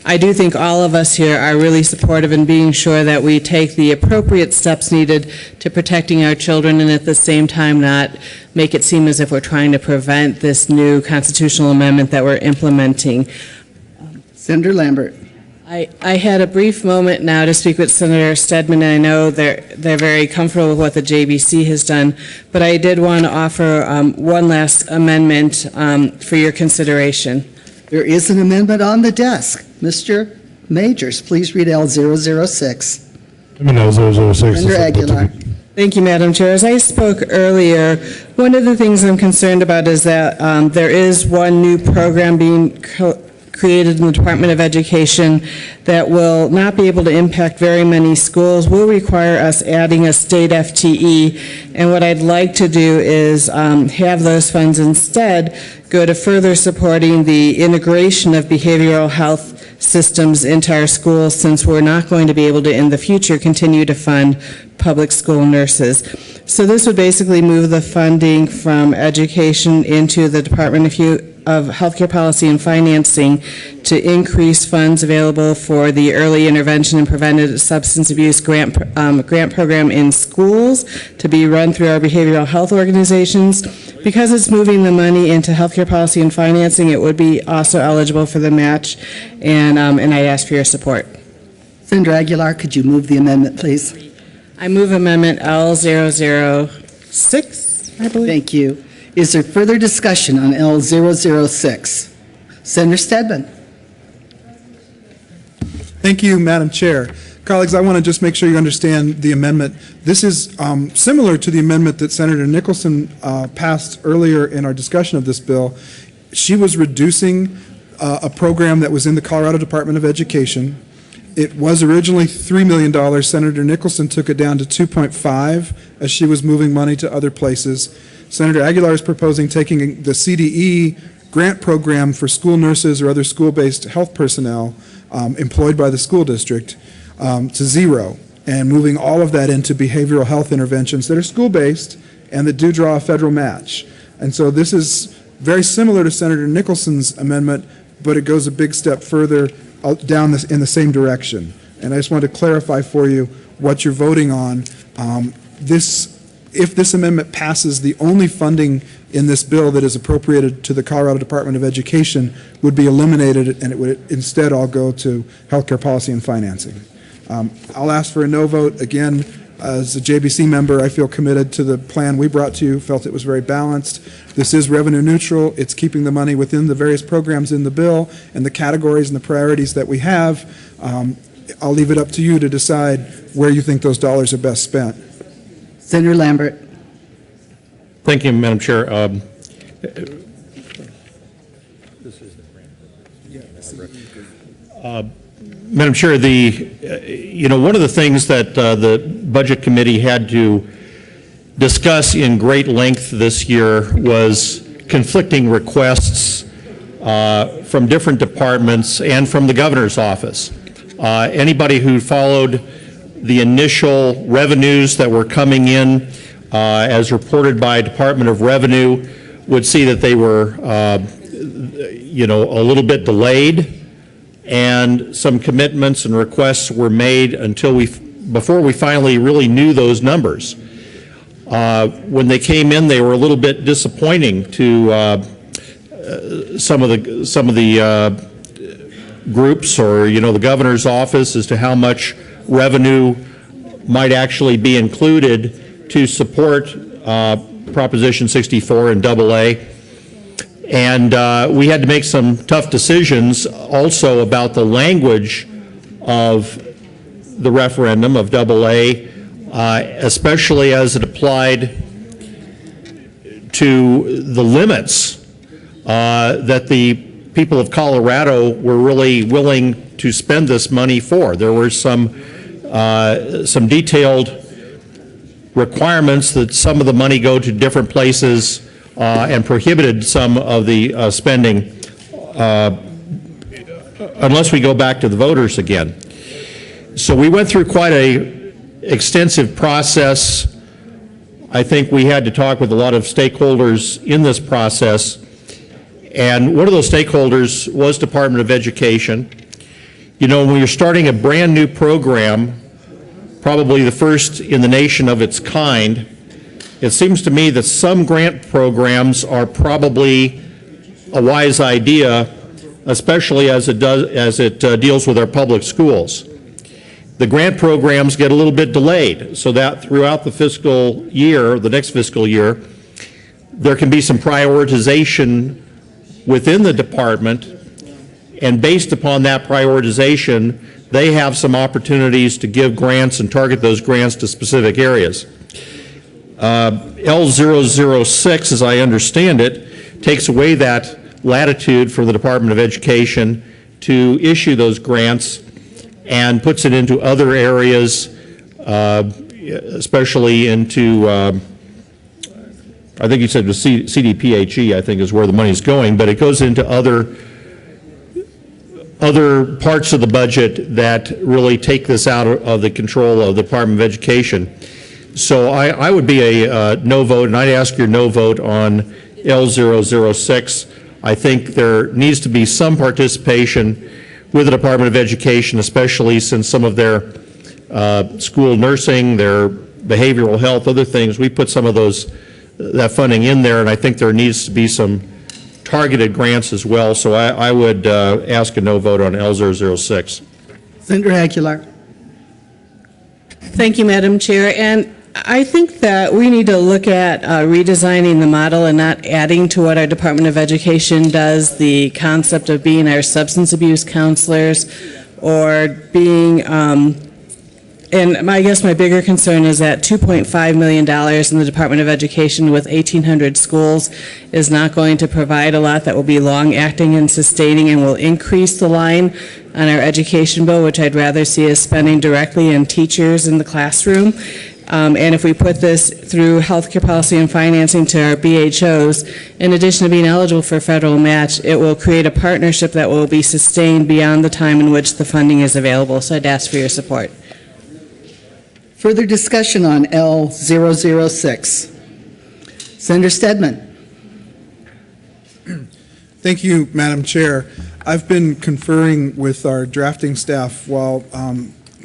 I do think all of us here are really supportive in being sure that we take the appropriate steps needed to protecting our children and at the same time not make it seem as if we're trying to prevent this new constitutional amendment that we're implementing. Senator Lambert. I had a brief moment now to speak with Senator Stedman, and I know they're very comfortable with what the JBC has done, but I did want to offer one last amendment for your consideration. There is an amendment on the desk. Mr. Majors, please read L006. L006. Senator Aguilar. Thank you, Madam Chair. As I spoke earlier, one of the things I'm concerned about is that there is one new program being created in the Department of Education that will not be able to impact very many schools, will require us adding a state FTE. And what I'd like to do is have those funds instead go to further supporting the integration of behavioral health systems into our schools, since we're not going to be able to in the future continue to fund public school nurses. So this would basically move the funding from education into the Department of Healthcare Policy and Financing to increase funds available for the Early Intervention and Preventive Substance Abuse grant program in schools to be run through our behavioral health organizations. Because it's moving the money into healthcare policy and financing, it would be also eligible for the match, and I ask for your support. Senator Aguilar, could you move the amendment, please? I move amendment L006, I believe. Thank you. Is there further discussion on L006? Senator Stedman. Thank you, Madam Chair. Colleagues, I want to just make sure you understand the amendment. This is similar to the amendment that Senator Nicholson passed earlier in our discussion of this bill. She was reducing a program that was in the Colorado Department of Education. It was originally $3 million. Senator Nicholson took it down to 2.5 as she was moving money to other places. Senator Aguilar is proposing taking the CDE grant program for school nurses or other school-based health personnel employed by the school district to zero, and moving all of that into behavioral health interventions that are school-based and that do draw a federal match. And so this is very similar to Senator Nicholson's amendment, but it goes a big step further down in the same direction. And I just want to clarify for you what you're voting on. If this amendment passes, the only funding in this bill that is appropriated to the Colorado Department of Education would be eliminated, and it would instead all go to healthcare policy and financing. I'll ask for a no vote. Again, as a JBC member, I feel committed to the plan we brought to you, felt it was very balanced. This is revenue neutral. It's keeping the money within the various programs in the bill and the categories and the priorities that we have. I'll leave it up to you to decide where you think those dollars are best spent. Senator Lambert. Thank you, Madam Chair. Madam Chair, one of the things that the Budget Committee had to discuss in great length this year was conflicting requests from different departments and from the governor's office. Anybody who followed the initial revenues that were coming in as reported by Department of Revenue would see that they were, a little bit delayed, and some commitments and requests were made before we finally really knew those numbers. When they came in, they were a little bit disappointing to some of the groups or the governor's office as to how much revenue might actually be included to support Proposition 64 and AA. And we had to make some tough decisions also about the language of the referendum of AA, especially as it applied to the limits that the people of Colorado were really willing to spend this money for. There were some detailed requirements that some of the money go to different places and prohibited some of the spending unless we go back to the voters again. So we went through quite a extensive process. I think we had to talk with a lot of stakeholders in this process, and one of those stakeholders was Department of Education. When you're starting a brand new program, probably the first in the nation of its kind, it seems to me that some grant programs are probably a wise idea, especially as it deals with our public schools. The grant programs get a little bit delayed, so that throughout the fiscal year, the next fiscal year, there can be some prioritization within the department, and based upon that prioritization, they have some opportunities to give grants and target those grants to specific areas. L006, as I understand it, takes away that latitude for the Department of Education to issue those grants and puts it into other areas, especially into, I think you said the CDPHE, I think is where the money's going, but it goes into other parts of the budget that really take this out of the control of the Department of Education. So I would be a no vote, and I'd ask your no vote on L006. I think there needs to be some participation with the Department of Education, especially since some of their school nursing, their behavioral health, other things, we put some of that funding in there, and I think there needs to be some targeted grants as well. So I would ask a no vote on L006. Senator Aguilar. Thank you, Madam Chair. And I think that we need to look at redesigning the model and not adding to what our Department of Education does, the concept of being our substance abuse counselors or being, and I guess my bigger concern is that $2.5 million in the Department of Education with 1,800 schools is not going to provide a lot that will be long-acting and sustaining and will increase the line on our education bill, which I'd rather see as spending directly in teachers in the classroom. And if we put this through healthcare policy and financing to our BHOs, in addition to being eligible for federal match, it will create a partnership that will be sustained beyond the time in which the funding is available. So I'd ask for your support. Further discussion on L006. Senator Stedman. Thank you, Madam Chair. I've been conferring with our drafting staff while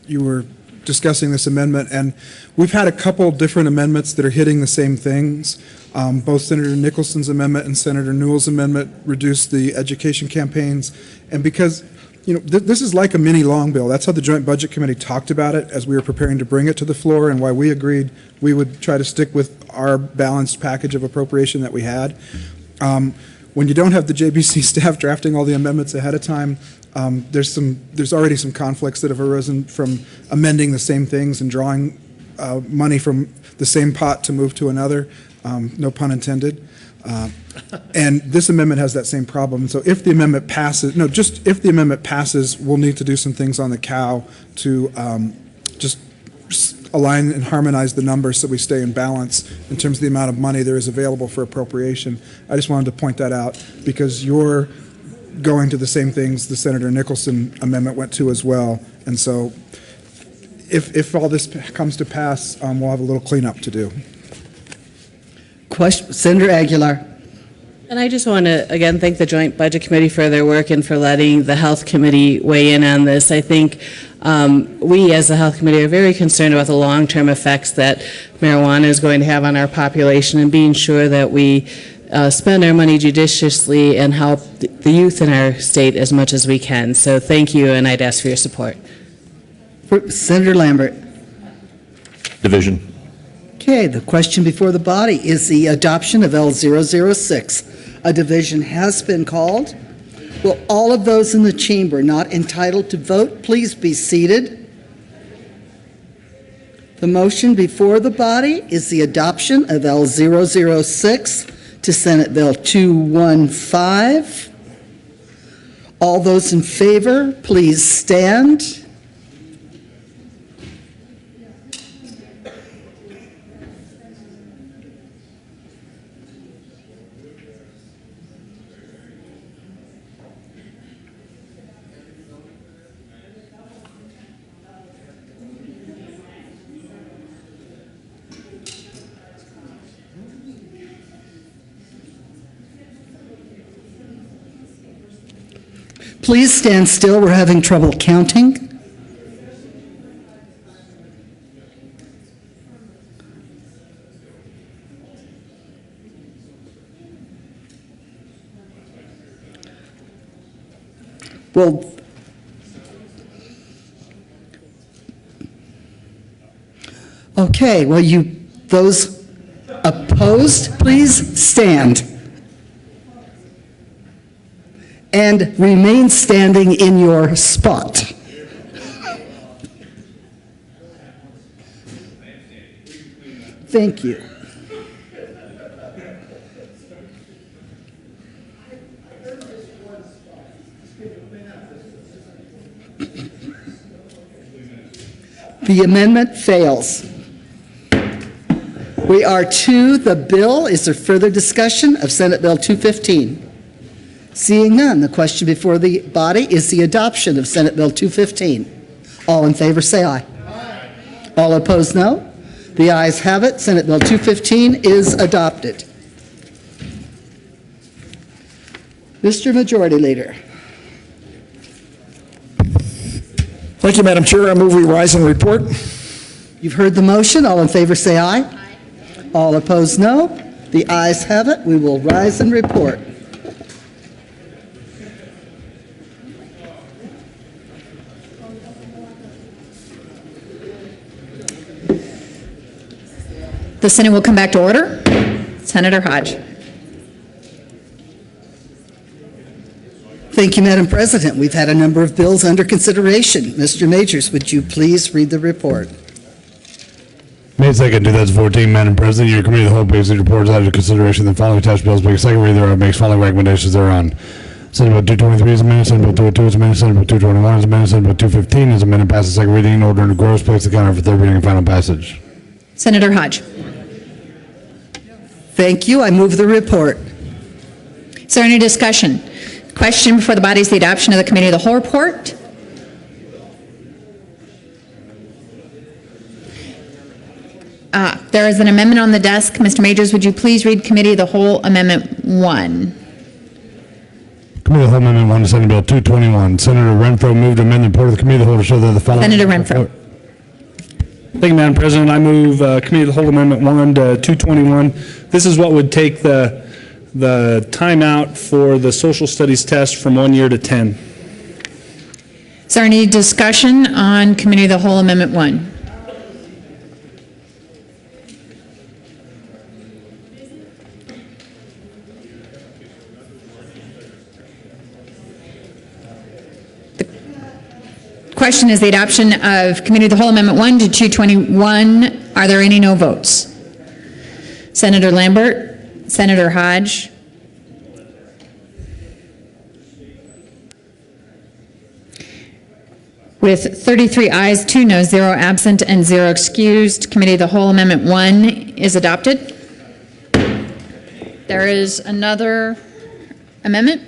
you were discussing this amendment, and we've had a couple different amendments that are hitting the same things. Both Senator Nicholson's amendment and Senator Newell's amendment reduced the education campaigns, and because this is like a mini long bill. That's how the Joint Budget Committee talked about it as we were preparing to bring it to the floor, and why we agreed we would try to stick with our balanced package of appropriation that we had. When you don't have the JBC staff drafting all the amendments ahead of time, there's already some conflicts that have arisen from amending the same things and drawing money from the same pot to move to another, no pun intended. And this amendment has that same problem. So if the amendment passes, if the amendment passes, we'll need to do some things on the COW to just align and harmonize the numbers so we stay in balance in terms of the amount of money there is available for appropriation. I just wanted to point that out because your going to the same things the Senator Nicholson amendment went to as well. And so if all this comes to pass, we'll have a little cleanup to do. Senator Aguilar. And I just want to, again, thank the Joint Budget Committee for their work and for letting the Health Committee weigh in on this. I think we, as the Health Committee, are very concerned about the long-term effects that marijuana is going to have on our population, and being sure that we spend our money judiciously and help the youth in our state as much as we can. So thank you, and I'd ask for your support. Senator Lambert. Division. Okay, the question before the body is the adoption of L006. A division has been called. Will all of those in the chamber not entitled to vote please be seated? The motion before the body is the adoption of L006 to Senate Bill 215. All those in favor, please stand. Please stand still. We're having trouble counting. Well, okay, well, those opposed, please stand. And remain standing in your spot. Thank you. The amendment fails. We are to the bill. Is there further discussion of Senate Bill 215? Seeing none, the question before the body is the adoption of Senate Bill 215. All in favor say aye. Aye. All opposed no. The ayes have it. Senate Bill 215 is adopted. Mr. Majority Leader. Thank you, Madam Chair. I move we rise and report. You've heard the motion. All in favor say aye. Aye. All opposed no. The ayes have it. We will rise and report. The Senate will come back to order. Senator Hodge. Thank you, Madam President. We've had a number of bills under consideration. Mr. Majors, would you please read the report? May 2nd, 2014, Madam President, your committee of the whole basic reports under consideration the following attached bills make second reading thereof, makes following recommendations thereon. Senate Bill 223 is amended, Senate Bill 202 is amended, Senate Bill 221 is amended, Senate Bill 215 is amended, passes second reading in order to gross, place the counter for third reading and final passage. Senator Hodge. Thank you. I move the report. Is there any discussion? Question before the body is the adoption of the committee of the whole report. There is an amendment on the desk. Mr. Majors, would you please read Committee of the Whole Amendment 1? Committee of the Whole Amendment 1 to Senate Bill 221. Senator Renfro moved to amend the report of the Committee of the Whole to show that the following... Senator Renfro. Thank you, Madam President. I move Committee of the Whole Amendment 1 to 221. This is what would take the timeout for the social studies test from 1 year to 10. Is there any discussion on Committee of the Whole Amendment 1? The question is the adoption of Committee of the Whole Amendment 1 to 221. Are there any no votes? Senator Lambert, Senator Hodge. With 33 ayes, 2 noes, 0 absent, and 0 excused, Committee of the Whole Amendment 1 is adopted. There is another amendment.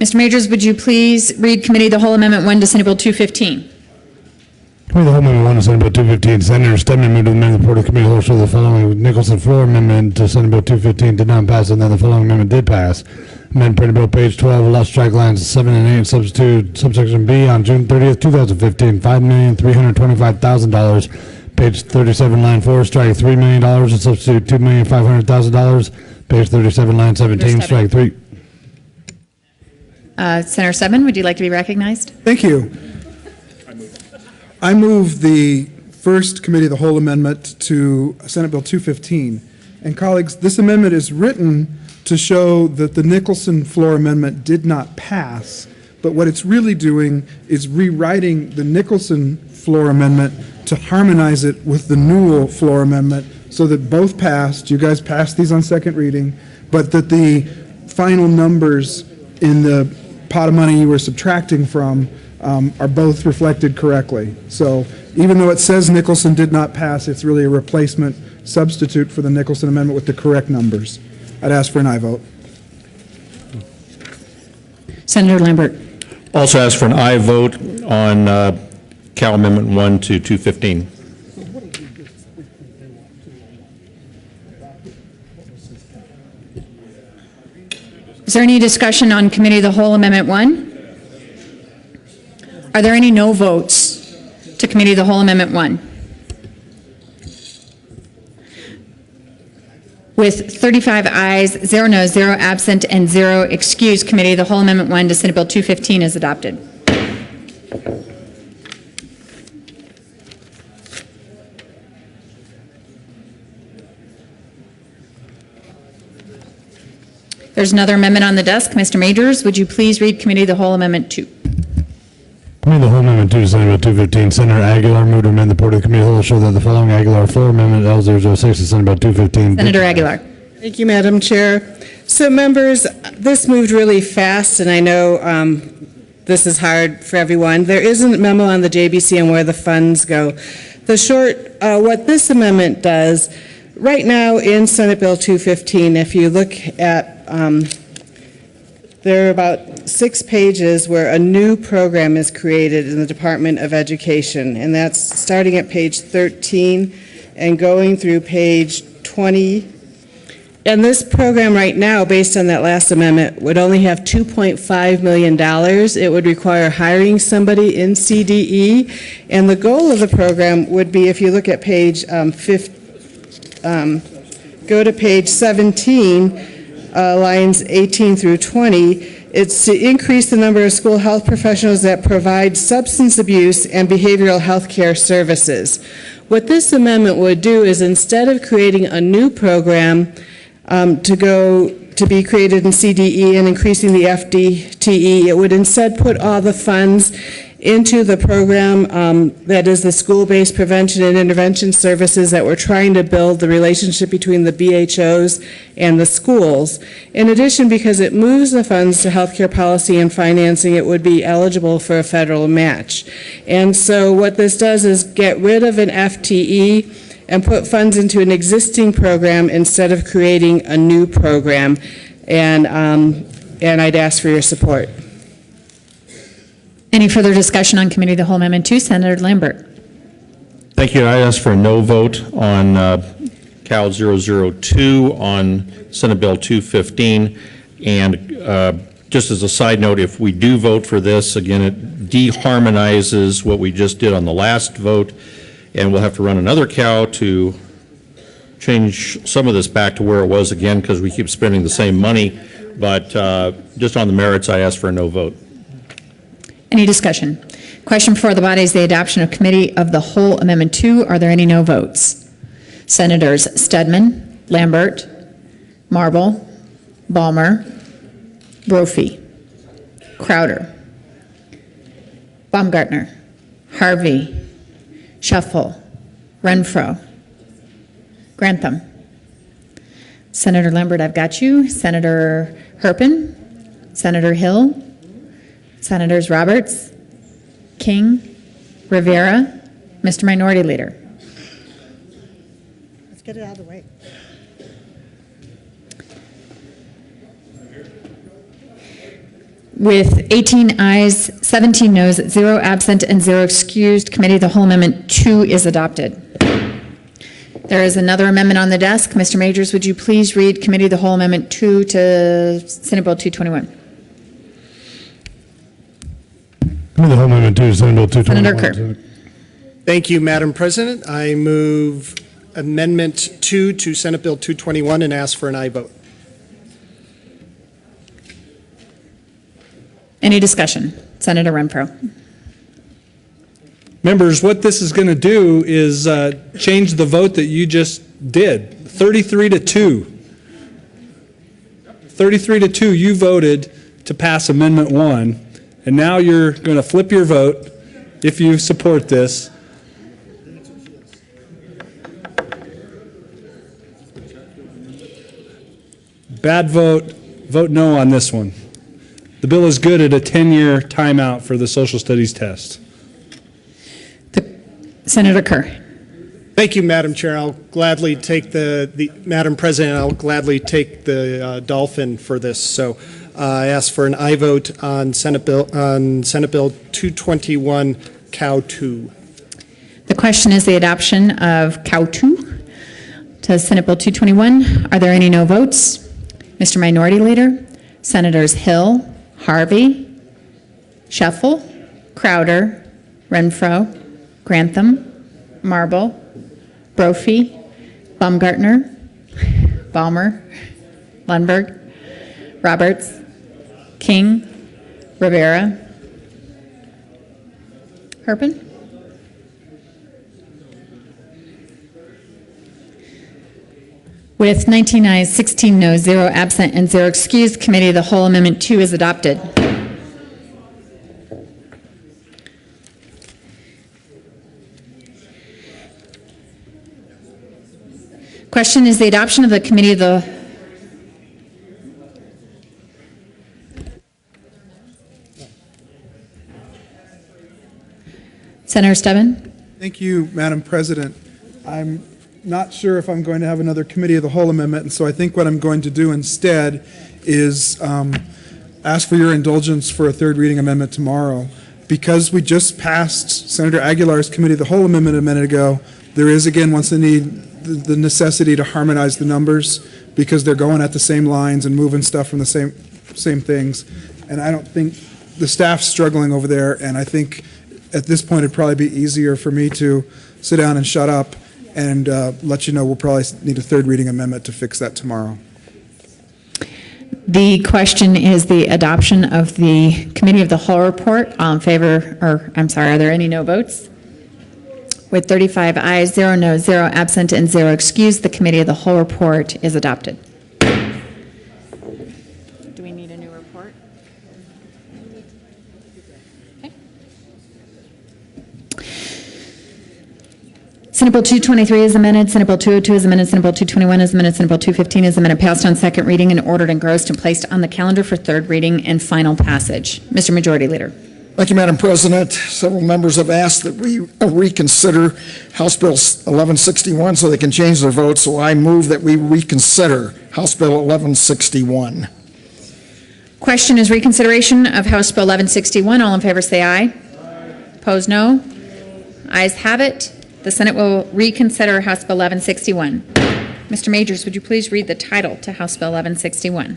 Mr. Majors, would you please read Committee of the Whole Amendment 1 to Senate Bill 215? Committee of the Whole Amendment 1 to Senate Bill 215. Senator Stedman moved to amend the report of the committee of the whole show the following Nicholson floor amendment to Senate Bill 215 did not pass, and then the following amendment did pass. Amend printed bill page 12, left strike lines 7 and 8 and substitute subsection B on June 30th, 2015, $5,325,000. Page 37, line 4, strike $3 million and substitute $2,500,000. Page 37, line 17, strike 3. Senator Stedman, would you like to be recognized? Thank you. I move the first Committee of the Whole amendment to Senate Bill 215. And colleagues, this amendment is written to show that the Nicholson floor amendment did not pass, but what it's really doing is rewriting the Nicholson floor amendment to harmonize it with the Newell floor amendment so that both passed. You guys passed these on second reading, but that the final numbers in the pot of money you were subtracting from are both reflected correctly. So even though it says Nicholson did not pass, it's really a replacement substitute for the Nicholson amendment with the correct numbers. I'd ask for an aye vote. Senator Lambert. Also ask for an aye vote on Cal Amendment 1 to 215. Is there any discussion on Committee of the Whole Amendment 1? Are there any no votes to Committee of the Whole Amendment 1? With 35 ayes, 0 noes, 0 absent, and 0 excused, Committee of the Whole Amendment 1 to Senate Bill 215 is adopted. There's another amendment on the desk. Mr. Majors, would you please read Committee of the Whole Amendment 2? Committee of the Whole Amendment 2 to Senate Bill 215. Senator Aguilar moved to amend the report of the Committee of the Whole show that the following Aguilar floor amendment L006 to Senate Bill 215. Senator Aguilar. Thank you, Madam Chair. So members, this moved really fast, and I know this is hard for everyone. There isn't a memo on the JBC on where the funds go. The short, what this amendment does, right now in Senate Bill 215, if you look at, there are about 6 pages where a new program is created in the Department of Education, and that's starting at page 13 and going through page 20. And this program right now, based on that last amendment, would only have $2.5 million. It would require hiring somebody in CDE, and the goal of the program would be, if you look at page go to page 17, lines 18 through 20, it's to increase the number of school health professionals that provide substance abuse and behavioral health care services. What this amendment would do is, instead of creating a new program to be created in CDE and increasing the FDTE, it would instead put all the funds into the program that is the school-based prevention and intervention services that we're trying to build the relationship between the BHOs and the schools. In addition, because it moves the funds to healthcare policy and financing, it would be eligible for a federal match. And so what this does is get rid of an FTE and put funds into an existing program instead of creating a new program. And I'd ask for your support. Any further discussion on Committee of the Whole Amendment 2? Senator Lambert. Thank you. I ask for a no vote on Cal 002 on Senate Bill 215. And just as a side note, if we do vote for this, again, it deharmonizes what we just did on the last vote, and we'll have to run another Cal to change some of this back to where it was again, because we keep spending the same money. But just on the merits, I ask for a no vote. Any discussion? Question before the body is the adoption of Committee of the Whole Amendment 2. Are there any no votes? Senators Stedman, Lambert, Marble, Balmer, Brophy, Crowder, Baumgartner, Harvey, Shuffle, Renfro, Grantham. Senator Lambert, I've got you. Senator Herpin, Senator Hill, Senators Roberts, King, Rivera, Mr. Minority Leader. Let's get it out of the way. With 18 ayes, 17 noes, 0 absent, and 0 excused, Committee of the Whole Amendment 2 is adopted. There is another amendment on the desk. Mr. Majors, would you please read Committee of the Whole Amendment 2 to Senate Bill 221? Committee of the Whole Amendment 2 to Senate Bill 221. Senator Kerr. Thank you, Madam President. I move Amendment 2 to Senate Bill 221 and ask for an aye vote. Any discussion? Senator Renfro. Members, what this is going to do is change the vote that you just did, 33 to 2. 33 to 2, you voted to pass Amendment 1, and now you're going to flip your vote if you support this. Bad vote, vote no on this one. The bill is good at a 10-year timeout for the social studies test. Senator Kerr. Thank you, Madam Chair. I'll gladly take Madam President, I'll gladly take the dolphin for this. So I ask for an aye vote on Senate Bill 221, Cow 2. The question is the adoption of Cow 2 to Senate Bill 221. Are there any no votes? Mr. Minority Leader, Senators Hill, Harvey, Scheffel, Crowder, Renfro, Grantham, Marble, Brophy, Baumgartner, Balmer, Lundberg, Roberts, King, Rivera, Herpin. With 19 ayes, 16 noes, 0 absent, and 0 excused, Committee of the Whole Amendment 2 is adopted. Question is the adoption of the Committee of the Senator Stebbin. Thank you, Madam President. I'm not sure if I'm going to have another Committee of the Whole amendment, and so I think what I'm going to do instead is ask for your indulgence for a third reading amendment tomorrow. Because we just passed Senator Aguilar's Committee of the Whole amendment a minute ago, there is again once the necessity to harmonize the numbers because they're going at the same lines and moving stuff from the same things. And I don't think the staff's struggling over there, and I think at this point it'd probably be easier for me to sit down and shut up and let you know we'll probably need a third reading amendment to fix that tomorrow. The question is the adoption of the Committee of the Whole report. All in favor, or I'm sorry, are there any no votes? With 35 ayes, 0 noes, 0 absent, and 0 excused, the Committee of the Whole report is adopted. Do we need a new report? Okay. Senate Bill 223 is amended, Senate Bill 202 is amended, Senate Bill 221 is amended, Senate Bill 215 is amended, passed on second reading and ordered engrossed and placed on the calendar for third reading and final passage. Mr. Majority Leader. Thank you, Madam President. Several members have asked that we reconsider House Bill 1161 so they can change their vote, so I move that we reconsider House Bill 1161. Question is reconsideration of House Bill 1161. All in favor say aye. Opposed, no. Ayes have it. The Senate will reconsider House Bill 1161. Mr. Majors, would you please read the title to House Bill 1161?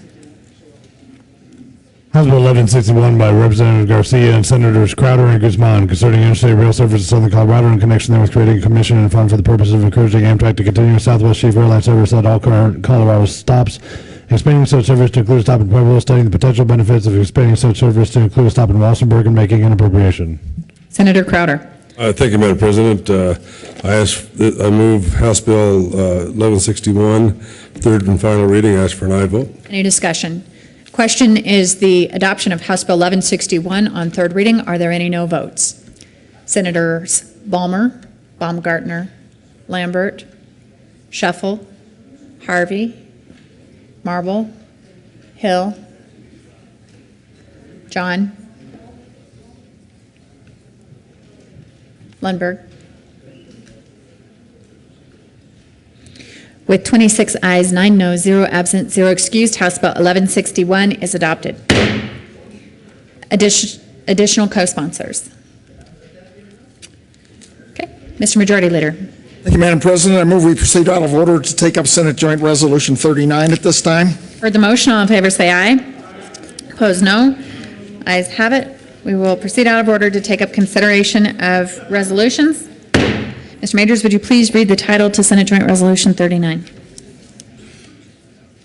House Bill 1161 by Representative Garcia and Senators Crowder and Guzman concerning interstate rail service in southern Colorado in connection therewith creating a commission and fund for the purpose of encouraging Amtrak to continue Southwest Chief Airline service at all current Colorado stops, expanding such service to include a stop in Pueblo, studying the potential benefits of expanding such service to include a stop in Walsenburg, and making an appropriation. Senator Crowder. Thank you, Madam President. I move House Bill 1161, third and final reading. I ask for an aye vote. Any discussion? Question is the adoption of House Bill 1161 on third reading. Are there any no votes? Senators Balmer, Baumgartner, Lambert, Scheffel, Harvey, Marble, Hill, John, Lundberg. With 26 ayes, 9 noes, 0 absent, 0 excused, House Bill 1161 is adopted. Additional co-sponsors. Okay, Mr. Majority Leader. Thank you, Madam President. I move we proceed out of order to take up Senate Joint Resolution 39 at this time. Heard the motion. All in favor say aye. Opposed, no. Ayes have it. We will proceed out of order to take up consideration of resolutions. Mr. Majors, would you please read the title to Senate Joint Resolution 39?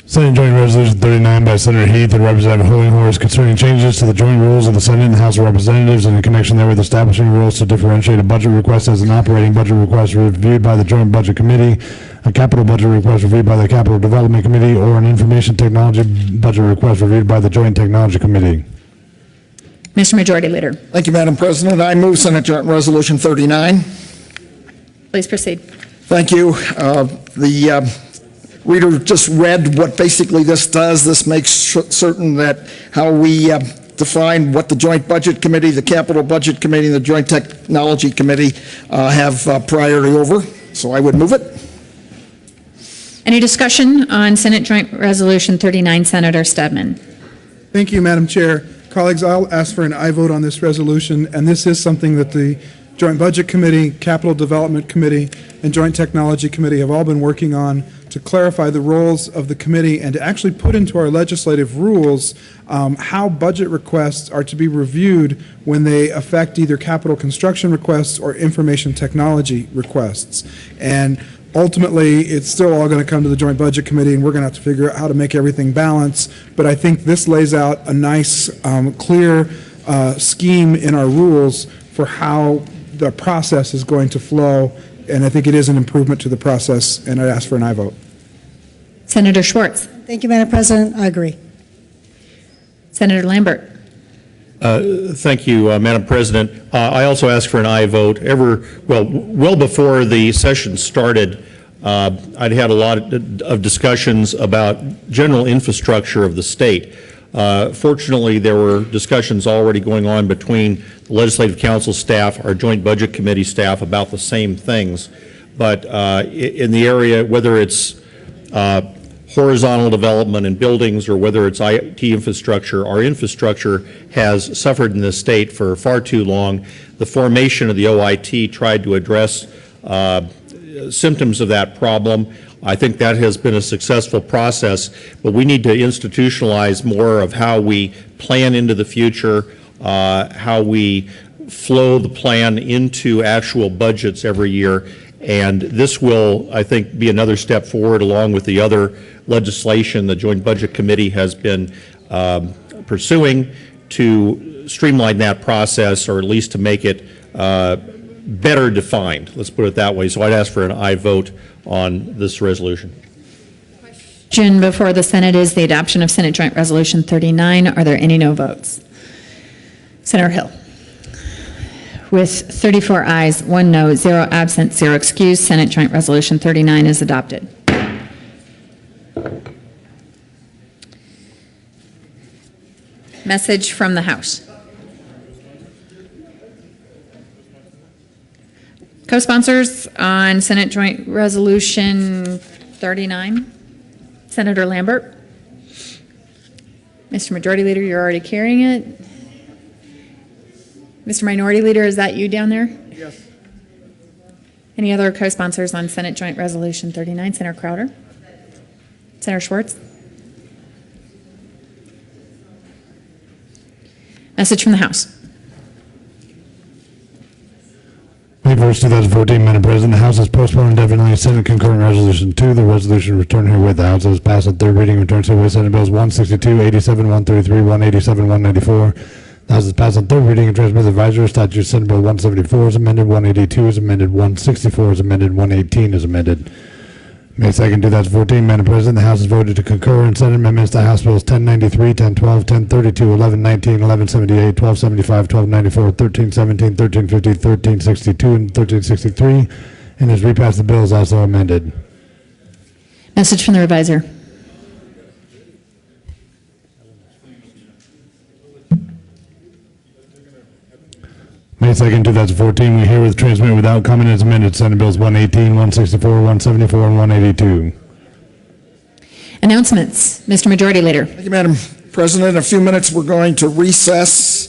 Senate Joint Resolution 39 by Senator Heath and Representative Holinghorst concerning changes to the joint rules of the Senate and House of Representatives and in connection therewith establishing rules to differentiate a budget request as an operating budget request reviewed by the Joint Budget Committee, a capital budget request reviewed by the Capital Development Committee, or an information technology budget request reviewed by the Joint Technology Committee. Mr. Majority Leader. Thank you, Madam President. I move Senate Joint Resolution 39. Please proceed. Thank you. The reader just read what basically this does. This makes certain that how we define what the Joint Budget Committee, the Capital Budget Committee, and the Joint Technology Committee have priority over. So I would move it. Any discussion on Senate Joint Resolution 39, Senator Stedman? Thank you, Madam Chair. Colleagues, I'll ask for an aye vote on this resolution, and this is something that the Joint Budget Committee, Capital Development Committee, and Joint Technology Committee have all been working on to clarify the roles of the committee and to actually put into our legislative rules how budget requests are to be reviewed when they affect either capital construction requests or information technology requests. And ultimately, it's still all going to come to the Joint Budget Committee, and we're going to have to figure out how to make everything balance. But I think this lays out a nice, clear scheme in our rules for how the process is going to flow, and I think it is an improvement to the process, and I'd ask for an aye vote. Senator Schwartz. Thank you, Madam President. I agree. Senator Lambert. Thank you, Madam President. I also ask for an aye vote. Well before the session started, I'd had a lot of discussions about general infrastructure of the state. Fortunately, there were discussions already going on between the Legislative Council staff, our Joint Budget Committee staff about the same things. But in the area, whether it's horizontal development in buildings or whether it's IT infrastructure, our infrastructure has suffered in this state for far too long. The formation of the OIT tried to address symptoms of that problem. I think that has been a successful process, but we need to institutionalize more of how we plan into the future, how we flow the plan into actual budgets every year. And this will, I think, be another step forward along with the other legislation the Joint Budget Committee has been pursuing to streamline that process, or at least to make it better defined. Let's put it that way. So I'd ask for an aye vote on this resolution. Question before the Senate is the adoption of Senate Joint Resolution 39. Are there any no votes? Senator Hill. With 34 ayes, 1 no, 0 absent, 0 excused, Senate Joint Resolution 39 is adopted. Message from the House. Co-sponsors on Senate Joint Resolution 39. Senator Lambert. Mr. Majority Leader, you're already carrying it. Mr. Minority Leader, is that you down there? Yes. Any other co-sponsors on Senate Joint Resolution 39? Senator Crowder? Senator Schwartz? Message from the House. May 1st, 2014, Madam President, the House has postponed indefinitely Senate Concurrent Resolution 2. The resolution returned herewith. The House has passed on third reading and returns herewith Senate Bills 162, 87, 133, 187, 194. The House has passed on third reading and transmitted advisory statute Senate Bill 174 is amended, 182 is amended, 164 is amended, 118 is amended. May 2nd, 2014, Madam President, the House has voted to concur in Senate amendments to House Bills 1093, 1012, 1032, 1119, 1178, 1275, 1294, 1317, 1350, 1362, and 1363, and has repassed the bills also amended. Message from the Reviser. May 2nd, 2014, we herewith transmit without comment as amended Senate Bills 118, 164, 174, and 182. Announcements. Mr. Majority Leader. Thank you, Madam President. In a few minutes, we're going to recess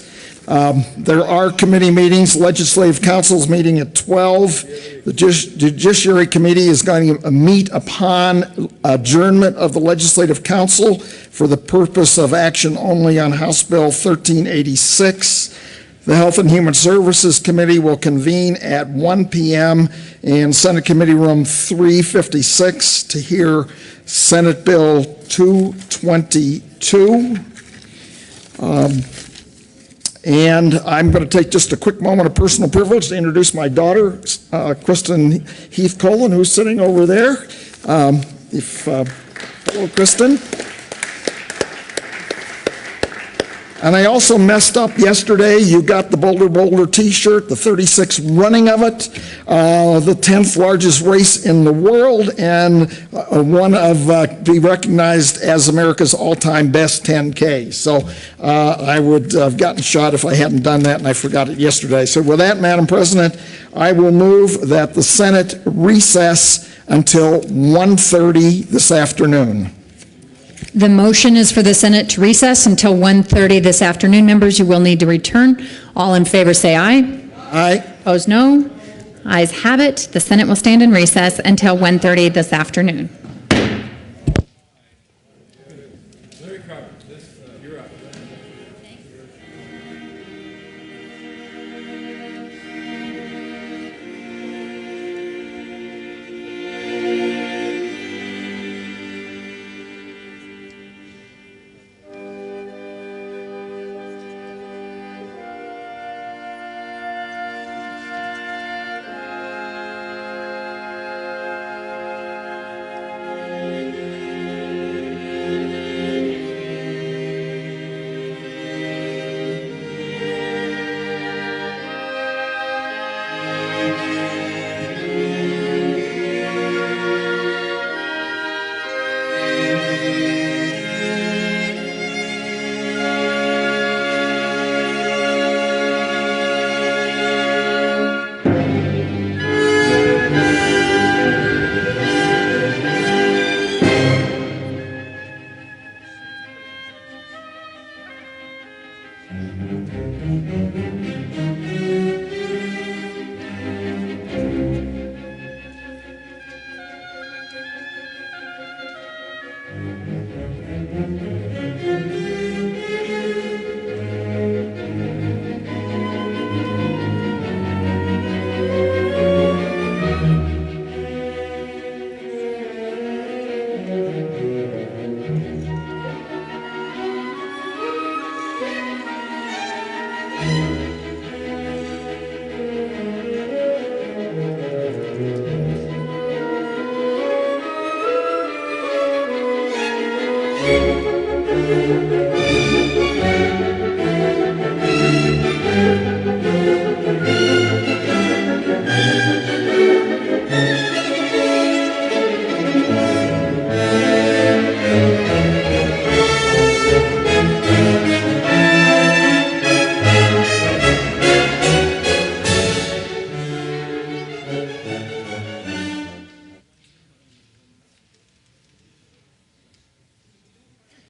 There are committee meetings. Legislative Council's meeting at 12. The Judiciary Committee is going to meet upon adjournment of the Legislative Council for the purpose of action only on House Bill 1386. The Health and Human Services Committee will convene at 1 p.m. in Senate Committee Room 356 to hear Senate Bill 222. And I'm going to take just a quick moment of personal privilege to introduce my daughter, Kristen Heath Colin, who's sitting over there. Hello, Kristen. And I also messed up yesterday. You got the Boulder Boulder t-shirt, the 36th running of it, the 10th largest race in the world, and one of be recognized as America's all-time best 10K. So I would have gotten shot if I hadn't done that, and I forgot it yesterday. So with that, Madam President, I will move that the Senate recess until 1:30 this afternoon. The motion is for the Senate to recess until 1:30 this afternoon. Members, you will need to return. All in favor say aye. Aye. Opposed, no. Ayes have it. The Senate will stand in recess until 1:30 this afternoon.